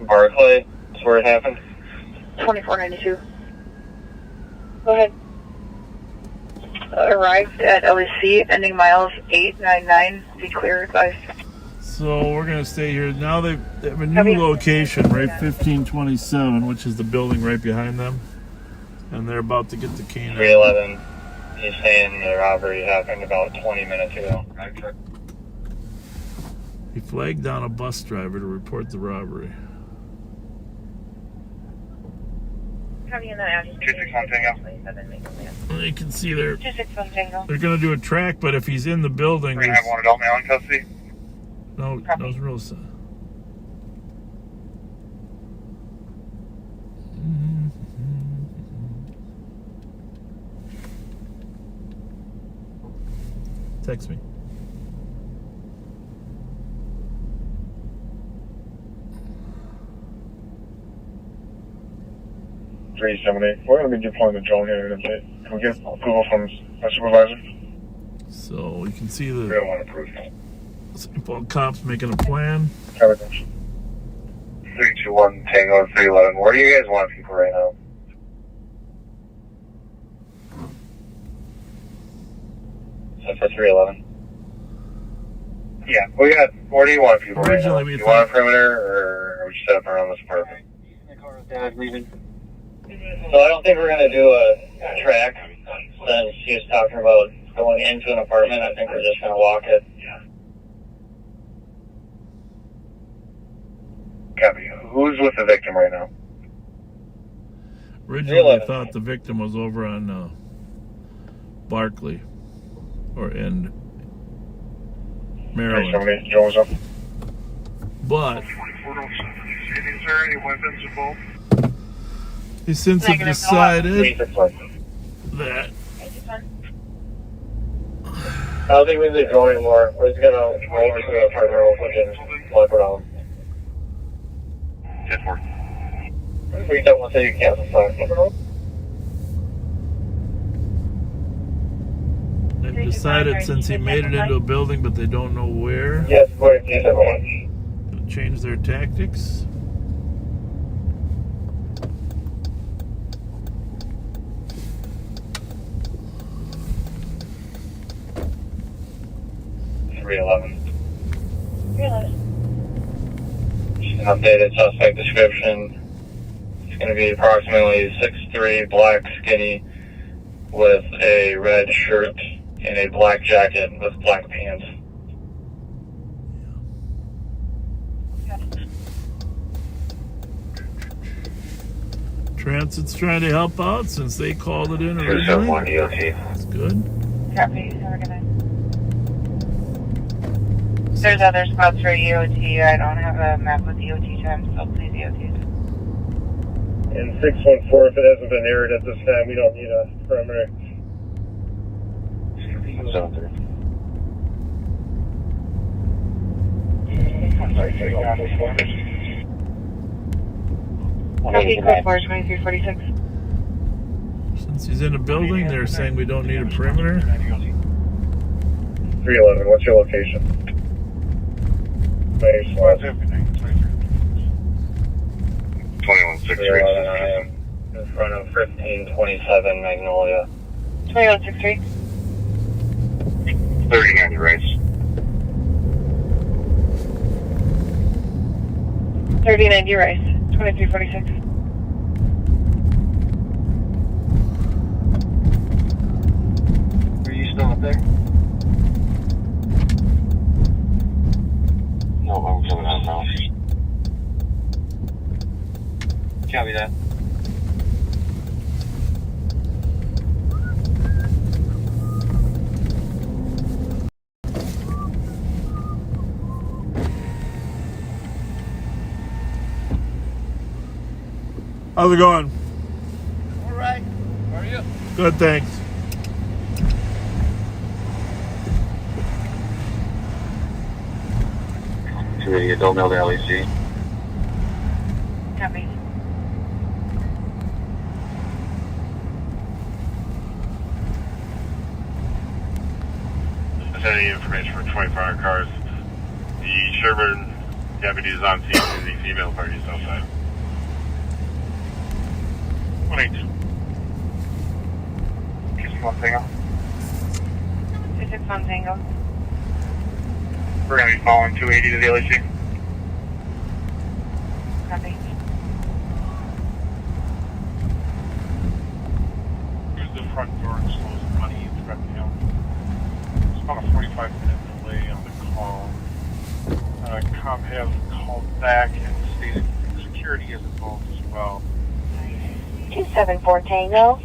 Barclay is where it happened. 2492. Go ahead. Arrived at LEC, ending miles 899. Be clear, advised. So we're going to stay here. Now they have a new location, right? 1527, which is the building right behind them. And they're about to get the canine. 311, he's saying the robbery happened about 20 minutes ago. He flagged down a bus driver to report the robbery. Copy in that 261 Tango. You can see they're 261 Tango. going to do a track, but if he's in the building, We're going to have one adult male in custody. no rules. Text me. We're going to be deploying the drone here in a bit. Can we get approval from my supervisor? So you can see We don't want to prove St. Paul cops making a plan. 321 Tango 311. Where do you guys want people right now? Is that for 311? Yeah, we got. Where do you want people right now? Do you want a perimeter, or are we set up around this apartment? So I don't think we're going to do a track since he was talking about going into an apartment. I think we're just going to walk it. Copy. Who's with the victim right now? Originally, I thought the victim was over on Barkley or in Maryland. But Is there any weapons involved? he since have decided that I don't think we need to go anymore. We're just going to go over to the apartment real quick and walk around. 10-4. We don't want to say you can't fire. they've decided since he made it into a building, but they don't know where, Yes, we're everyone. to change their tactics. An updated suspect description. It's going to be approximately 6'3", black, skinny, with a red shirt and a black jacket with black pants. Transit's trying to help out since they called it in originally. That's good. Copy. There's other spots for EOT. I don't have a map with EOT time, so please EOT. And 614, if it hasn't been aired at this time, we don't need a perimeter. Copy, code 4, 2346. Since he's in a building, they're saying we don't need a perimeter. 311, what's your location? Base 2163. in front of 1527 Magnolia. 2163. 3090 Rice. 3090 Rice. 2346. Are you still up there? No, I'm coming out now. Copy that. How's it going? All right. How are you? Good, thanks. Adult male to LEC. Copy. If any information for 24-hour cars, the Sherburne deputy is on scene to the female parties outside. 1-8. Kiss one Tango. 261 Tango. We're going to be following 280 to the LEC. Copy. Here's the front door and slows the money and threat him. It's about a 45-minute delay on the call. Comp has called back and stated security is involved as well. 274 Tango.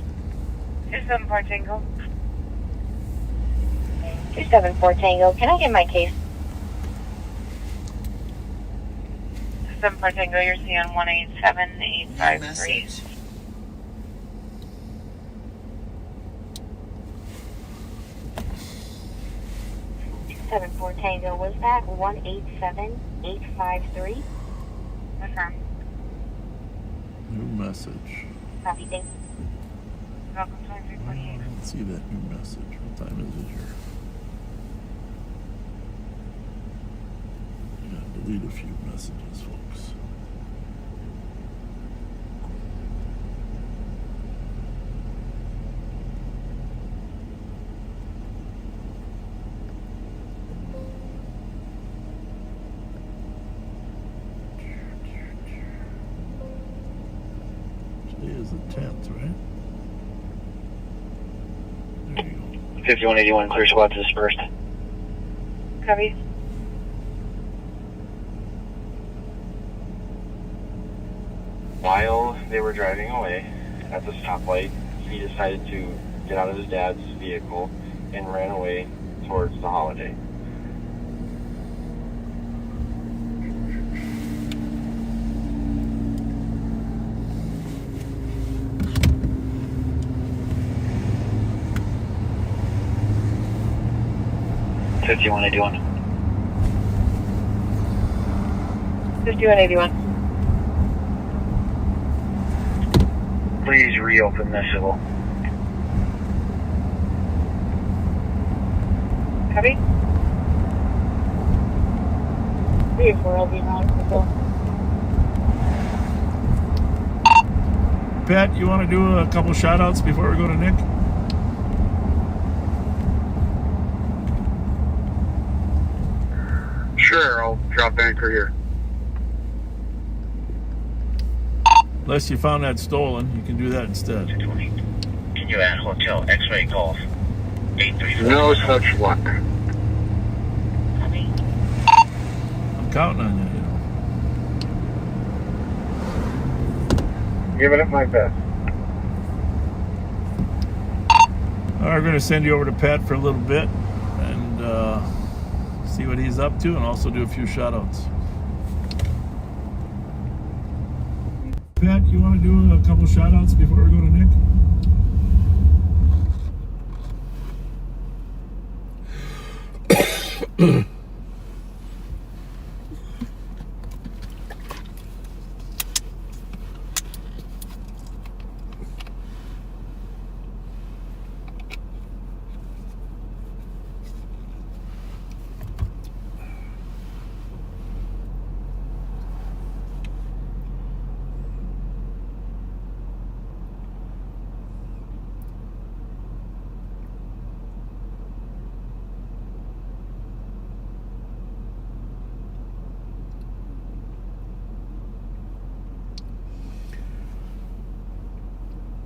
274 Tango. 274 Tango. Can I get my case? 274 Tango, you're seeing 187853. 274 Tango. Was that 187853? Affirm. New message. Copy, thank you. Welcome to I 2348. don't see that new message. What time is it here? Yeah, delete a few messages, folks. That's right. There you go. 5181, clear squad dispersed. Copy. While they were driving away at the stoplight, he decided to get out of his dad's vehicle and ran away towards the Holiday. $5181. 5181. Please reopen this civil. Copy. 3-4, I'll be around. Pat, you want to do a couple shout outs before we go to Nick? Sure, I'll drop anchor here. Unless you found that stolen, you can do that instead. Continue at Hotel X-Ray Golf 834. No such luck. I'm counting on you, Giving it my best. All right, we're going to send you over to Pat for a little bit and see what he's up to and also do a few shout outs. Pat, you want to do a couple shout outs before we go to Nick?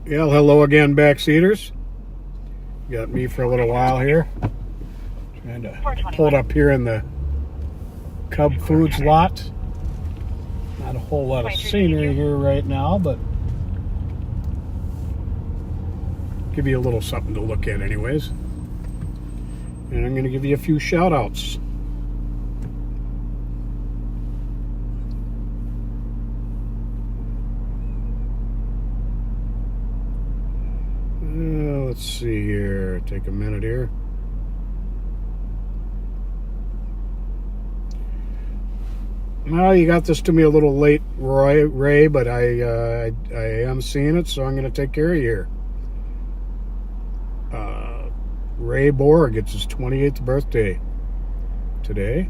Yeah, hello again, backseaters. Got me for a little while here. Trying to pull it up here in the Cub Foods lot. Not a whole lot of scenery here right now, but give you a little something to look at anyways. And I'm going to give you a few shout outs. Let's see here. Take a minute here. Well, you got this to me a little late, Ray, but I am seeing it, so I'm going to take care of you here. Ray Bohr gets his 28th birthday today.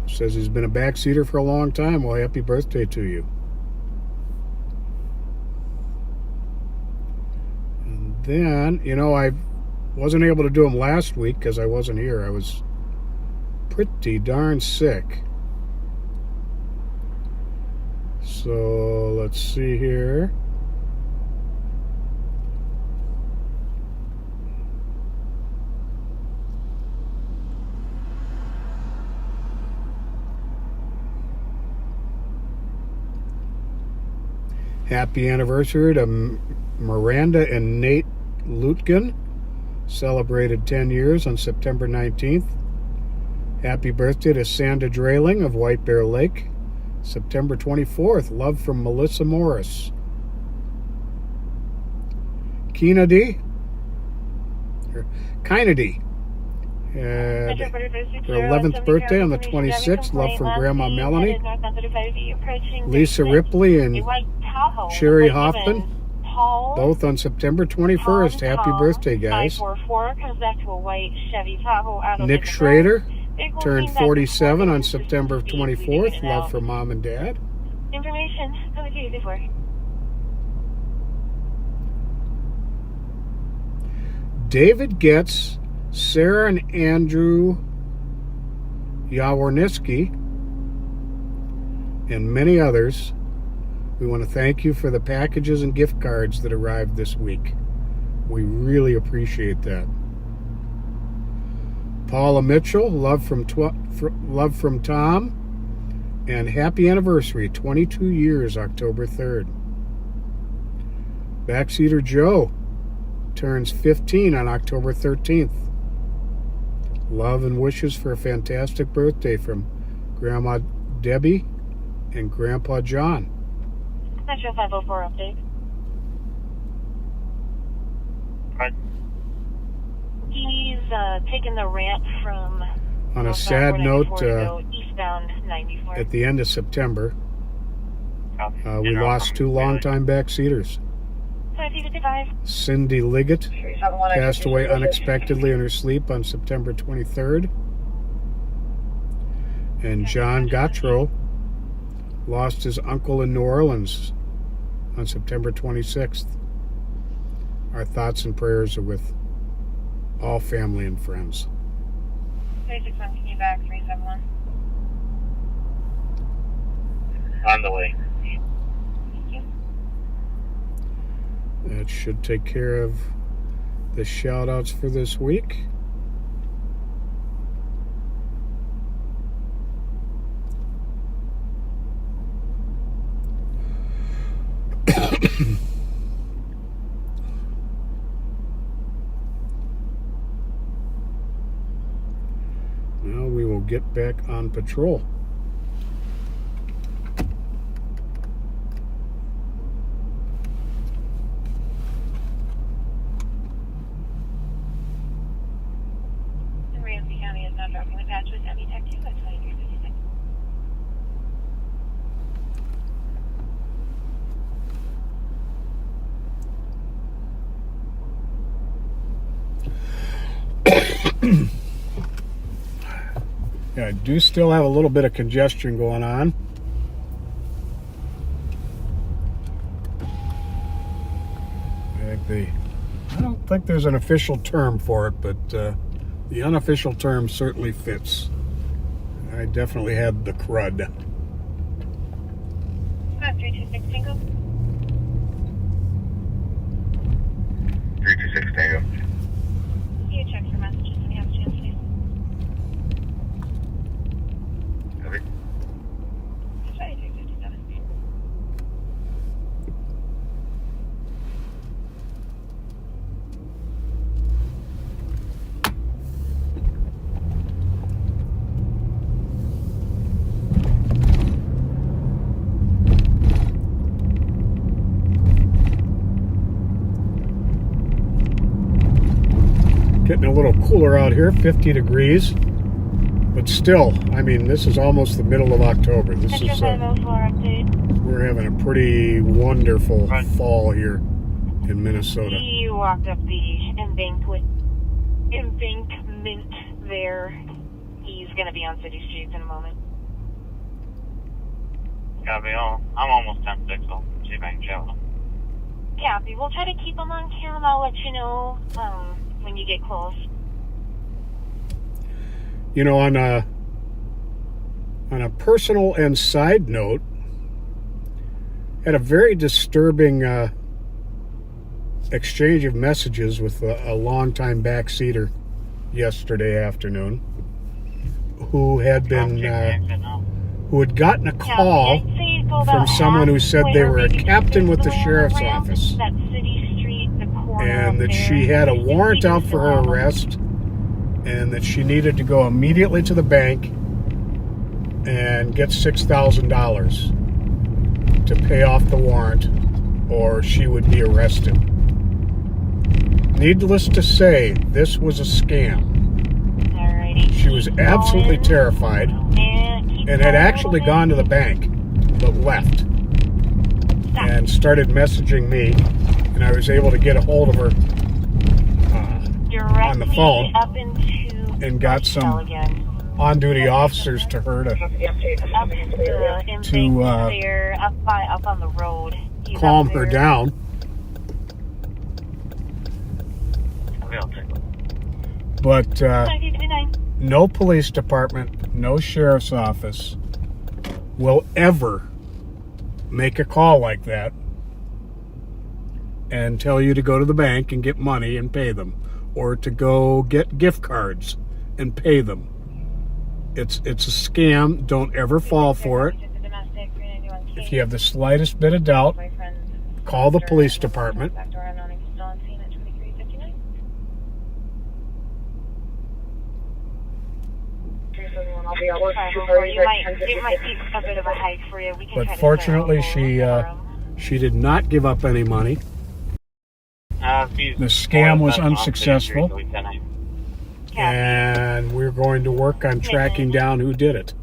Says he's been a backseater for a long time. Well, happy birthday to you. Then, you know, I wasn't able to do them last week because I wasn't here. I was pretty darn sick. So, let's see here. Happy anniversary to Miranda and Nate Lutgen, celebrated 10 years on September 19th. Happy birthday to Sandra Drayling of White Bear Lake, September 24th. Love from Melissa Morris. Kennedy, her 11th birthday on the 26th. Love from Grandma Melanie. Lisa Ripley and Sherry Hoffman, both on September 21st. Happy birthday, guys. Nick Schrader turned 47 on September 24th. Love for Mom and Dad. Information, David Getz, Sarah and Andrew Yaworniski, and many others We want to thank you for the packages and gift cards that arrived this week. We really appreciate that. Paula Mitchell, love from Tom, and happy anniversary, 22 years, October 3rd. Backseater Joe turns 15 on October 13th. Love and wishes for a fantastic birthday from Grandma Debbie and Grandpa John. Metro 504 update. Right. He's taking the ramp from... On a sad note, eastbound 94. at the end of September, we lost two longtime backseaters. 555. Cindy Liggett passed away unexpectedly in her sleep on September 23rd. And John Gautreaux lost his uncle in New Orleans on September 26th. Our thoughts and prayers are with all family and friends. 361, can you back 371? On the way. Thank you. That should take care of the shout outs for this week. Now we will get back on patrol. And Ramsey County is now dropping the patch with ME Tech 2 at 2356. Yeah, I do still have a little bit of congestion going on. I don't think there's an official term for it, but the unofficial term certainly fits. I definitely had the crud. 326 Tango. 326 Tango. You check for messages when you have a chance, please. Okay. 357. Getting a little cooler out here, 50 degrees. But still, I mean, this is almost the middle of October. This Metro is 504 update. we're having a pretty wonderful fall here in Minnesota. He walked up the embankment there. He's going to be on city streets in a moment. Copy all. I'm almost 10-6, so see if I can show them. Copy. We'll try to keep him on cam. I'll let you know when you get close. You know, on a personal and side note, had a very disturbing exchange of messages with a longtime backseater yesterday afternoon, who had been who had gotten a call from someone who said they were a captain with the sheriff's office, and that she had a warrant out for her arrest, and that she needed to go immediately to the bank and get $6,000 to pay off the warrant, or she would be arrested. Needless to say, this was a scam. Alrighty. She was absolutely terrified and had actually gone to the bank, but left and started messaging me, and I was able to get a hold of her on the phone and got some on-duty officers to her to up on the road. calm her down. But no police department, no sheriff's office will ever make a call like that and tell you to go to the bank and get money and pay them, or to go get gift cards and pay them. It's a scam. Don't ever fall for it. If you have the slightest bit of doubt, call the police department. But fortunately, she did not give up any money. The scam was unsuccessful, and we're going to work on tracking down who did it.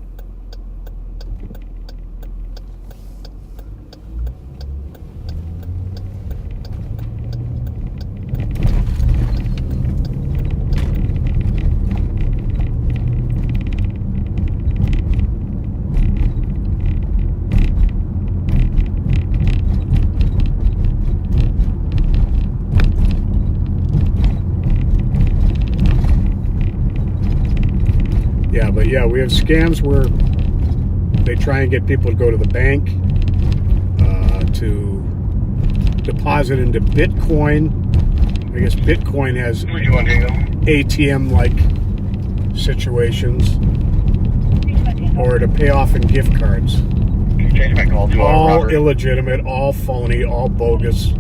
But yeah, we have scams where they try and get people to go to the bank to deposit into Bitcoin. I guess Bitcoin has ATM-like situations, or to pay off in gift cards. All illegitimate, all phony, all bogus,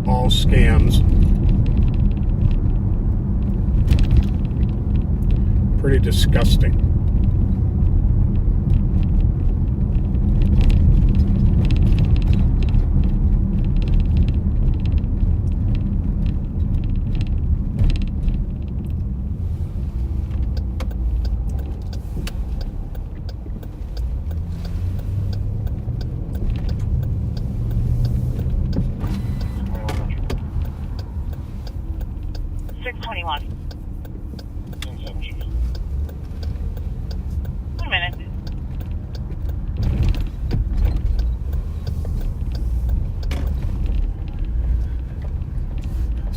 all scams. Pretty disgusting.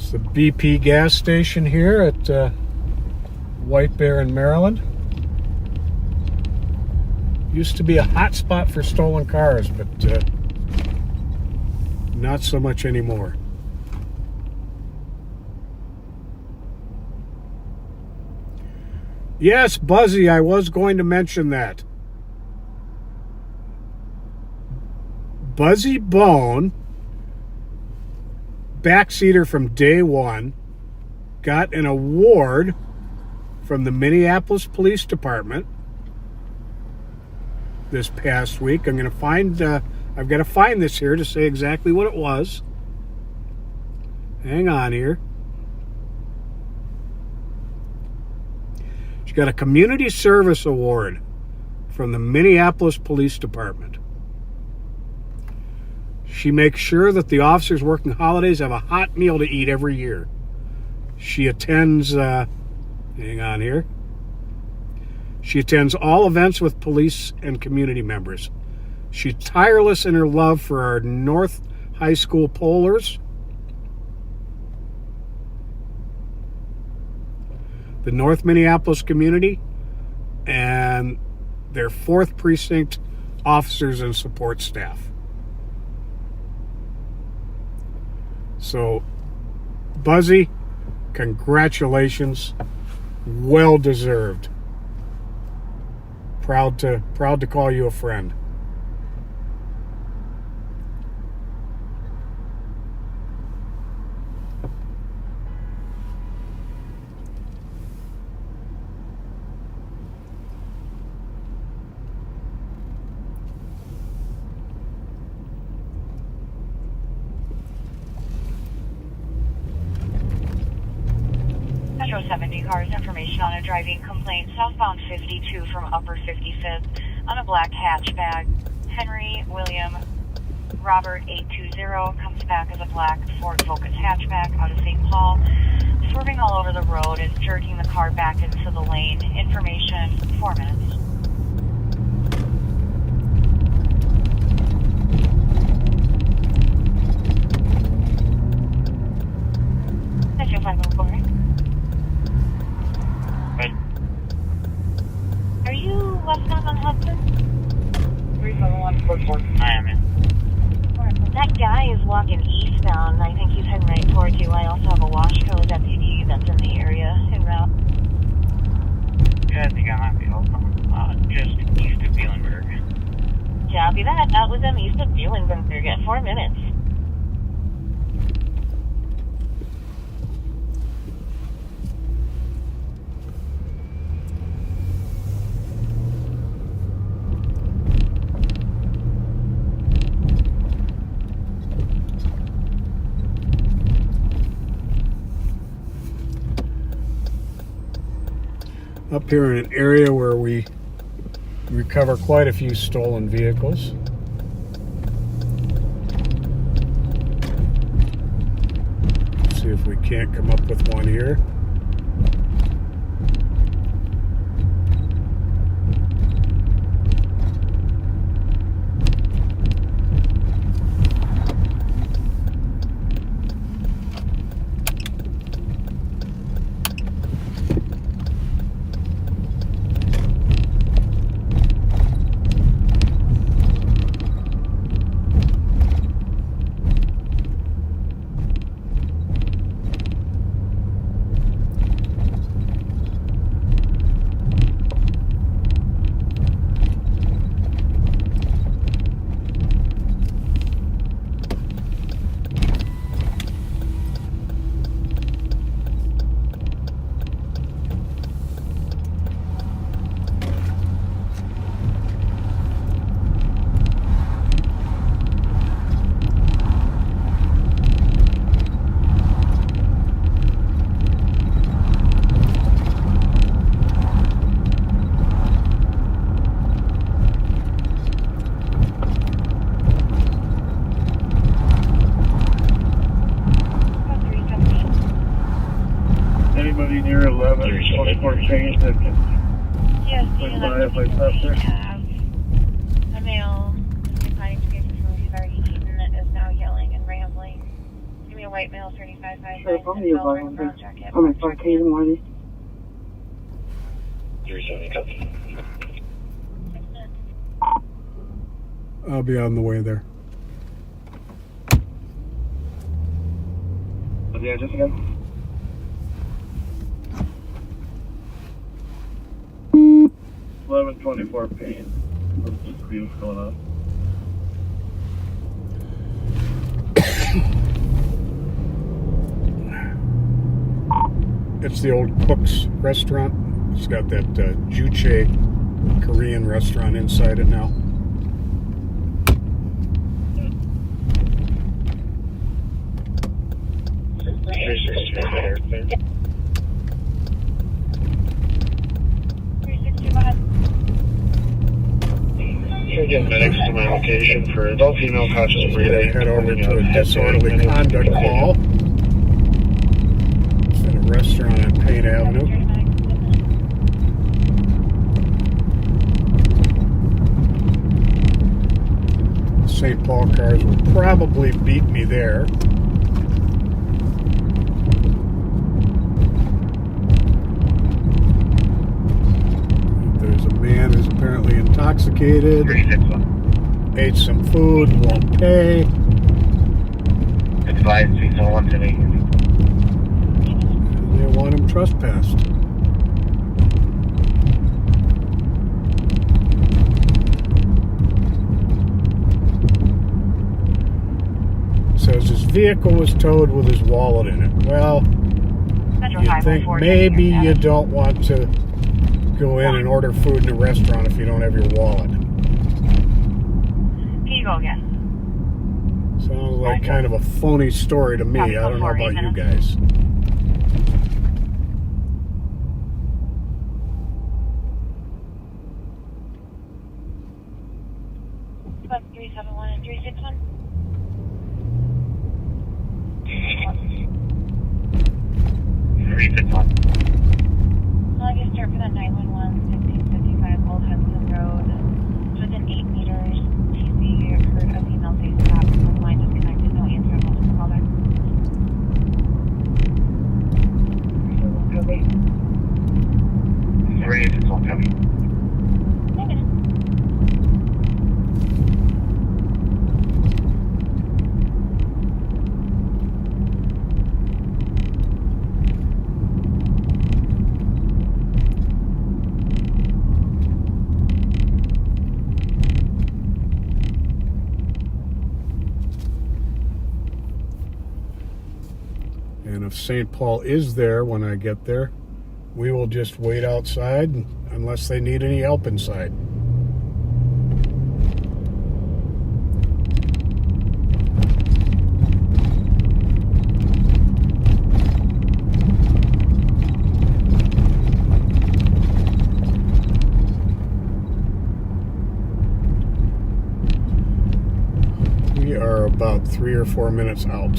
It's the BP gas station here at White Bear in Maryland. Used to be a hot spot for stolen cars, but not so much anymore. Yes, Buzzy, I was going to mention that. Buzzy Bone, backseater from day one, got an award from the Minneapolis Police Department this past week. I'm going to find, I've got to find this here to say exactly what it was. Hang on here. She got a Community Service Award from the Minneapolis Police Department. She makes sure that the officers working holidays have a hot meal to eat every year. She attends, hang on here. She attends all events with police and community members. She's tireless in her love for our North High School Polars, the North Minneapolis community, and their 4th Precinct officers and support staff. So, Buzzy, congratulations. Well deserved. Proud to call you a friend. Metro 70 cars, information on a driving complaint, southbound 52 from upper 55th on a black hatchback. Henry William Robert 820 comes back as a black Ford Focus hatchback out of St. Paul, swerving all over the road and jerking the car back into the lane. Information, 4 minutes. Metro 504. Are you westbound on Hudson? 37144. I am in. walking eastbound. I think he's heading right towards you. I also have a Washco deputy that's in the area en route. Yeah, I think I might be home. Just east of Bielenberg. Copy that. That was him east of Bielenberg at 4 minutes. Up here in an area where we recover quite a few stolen vehicles. See if we can't come up with one here. Anybody near 1124 change that can Yes, if I stop there? A male declining to get from he's already eaten is now yelling and rambling. Give me a white male 3559. Sure, I'll be about jacket. I'm at 5K in the morning. 370 copy. I'll be on the way there. What's the address again? 1124 Payne. What's going on? It's the old Cook's restaurant. It's got that Juche Korean restaurant inside it now. Get medics to my location for adult female conscious breathing. Head over to a disorderly conduct call at a restaurant on Payne Avenue. St. Paul cars will probably beat me there. There's a man who's apparently intoxicated, ate some food, won't pay. It's 561 to me. They want him trespassed. Says his vehicle was towed with his wallet in it. Well, you think maybe you don't want to go in and order food in a restaurant if you don't have your wallet. Can you go again? Sounds like kind of a phony story to me. I don't know about you guys. Bus 371 and 361. I'll start for that 911 1655 Old Hudson Road. Within 8 meters, TC heard a female say stop. The line disconnected. No answer. I'll just call back. Okay. 361 copy. St. Paul is there when I get there. We will just wait outside unless they need any help inside. We are about 3 or 4 minutes out.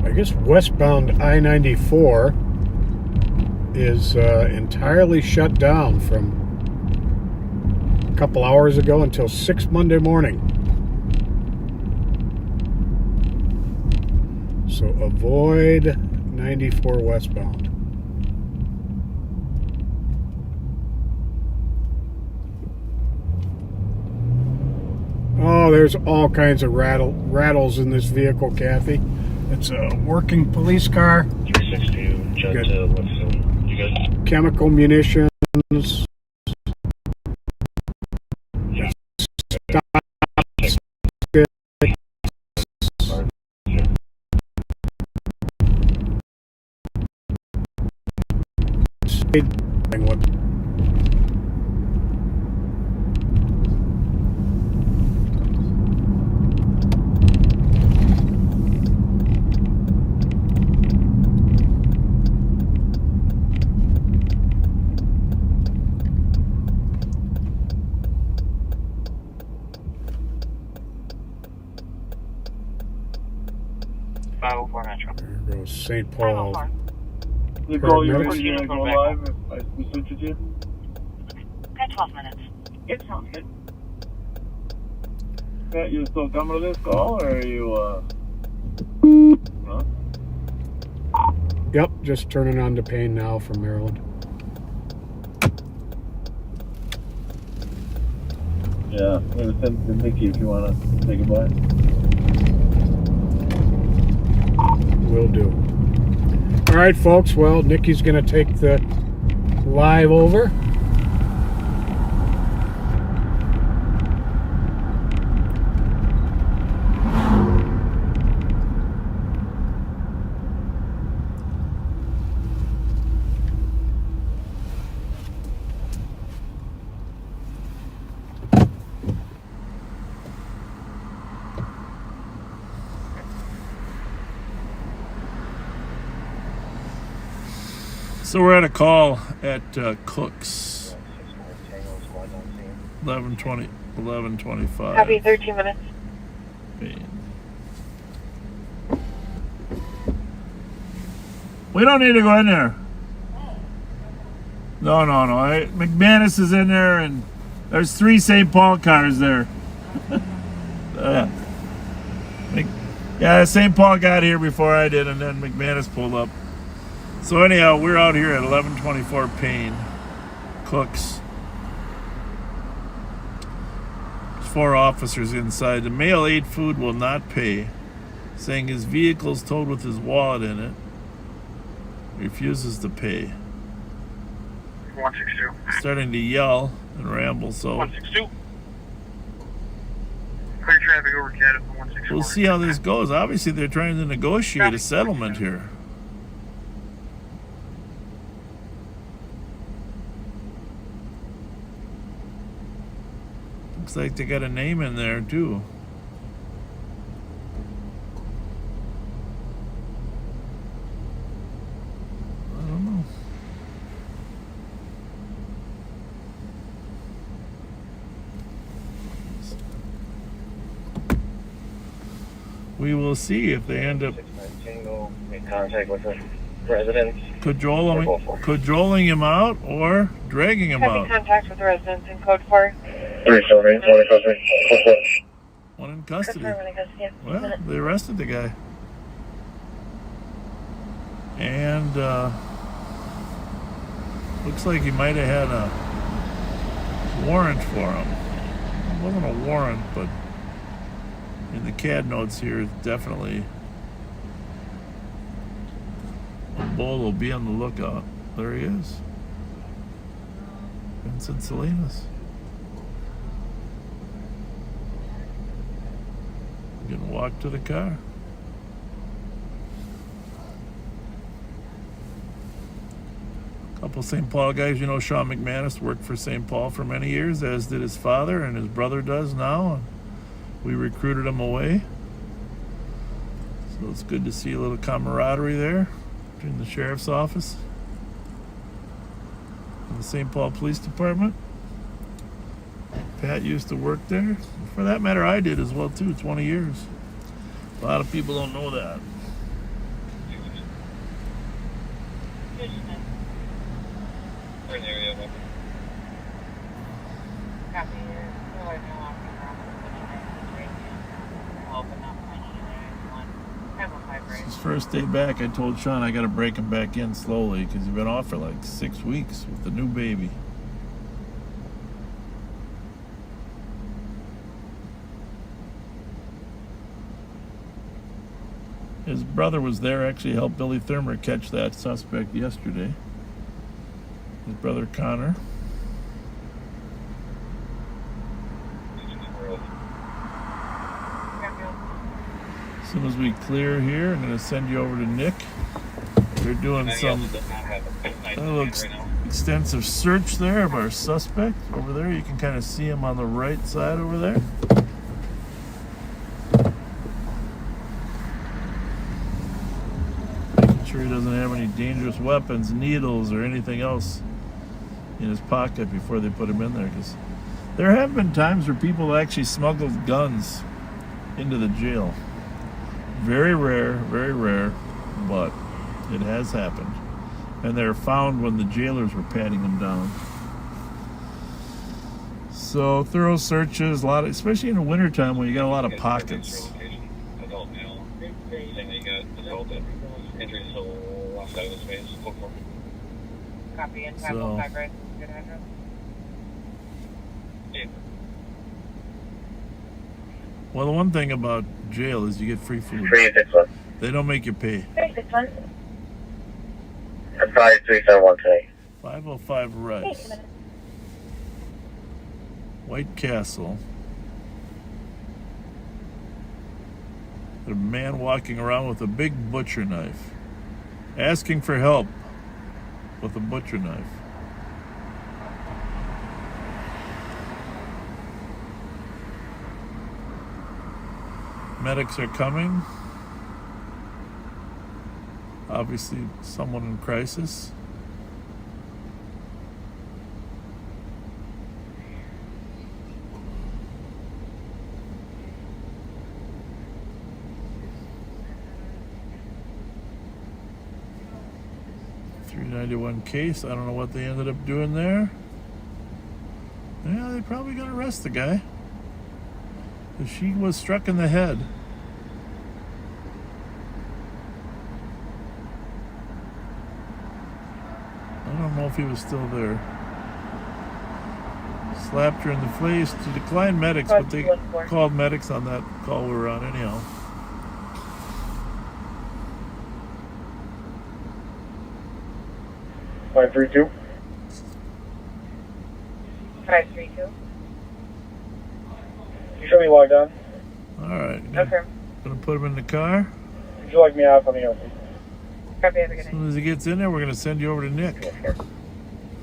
I guess westbound I-94 is entirely shut down from a couple hours ago until 6 Monday morning. So avoid 94 westbound. Oh, there's all kinds of rattles in this vehicle, Kathy. It's a working police car. 362, jet to Winston. You good? Chemical munitions. Yeah. There goes St. Paul. Nicole, you ready to go live if I switch it to you? Got 12 minutes. It sounds good. Pat, you still coming to this call, or are you, no? Yep, just turning on to Payne now from Maryland. Yeah, I'm going to send to Nikki if you want to say goodbye. Will do. All right, folks. Well, Nikki's going to take the live over. So we're at a call at Cook's. 11:25. Copy, 13 minutes. We don't need to go in there. No. McManus is in there, and there's 3 St. Paul cars there. Yeah, St. Paul got here before I did, and then McManus pulled up. So anyhow, we're out here at 1124 Payne, Cook's. There's 4 officers inside. The male ate food will not pay, saying his vehicle's towed with his wallet in it. Refuses to pay. 162. Starting to yell and ramble, so 162. Clear traffic over Cat 164. we'll see how this goes. Obviously, they're trying to negotiate a settlement here. Looks like they got a name in there, too. we will see if they end up Make contact with the residents. cajoling him out or dragging him Having out. contact with the residents in code 4. 3 centimeters, 1 in custody. One in custody. Confirm when I go see him. Well, they arrested the guy. And looks like he might have had a warrant for him. It wasn't a warrant, but in the CAD notes here, it's definitely a bull will be on the lookout. There he is. Vincent Salinas. You can walk to the car. Couple St. Paul guys, you know, Sean McManus worked for St. Paul for many years, as did his father, and his brother does now. And we recruited him away. So it's good to see a little camaraderie there between the sheriff's office and the St. Paul Police Department. Pat used to work there. For that matter, I did as well too, 20 years. A lot of people don't know that. His first day back, I told Sean I got to break him back in slowly because he's been off for like 6 weeks with the new baby. His brother was there, actually helped Billy Thurmer catch that suspect yesterday. His brother Connor. As soon as we clear here, I'm going to send you over to Nick. They're doing some extensive search there of our suspect. Over there, you can kind of see him on the right side over there. Making sure he doesn't have any dangerous weapons, needles, or anything else in his pocket before they put him in there. Because there have been times where people actually smuggled guns into the jail. Very rare, but it has happened. And they're found when the jailers were patting them down. So thorough searches, a lot of, especially in the wintertime when you got a lot of pockets. Adult male. Saying that you got assaulted. Injuries to the left side of his face. Copy and So- 505 right. Good address. Well, the one thing about jail is you get free food. 361. They don't make you pay. 361. 5371 today. 505 Rice. White Castle. A man walking around with a big butcher knife. Asking for help with a butcher knife. Medics are coming. Obviously, someone in crisis. .391 case. I don't know what they ended up doing there. Yeah, they're probably gonna arrest the guy. She was struck in the head. I don't know if he was still there. Slapped her in the face to decline medics, but they called medics on that call we were on anyhow. Five 532. 532. You show me logged on. Alright. Okay. Gonna put him in the car. Would you like me off on the open? Copy, have a good As night. soon as he gets in there, we're gonna send you over to Nick.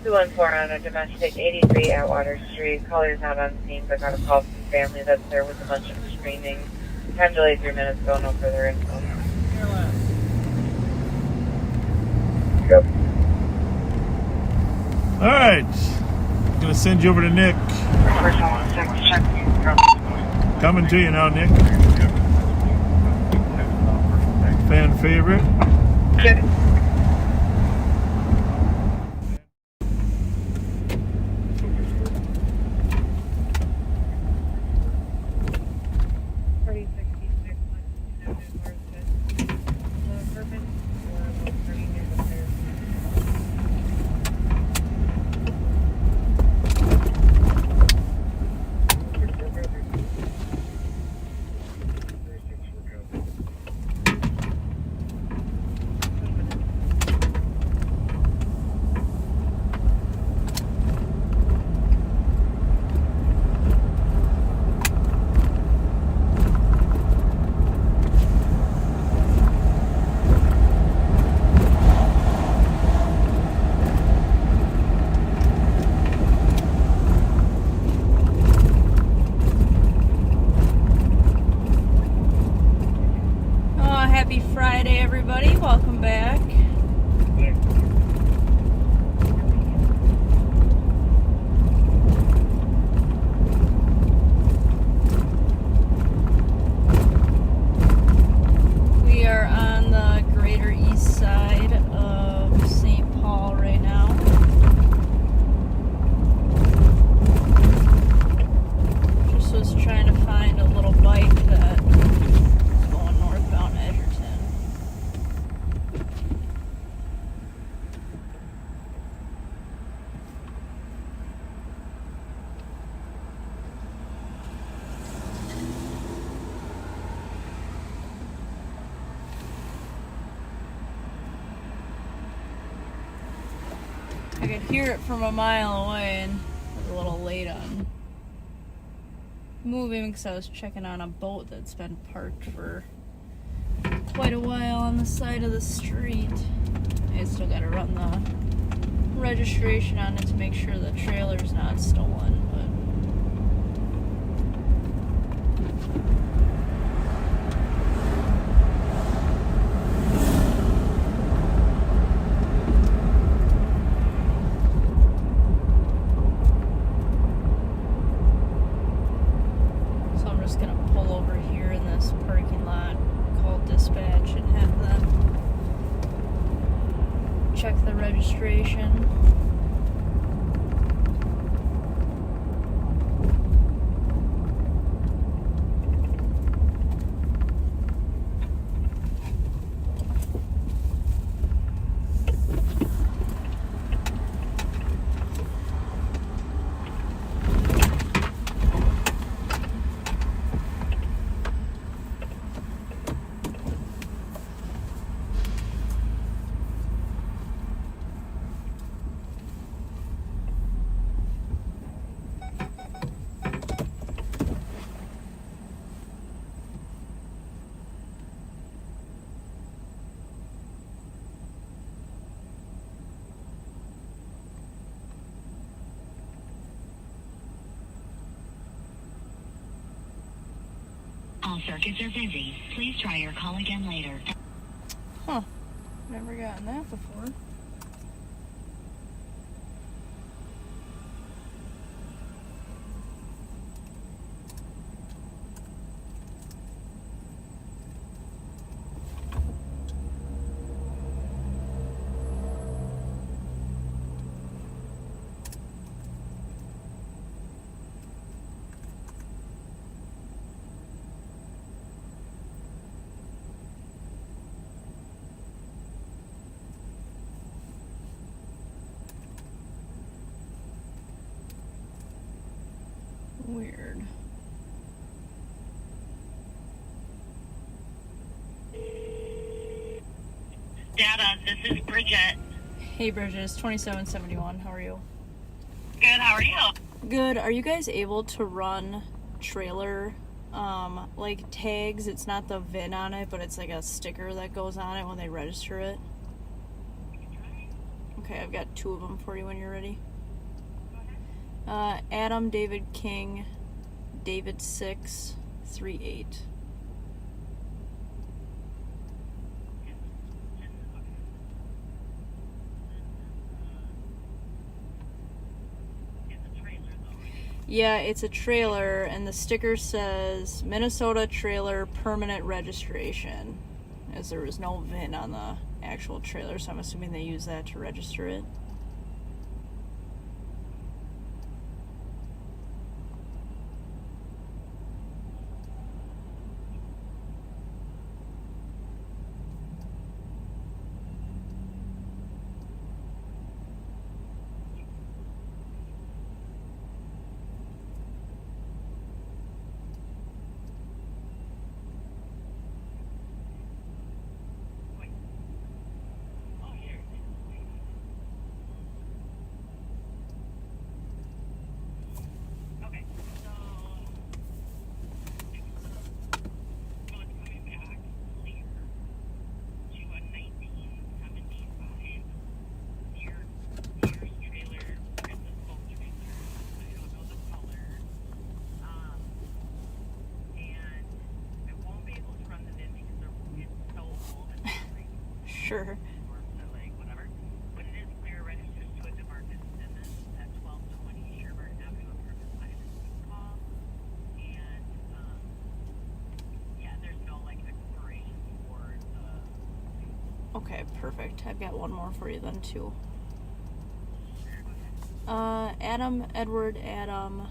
214 on a domestic 83 Atwater Street. Caller's not on scene, but got a call from family that's there with a bunch of screaming. Time delay 3 minutes, go no further info. Yep. Alright. Gonna send you over to Nick. Coming to you now, Nick. Fan favorite. Good. Happy Friday, everybody. Welcome back. We are on the greater east side of St. Paul right now. Just was trying to find a little bike that I could hear it from a mile away, and I was a little late on moving because I was checking on a boat that's been parked for quite a while on the side of the street. I still gotta run the registration on it to make sure the trailer's not stolen, check the registration. All circuits are busy. Please try your call again later. Huh. Never gotten that before. Weird. Data, this is Bridget. Hey Bridget, it's 2771. How are you? Good, how are you? Good. Are you guys able to run trailer like tags? It's not the VIN on it, but it's like a sticker that goes on it when they register it. Okay, I've got 2 of them for you when you're ready. Adam David King, David 638. Yeah, it's a trailer, and the sticker says Minnesota Trailer Permanent Registration. as there was no VIN on the actual trailer, so I'm assuming they use that to register it. Sure. Okay, perfect. I've got one more for you then too. Adam, Edward, Adam,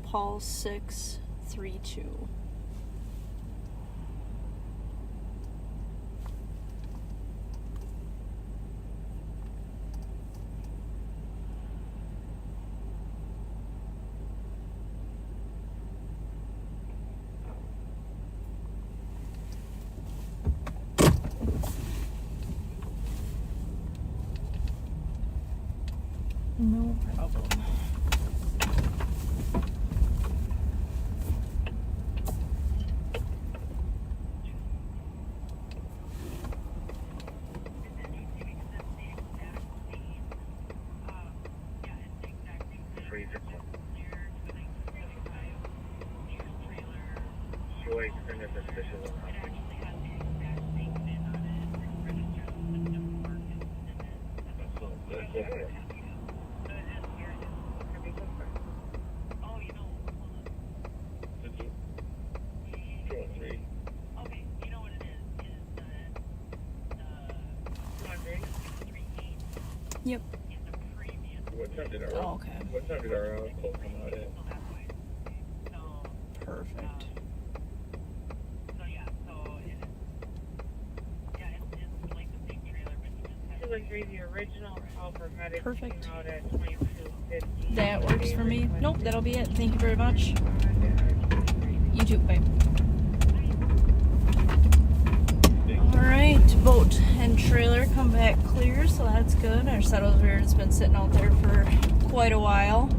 Paul 632. No problem. Yep. What time did our okay. What time did our quote come out at? Perfect. The original Culver Medic Perfect. came out at 2250. That works for me. Nope, that'll be it. Thank you very much. You too. Bye. Alright, boat and trailer come back clear, so that's good. Our settle's weird. It's been sitting out there for quite a while.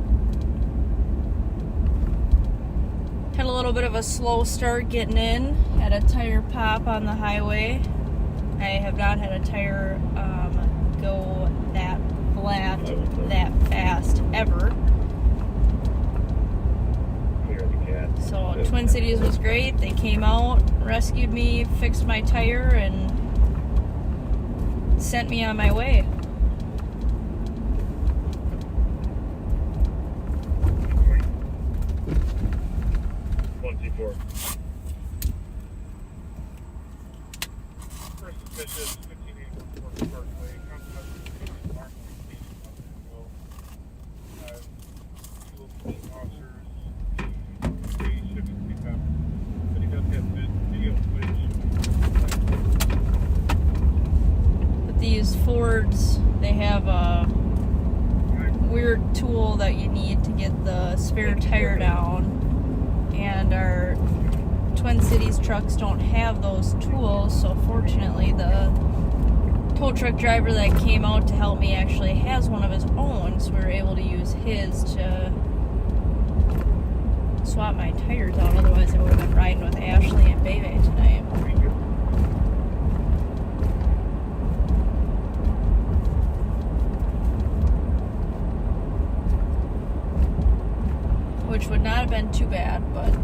Had a little bit of a slow start getting in. Had a tire pop on the highway. I have not had a tire go that flat that fast ever. So Twin Cities was great. They came out, rescued me, fixed my tire, and sent me on my way. First suspicious, 1584 Parkway, two police officers, three shipping pickup, but he does have video footage. But these Fords, they have a weird tool that you need to get the spare tire down, and our Twin Cities trucks don't have those tools, so fortunately the tow truck driver that came out to help me actually has one of his own, so we were able to use his to swap my tires out. Otherwise I would have been riding with Ashley and Bebe tonight. Which would not have been too bad, but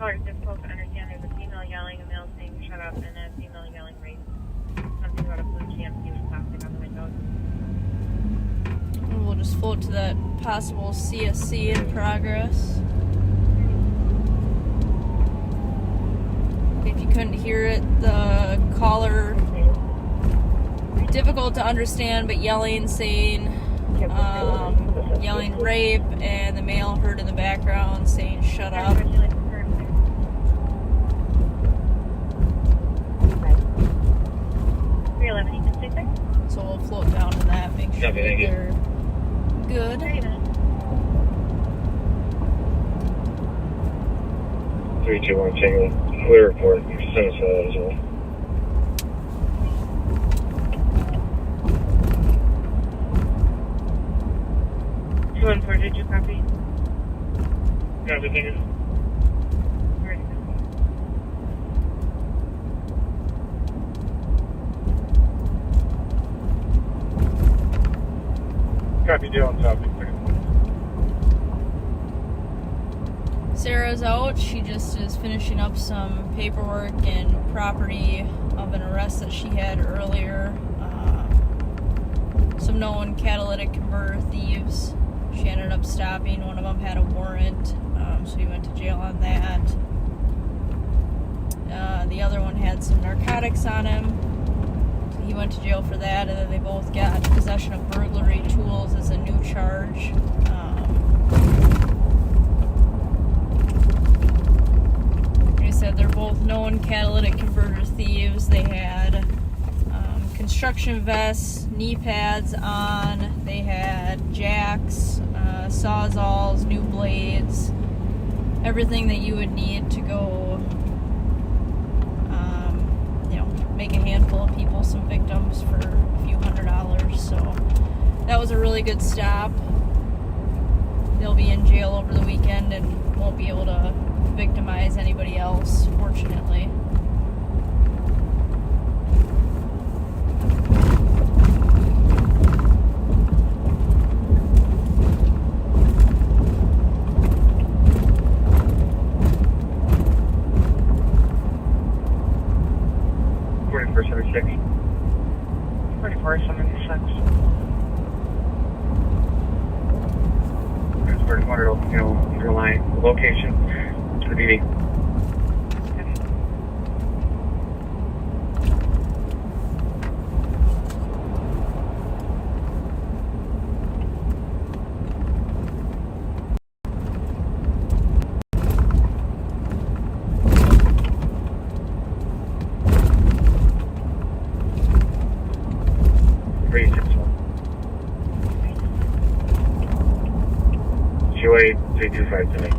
It's difficult to understand. There's a female yelling, a male saying shut up, and a female yelling race. Something about a blue GMC with plastic on the windows. just float to that possible CSC in progress. If you couldn't hear it, the caller, difficult to understand, but yelling, saying, yelling rape, and the male heard in the background saying shut up. So we'll float down to that, make sure they're good. 321 Tango, clear report, send us that as well. 214, did you copy? Copy, thank you. Copy, deal on topic. Sarah's out. She just is finishing up some paperwork and property of an arrest that she had earlier. Some known catalytic converter thieves. She ended up stopping. One of them had a warrant, so he went to jail on that. The other one had some narcotics on him. So he went to jail for that, and then they both got possession of burglary tools as a new charge. Like I said, they're both known catalytic converter thieves. They had construction vests, knee pads on. They had jacks, sawzalls, new blades, everything that you would need to go, make a handful of people some victims for a few $100s. So that was a really good stop. They'll be in jail over the weekend and won't be able to victimize anybody else, fortunately. Location to the BD. QA 325 tonight.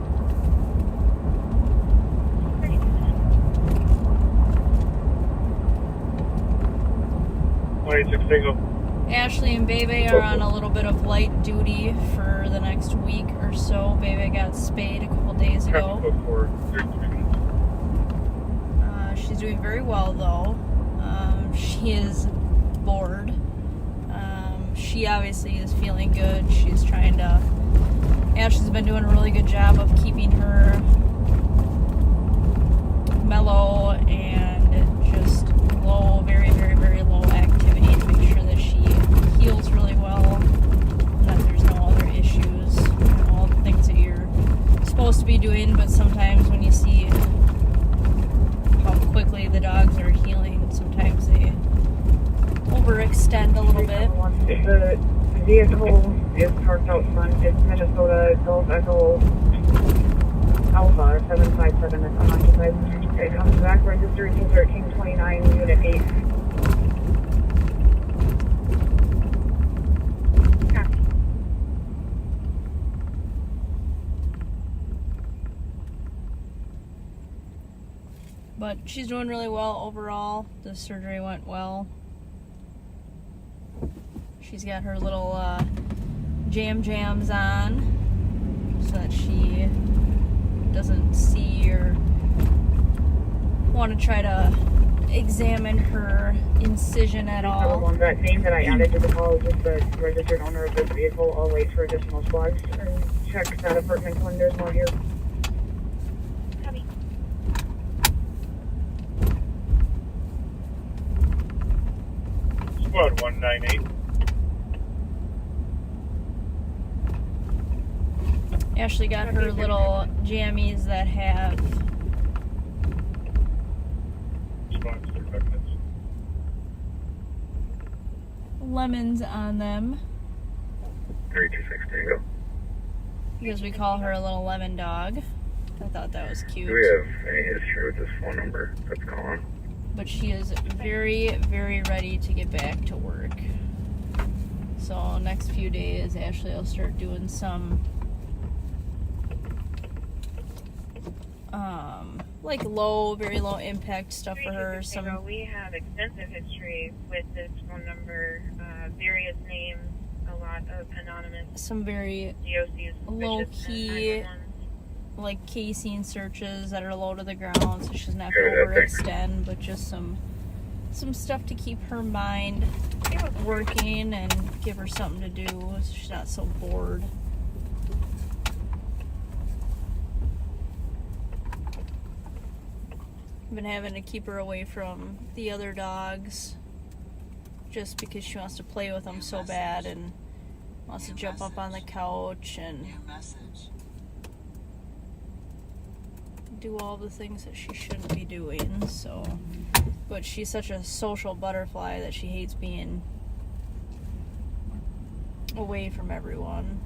Ashley and Bebe are on a little bit of light duty for the next week or so. Bebe got spayed a couple days ago. She's doing very well though. She is bored. She obviously is feeling good. She's trying to... Ashley's been doing a really good job of keeping her mellow and just low, very, very, very low activity to make sure that she heals really well, that there's no other issues, all the things that you're supposed to be doing. But sometimes when you see how quickly the dogs are healing, sometimes they overextend a little bit. The vehicle is parked out front. It's Minnesota Golf Echo Alpha 757. It's unoccupied. It comes back registered to 1329 Unit 8. But she's doing really well overall. The surgery went well. She's got her little jams on so that she doesn't see or want to try to examine her incision at all. That name that I added to the call is just the registered owner of this vehicle. I'll wait for additional squads and check that apartment when there's more here. Copy. Squad 198. Ashley got her little jammies that have lemons on them. 326 Tango. Because we call her a little lemon dog. I thought that was cute. Do we have any history with this phone number that's calling? But she is very, very ready to get back to work. So next few days, Ashley will start doing some like very low impact stuff for her. Some we have extensive history with this phone number, various names, a lot of anonymous. Some very low key, like casein searches that are low to the ground, so she's not going to overextend, but just some stuff to keep her mind working and give her something to do so she's not so bored. I've been having to keep her away from the other dogs just because she wants to play with them so bad and wants to jump up on the couch and do all the things that she shouldn't be doing. So, but she's such a social butterfly that she hates being away from everyone.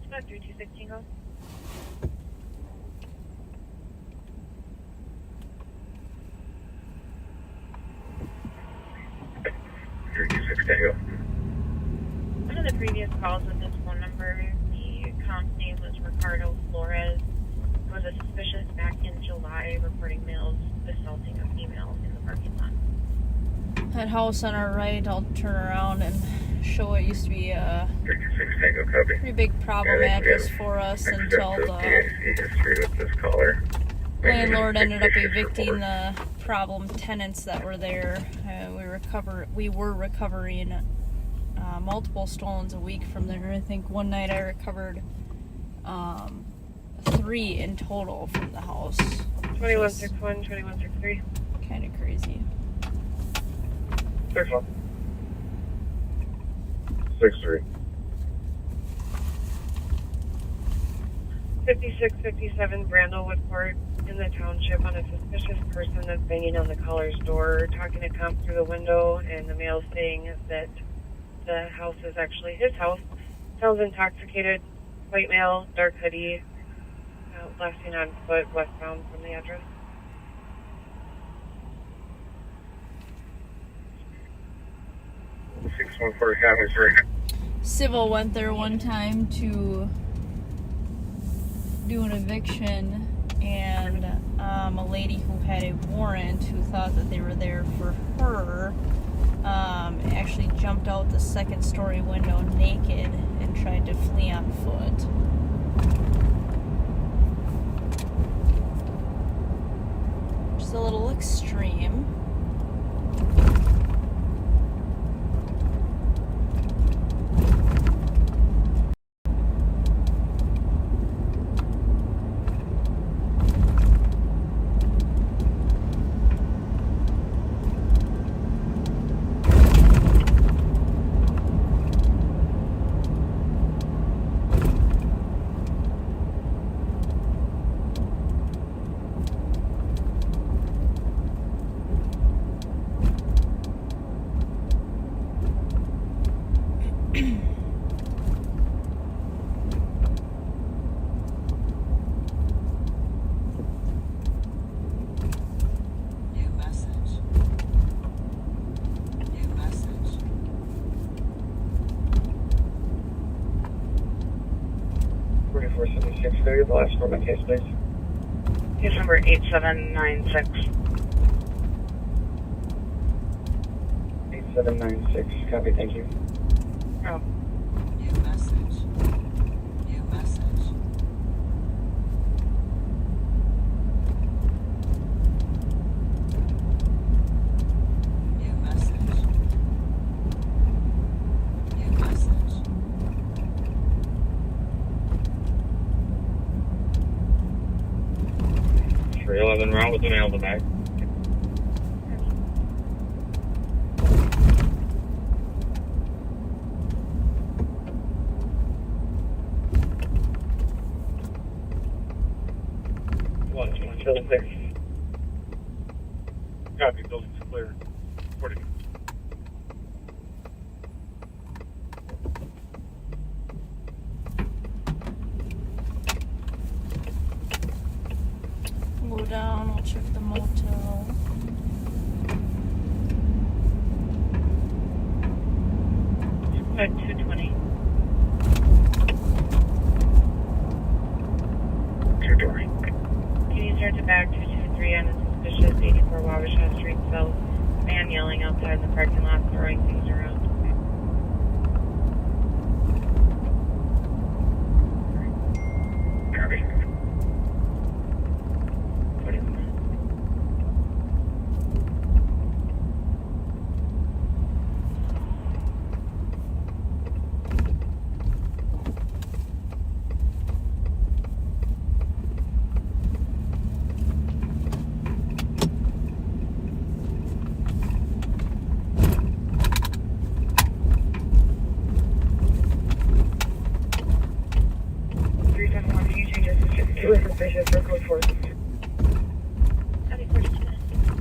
About 326 Tango. One of the previous calls with this phone number, the comp's name was Ricardo Flores. It was a suspicious back in July reporting males assaulting a female in the parking lot. That house on our right, I'll turn around and show it used to be a pretty big problem address for us until the landlord ended up evicting the problem tenants that were there. We were recovering multiple stolens a week from there. I think one night I recovered 3 in total from the house. 2161, 2163. Kind of crazy. 6-1. 6-3. 5657 Brandlewood Court in the township on a suspicious person that's banging on the caller's door, talking to comp through the window, and the male saying that the house is actually his house. Sounds intoxicated, white male, dark hoodie, last seen on foot, westbound from the address. Civil went there one time to do an eviction, and a lady who had a warrant who thought that they were there for her actually jumped out the second-story window naked and tried to flee on foot. Just a little extreme. last for my case, please. Case number 8796. 8796. Copy, thank you. Oh. New message. New message. New message. New message. For 11 round with the mail in the back. Building clear. Copy, building's clear. Reporting. We'll go down, we'll check the motel. At 220. 220. Can you start to back 223 on a suspicious 84 Wabasha Street South? Man yelling outside in the parking lot, throwing things around. Copy.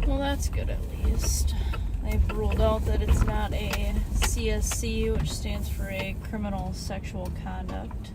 Well, that's good at least. They've ruled out that it's not a CSC, which stands for a criminal sexual conduct.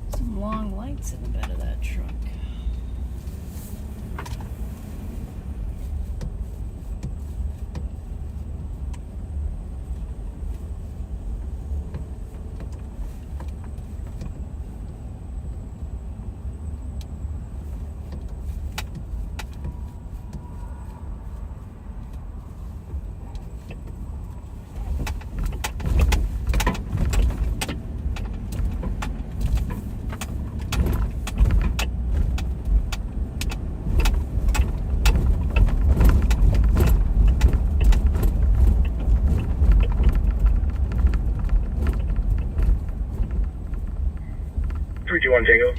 Some long lights in the bed of that truck. Tango.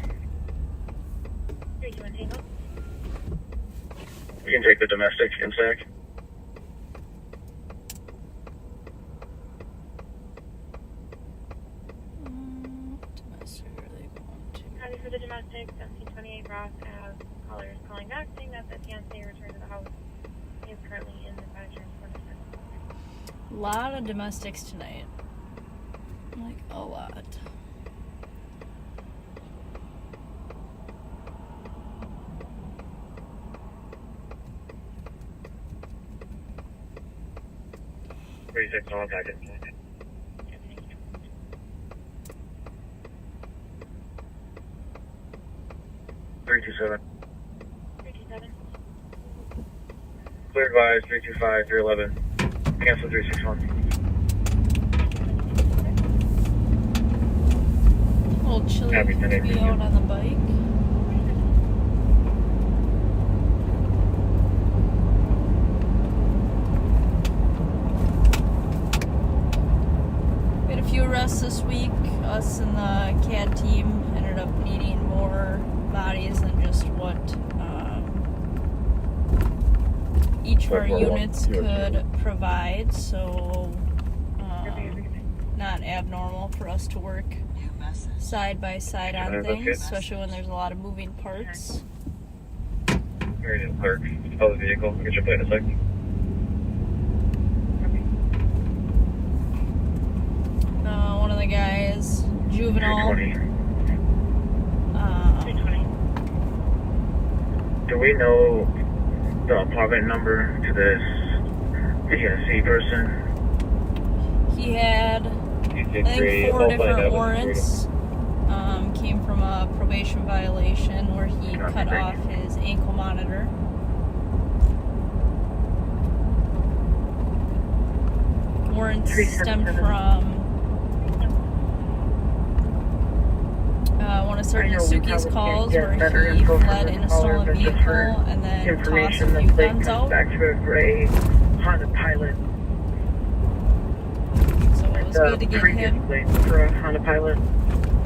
321 Tango. We can take the domestic in sec. Domestic, where are they going to? Copy for the domestic, 1728 Ross Ave. Caller is calling back saying that the fiancé returned to the house. He is currently in the badger's quarters. A lot of domestics tonight. Like, a lot. On packet. 327. 327. Clear advise 325 311. Cancel 361. A little chilly to be out on the bike. of our units could provide, so not abnormal for us to work side by side on things, especially when there's a lot of moving parts. Meridian clerk, spell the vehicle. I'll get your plate in a sec. One of the guys, juvenile. Do we know the apartment number to this PNC person? He had, I think, 4 different warrants. Came from a probation violation where he cut off his ankle monitor. Warrants stemmed from one of Sergeant Suki's calls where he fled in a stolen vehicle and then tossed a few guns out. Back to a gray Honda Pilot. So it was good to get him. For a Honda Pilot.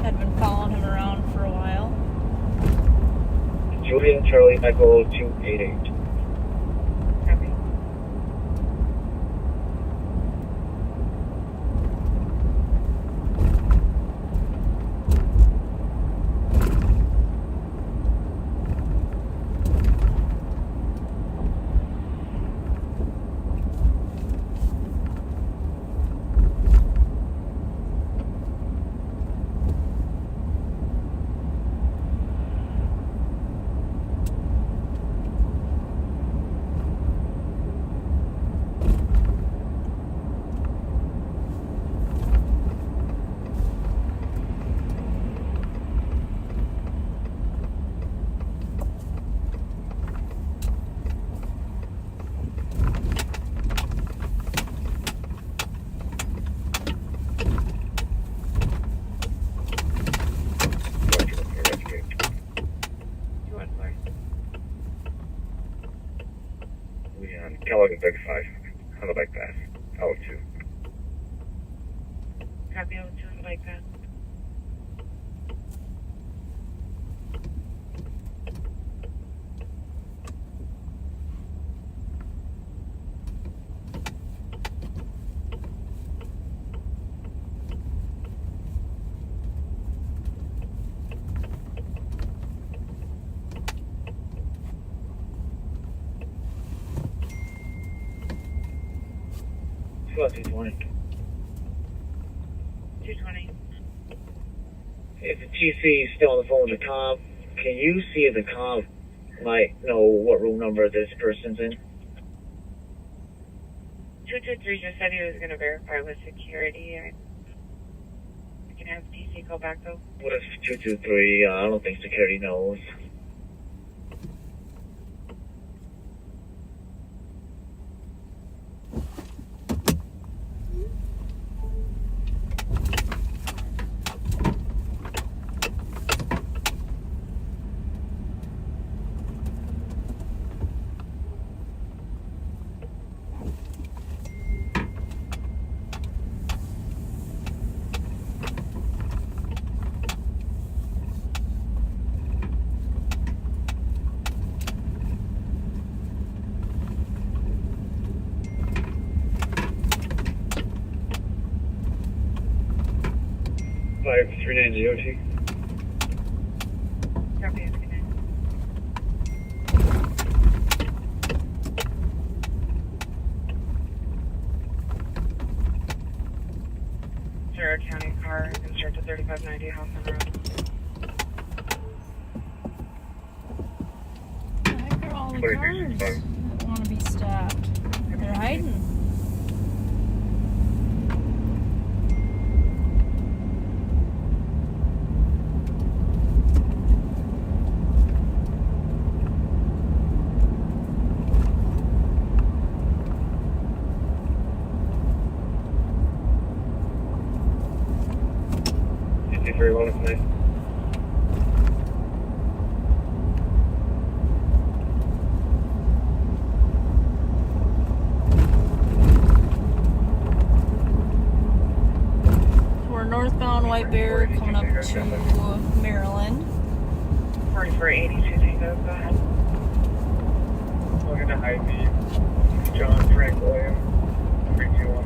Had been following him around for a while. Julia Charlie Echo 288. Kellogg and 35 on the bike path. O2. Copy O2 on the bike path. About 220. 220. If the TC is still on the phone with the cop, can you see if the cop might know what room number this person's in? 223 just said he was going to verify with security. I can have DC call back though. What if 223? I don't think security knows. Fire 390 Copy. Sierra County car instructed 3590 House on Road. What the heck are all the cars that want to be stopped? They're hiding. Very well tonight. We're northbound White Bear coming up to Maryland. 4482 Tango, go ahead. We're gonna hide the John Frank William, 321.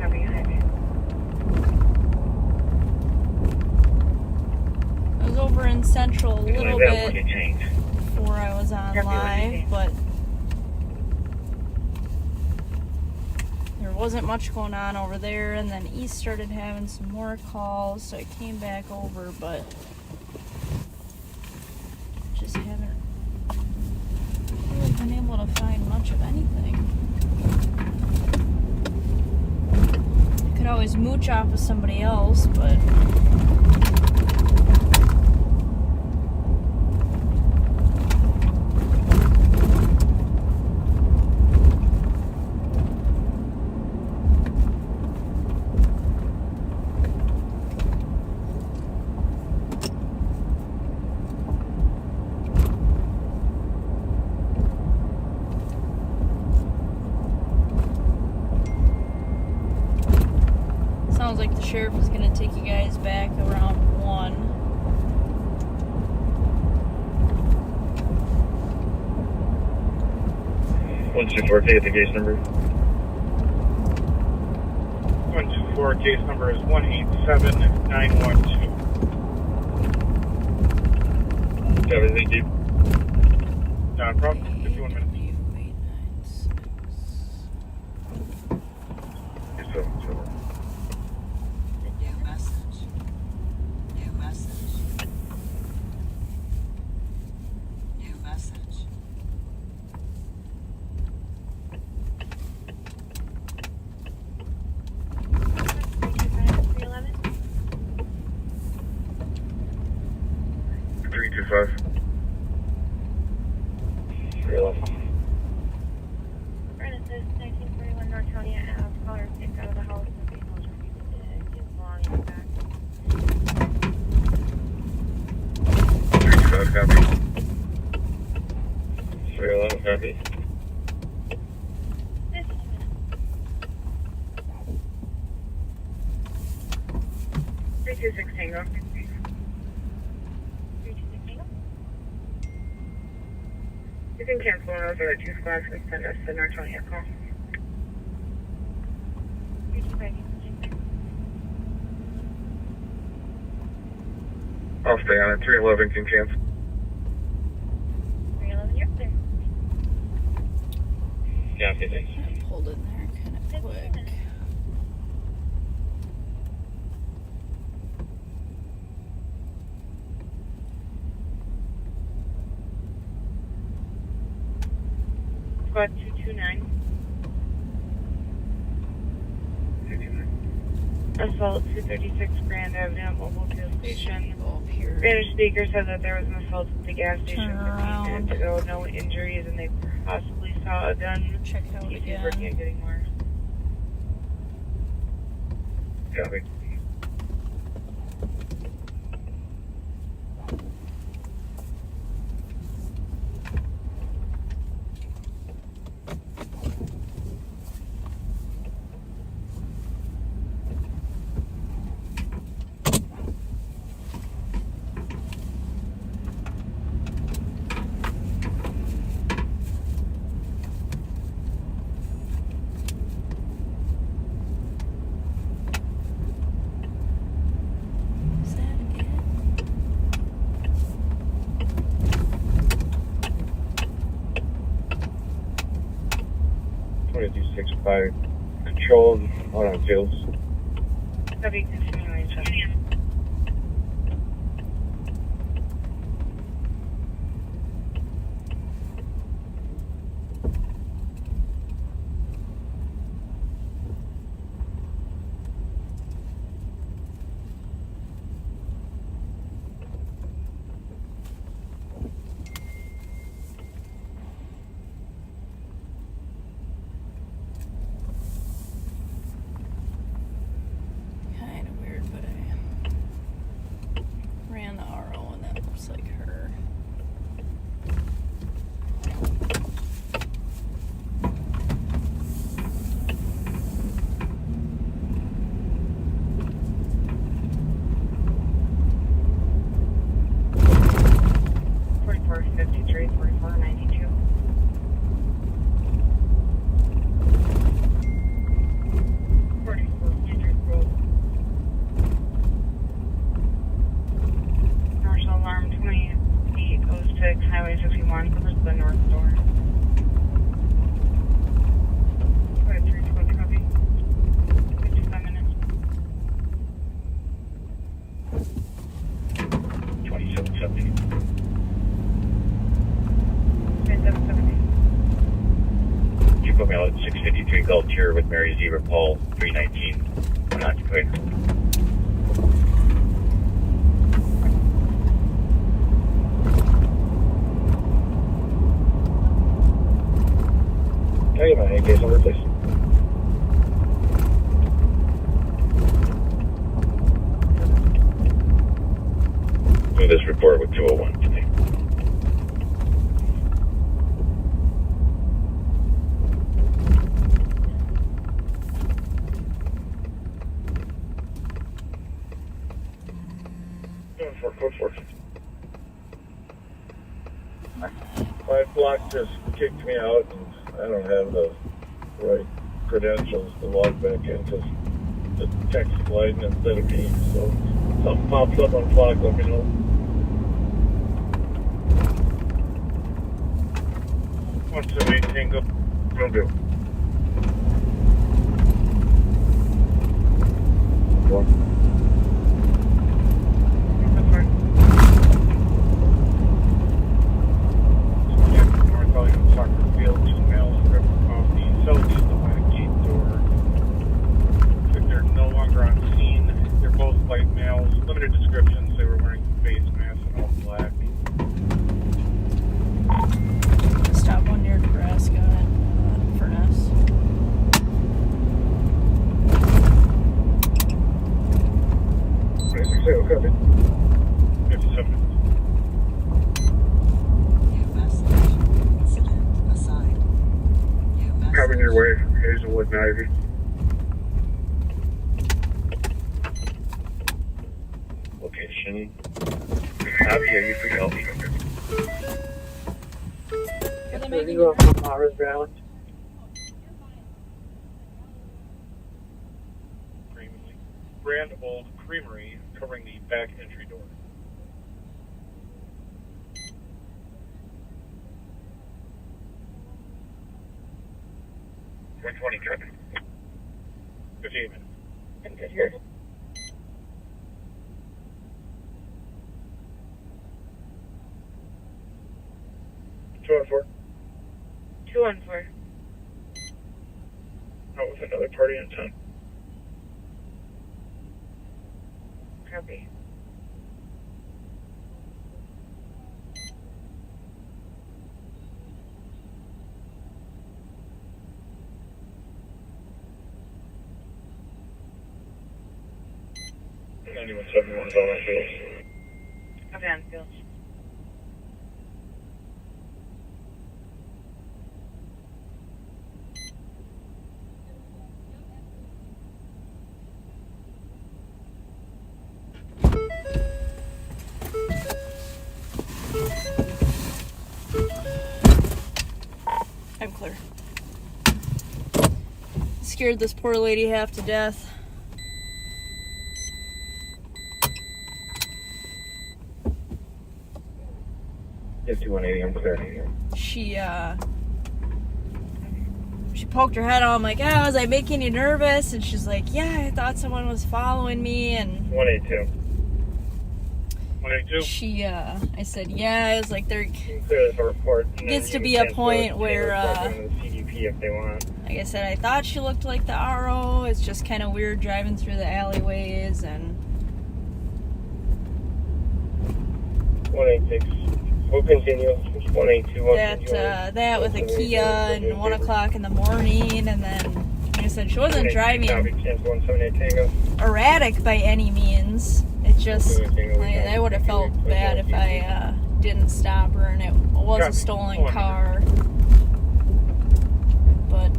Copy, highway. I was over in Central a little That bit one you changed. before I was on live, but there wasn't much going on over there, and then East started having some more calls, so I came back over, but just haven't really been able to find much of anything. I could always mooch off with somebody else, but sounds like the sheriff is going to take you guys back around 1. One, 2, 4, take the case number. 124, case number is 187912. Copy, thank you. Not a problem. 51 minutes. Yes, sir. New message. New message. New message. Three, 2, 5. 311. Brandon says 1941 Nortonia Ave. Caller kicked out of the house. The vehicles were is long in the back. 3, 2, 5, copy. 311, copy. 326 Tango. 326 Tango. You can cancel those other 2 squads and send us the Nortonia call. 325. I'll stay on it. 311 can cancel. 311, you're there. Copy, thanks. I pulled in there kind of quick. Squad 229. Assault 236 Grand Avenue Mobile Fuel Station. Spanish speaker said that there was an assault at the gas station 15 minutes ago. No injuries, and they possibly saw a gun. Check it out He's again. working on getting more. Copy. Is that it? 2265 controlled on fields. Copy, continuation. Kind of weird, but I ran the RO and that looks like her. 26, Highway 51, towards the north door. 53, copy. 55 minutes. 2770. 2770. You put me out at 653 Galtier with Mary Zebra Paul 319. Unoccupied. Hey, my case number, please. Do this report with 201 today. Code 4. 5 block just kicked me out, and I don't have the right credentials to log back in because the text sliding instead of me. So if something pops up on clock, let me know. 178 Tango. Will do. North Ellington Soccer Field, 2 males driven off the southeast Atlantic gate door. Looks like they're no longer on scene. They're both white males. Limited descriptions. They were wearing face masks and all black. Stop one near Nebraska and Furness. Copy. 57 minutes. Coming your way from Hazelwood and Ivy. Location. Abby, are you free to help me? Grand Old Creamery covering the back entry door. One 20 copy. 15 minutes. I'm good here. Two on 4. 214. Out with another party in town. Copy. And 9171 is all that feels. Copy on field. I'm clear. Scared this poor lady half to death. Yes, 2180, I'm clear. She poked her head out. I'm like, oh, was I making you nervous? And she's like, yeah, I thought someone was following me. And 182. 182? I said, yeah. I was like, there Clear the report. gets to be a point where, CDP if they want. like I said, I thought she looked like the RO. It's just kind of weird driving through the alleyways and 186. We'll continue. 182. that with a Kia and 1 o'clock in the morning, and then like I said, she wasn't driving erratic by any means. It just I would have felt bad if I didn't stop her and it was a stolen car. But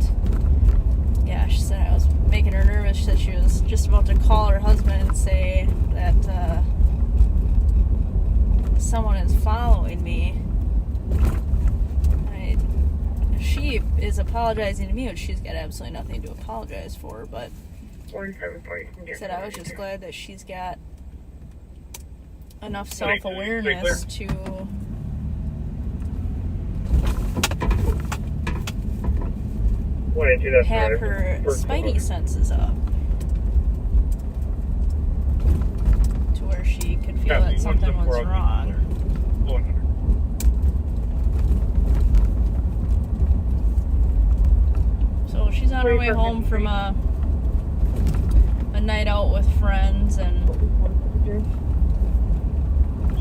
yeah, she said I was making her nervous. She said she was just about to call her husband and say that someone is following me. She is apologizing to me, which she's got absolutely nothing to apologize for, but I said I was just glad that she's got enough self-awareness to have her spidey senses up to where she could feel that something was wrong. So she's on her way home from a night out with friends, and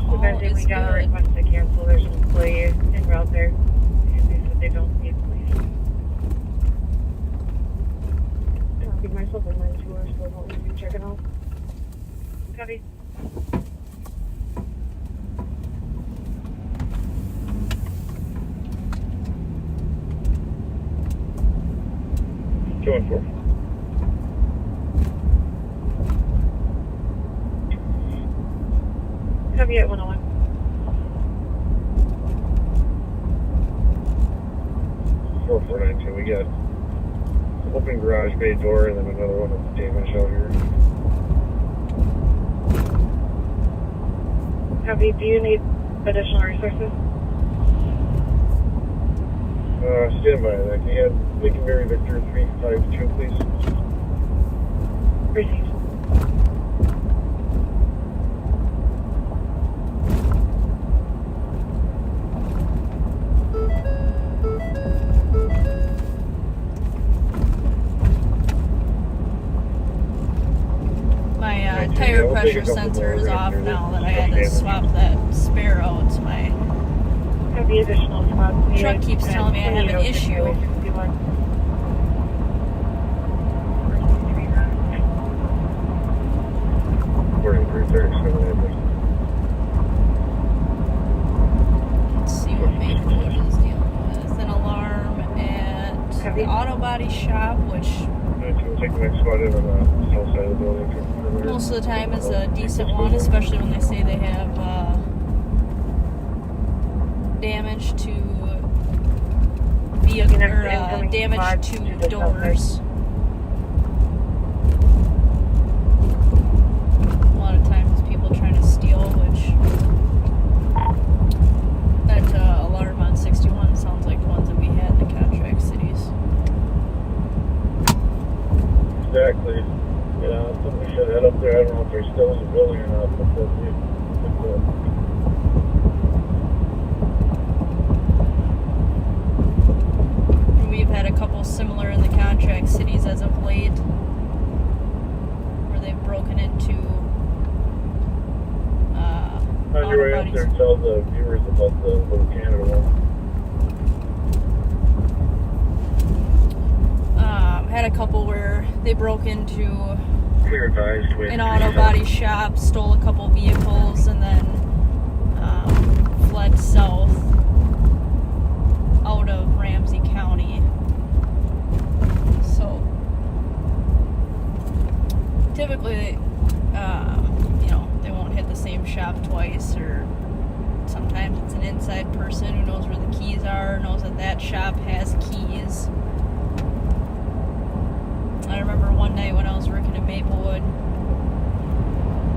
all is we got a good. request to cancel. There's an employee en route there, and they said they don't need police. I'll give myself a 9-2 so I won't need you checking out. Copy. Going for. Copy at 101. Four 492. We got open garage bay door and then another one that's damaged out here. Copy. Do you need additional resources? Stand by. Can you have Lincoln Mary Victor 352, please? Received. My tire pressure sensor is off now that I had to swap that spare out. My Copy. Additional spots. truck keeps telling me I have an issue. 4337. Let's see what Maplewood is dealing with. An alarm at the auto body shop, which We'll take the next spot in on the south side of the building. most of the time is a decent one, especially when they say they have damage to vehicle or damage to doors. A lot of times people trying to steal, which that alarm on 61 sounds like the ones that we had in the contract cities. Exactly. Yeah, somebody should head up there. I don't know if they're still in the building or not, but We've had a couple similar in the contract cities as of late, where they've broken into on your way up there, tell the viewers about the little Canada one. Had a couple where they broke into Clear advised. an auto body shop, stole a couple vehicles, and then fled south out of Ramsey County. So typically, they won't hit the same shop twice, or sometimes it's an inside person who knows where the keys are, knows that that shop has keys. I remember one night when I was working in Maplewood,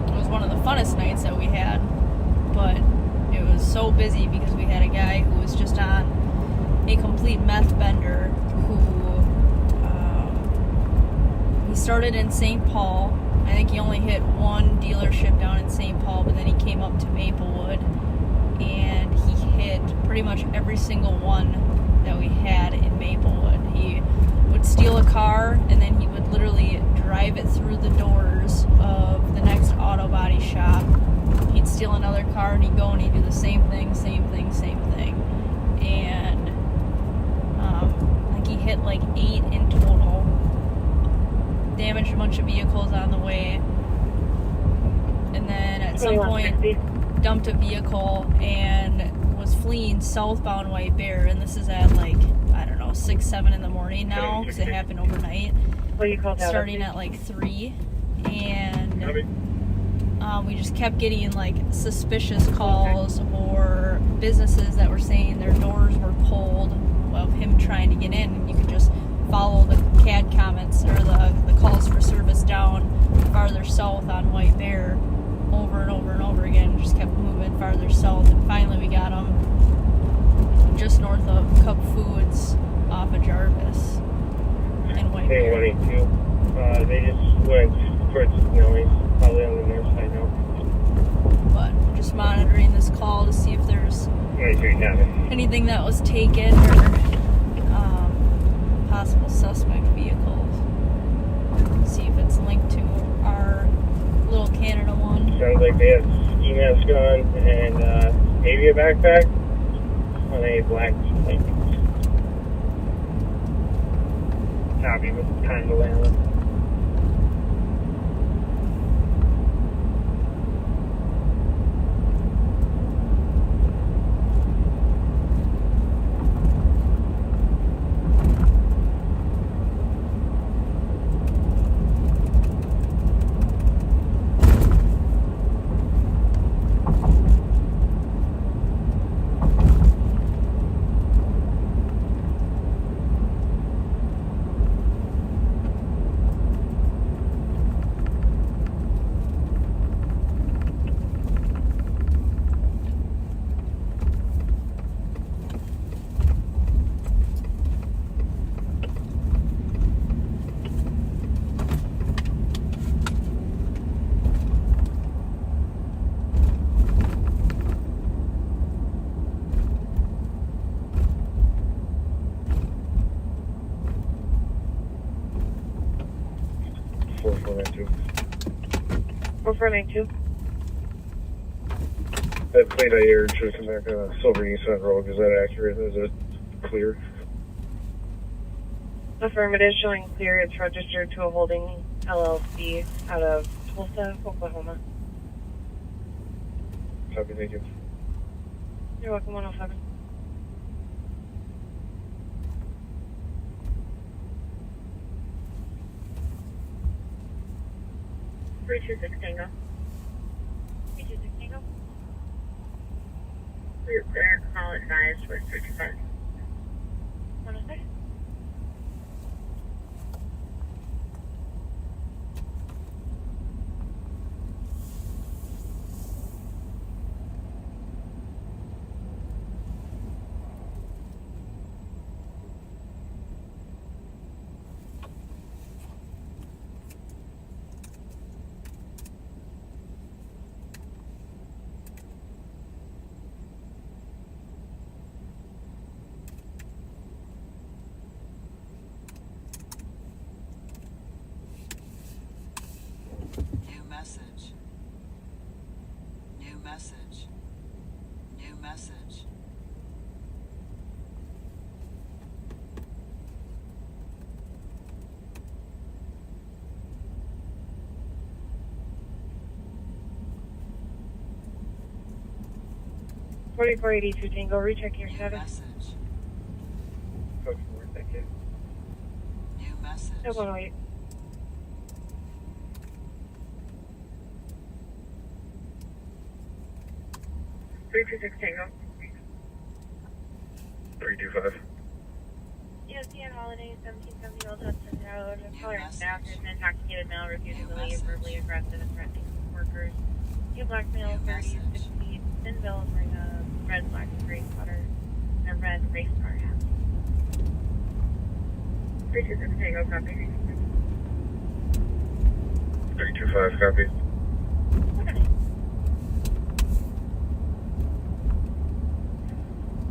it was one of the funnest nights that we had, but it was so busy because we had a guy who was just on a complete meth bender who he started in St. Paul. I think he only hit one dealership down in St. Paul, but then he came up to Maplewood and he hit pretty much every single one that we had in Maplewood. He would steal a car and then he would literally drive it through the doors of the next auto body shop. He'd steal another car and he'd go and he'd do the same thing. And I think he hit like 8 in total. Damaged a bunch of vehicles on the way. And then at some point dumped a vehicle and was fleeing southbound White Bear. And this is at 6, 7 in the morning now, because it happened overnight. Starting at 3, and we just kept getting suspicious calls or businesses that were saying their doors were pulled of him trying to get in, and you could just follow the CAD comments or the calls for service down farther south on White Bear over and over and over again. Just kept moving farther south, and finally we got him just north of Cup Foods off of Jarvis. anything that was taken or possible suspect vehicles. See if it's linked to our little Canada one. Sounds like they have ski mask on and maybe a backpack on a black e-bike. Copy with time to land. That plate I aired should come back on a Silver Nissan Rogue. Is that accurate? Is it clear? Affirmative, showing clear. It's registered to a holding LLC out of Tulsa, Oklahoma. Copy, thank you. You're welcome, 107. Three 2 6 Tango. 3 2 6 Tango. Clear, clear. Call advised for 325. 106. New message. New message. New message. $44.82 Tango, recheck your status. Message. Code 4, thank you. New message. No, 108. Three 2 6 Tango. 325. ESPN Holiday 1770 Old Hudson Road. Caller staff has been intoxicated male refusing to leave, verbally aggressive and threatening workers. You blackmail 30, 60, thin bill wearing a red, black, and gray sweater and a red race car hat. 3 2 6 Tango, copy. 325, copy.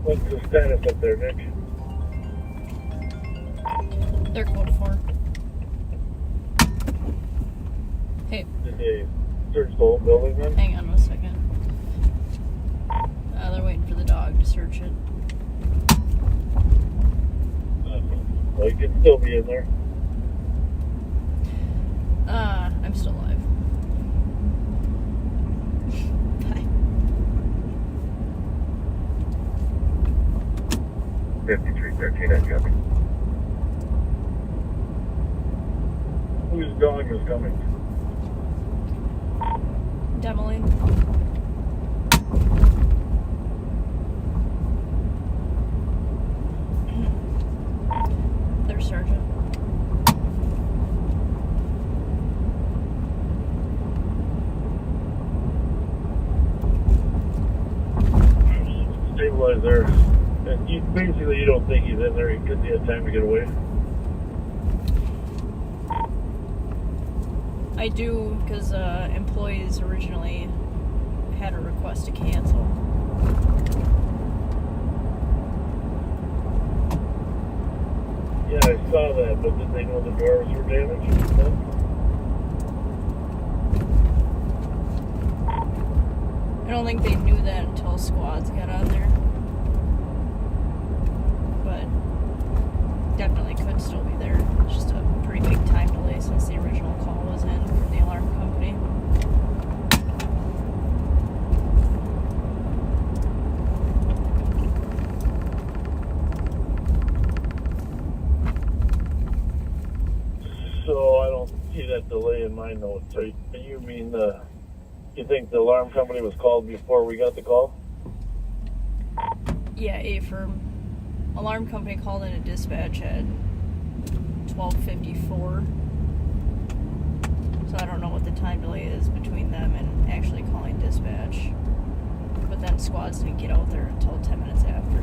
What's the status up there, Nick? They're code 4. Hey. Did they search the whole building then? Hang on a second. They're waiting for the dog to search it. Well, you can still be in there. I'm still alive. Bye. 5313, I copy. Whose dog is coming? Demoline. Their sergeant. Stabilize there. And you, basically, you don't think he's in there because he had time to get away. I do, because employees originally had a request to cancel. saw that, but did they know the doors were damaged? No? I don't think they knew that until squads got out there. But definitely could still be there. It's just a pretty big time delay since the original call was in from the alarm company. So I don't see that delay in my notes. So you mean you think the alarm company was called before we got the call? Yeah, A-firm. Alarm company called in a dispatch at 12:54. So I don't know what the time delay is between them and actually calling dispatch. But then squads didn't get out there until 10 minutes after.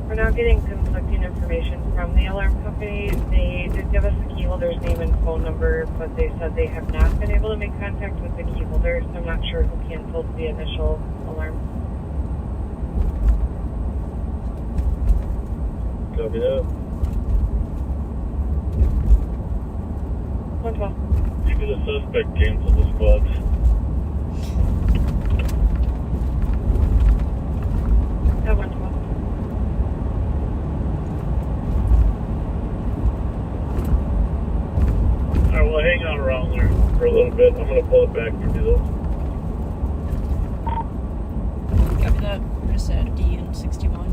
We're now getting conflicting information from the alarm company. They did give us the key holder's name and phone number, but they said they have not been able to make contact with the key holder, so I'm not sure who canceled the initial alarm. Copy that. 112. Maybe the suspect canceled the squad. At 112. Alright, well, hang on around there for a little bit. I'm going to pull it back for you, though. Copy that. We're just at D and 61.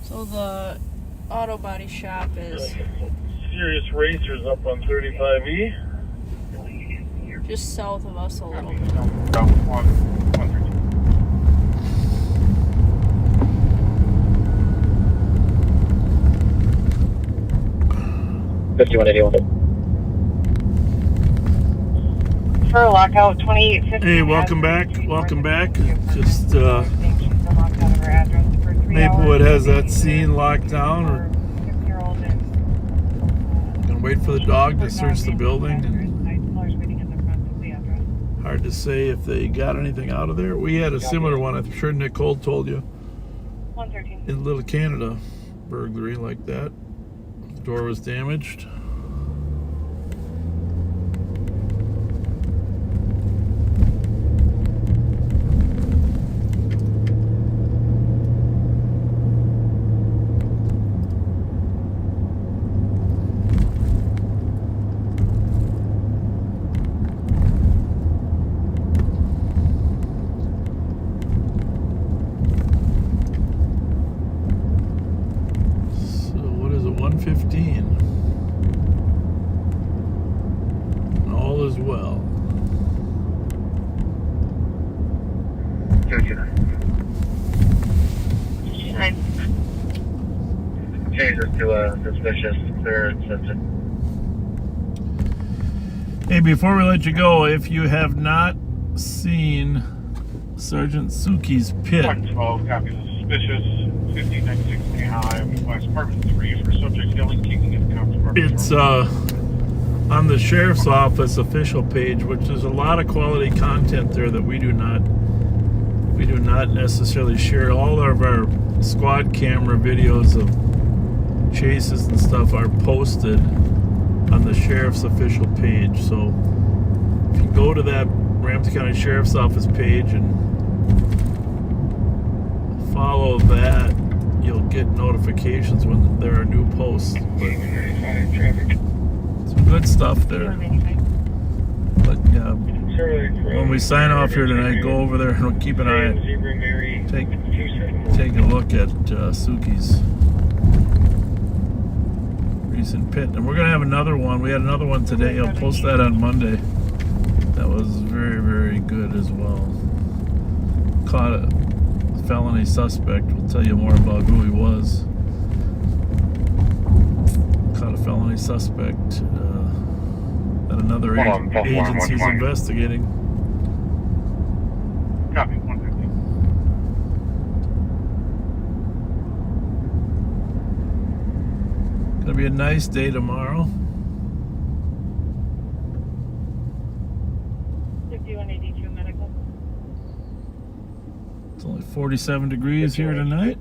So the auto body shop is Serious Racers up on 35E. just south of us a little bit. About 132. 5181. For lockout 2850. Hey, welcome back. Welcome back. Just Maplewood has that scene locked down. We're gonna wait for the dog to search the building. And hard to say if they got anything out of there. We had a similar one. I'm sure Nicole told you. 113. In Little Canada, burglary like that. The door was damaged. So what is it? 115. And all is well. 229. Change this to suspicious clearance. Hey, before we let you go, if you have not seen Sergeant Suki's pit, 112, copy the suspicious, 1596 High, West Apartment 3 for subject yelling, kicking in the cops apartment. it's on the Sheriff's Office official page, which there's a lot of quality content there that we do not necessarily share. All of our squad camera videos of chases and stuff are posted on the Sheriff's official page. So if you go to that Ramsey County Sheriff's Office page and follow that, you'll get notifications when there are new posts. But some good stuff there. But yeah, when we sign off here tonight, go over there and keep an eye. Take a look at Suki's recent pit, and we're gonna have another one. We had another one today. I'll post that on Monday. That was very, very good as well. Caught a felony suspect. We'll tell you more about who he was. Caught a felony suspect that another agency's investigating. Copy, 115. be a nice day tomorrow. 5182 medical. It's only 47 degrees here tonight,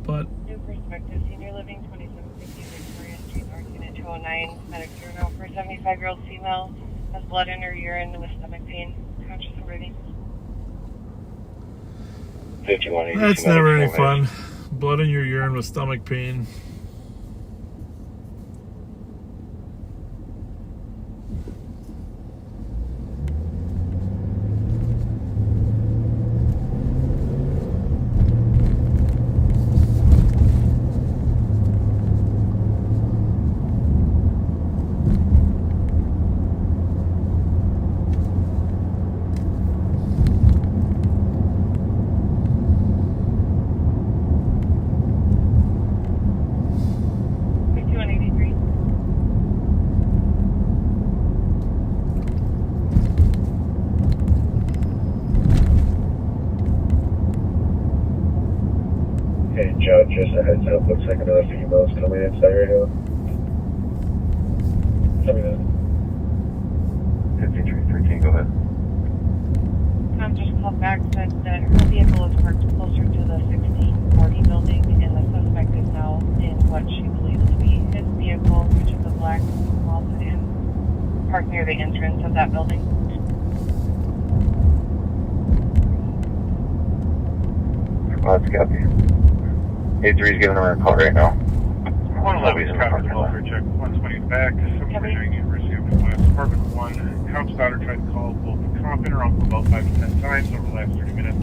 but New Perspective Senior Living, 2750 Victoria Street, North Unit 209. Medic Bruno for 75-year-old female. Has blood in her urine with stomach pain. Conscious and breathing. 5182. that's never any fun. Blood in your urine with stomach pain. Hey, John, just a heads up. Looks like another female's coming inside right now. Coming in. 5313, go ahead. Tom just called back, said that her vehicle is parked closer to the 1640 building, and the suspect is now in what she believes to be his vehicle, which is a black Small sedan, parked near the entrance of that building. Let's copy. 83's giving her a call right now. 111 is traffic welfare check. 120 back. Somebody during University of Midwest. Apartment 1. Count's daughter tried to call both the cop and her uncle about 5 to 10 times over the last 30 minutes.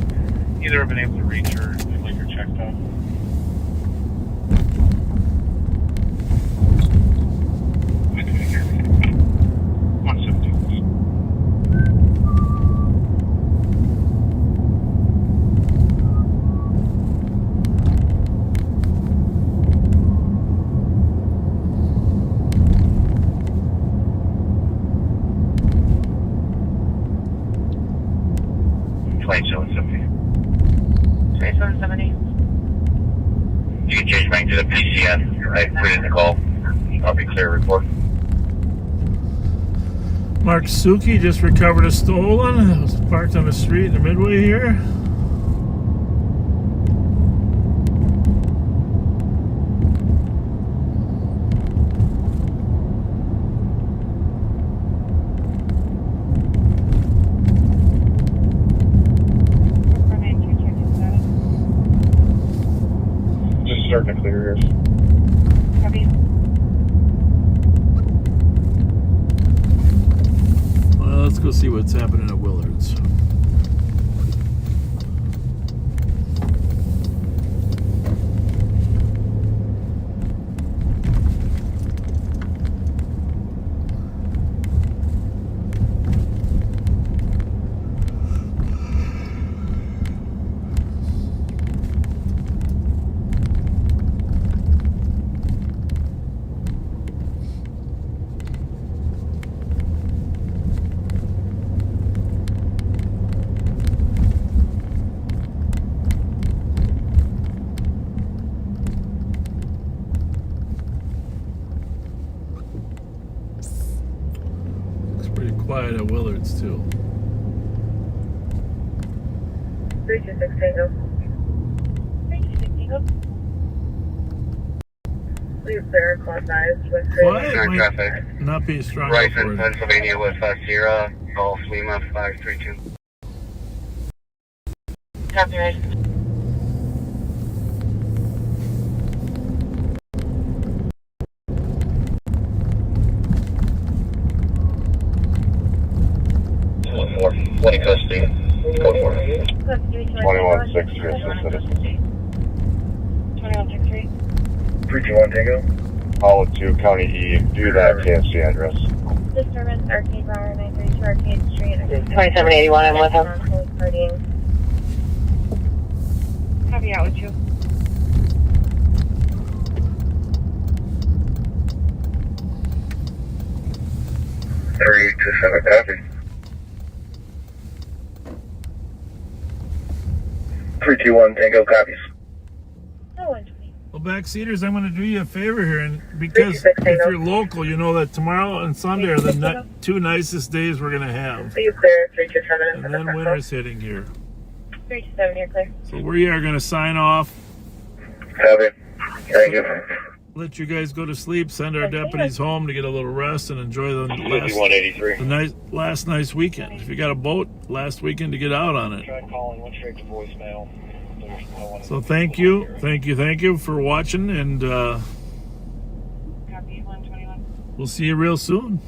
Neither have been able to reach her. They'd like her checked out. You can change back to the PCN. I put in the call. I'll be clear report. Mark Suki just recovered a stolen. It was parked on the street in the Midway here. Starting to clear ears. Copy. Well, let's go see what's happening at Willard's. Quiet at Willard's too. 326 Tango. 326 Tango. Please clear close eyes with Quiet traffic. might not be strong Right enough for in it. Pennsylvania with Sierra, Golf Lima 532. Copy, right. Custody. Code 4. 2163 assisted. 2163. 321 Tango. Hollow 2, County E. Do that KFC address. Disturbance, Arcade Bar, 932 Arcade Street. 2781, I'm with him. Partying. Copy out with you. Three to 7 copy. 321 Tango copies. Oh, 120. Well, backseaters, I'm going to do you a favor here, and because if you're local, you know that tomorrow and Sunday are the two nicest days we're going to have. Are you clear? 327. And then winter's hitting here. 327, you're clear. So we are going to sign off. Copy. Thank you. Let you guys go to sleep. Send our deputies home to get a little rest and enjoy the last nice weekend. If you got a boat, last weekend to get out on it. Tried calling, went straight to voicemail. So thank you for watching, and Copy 121. we'll see you real soon.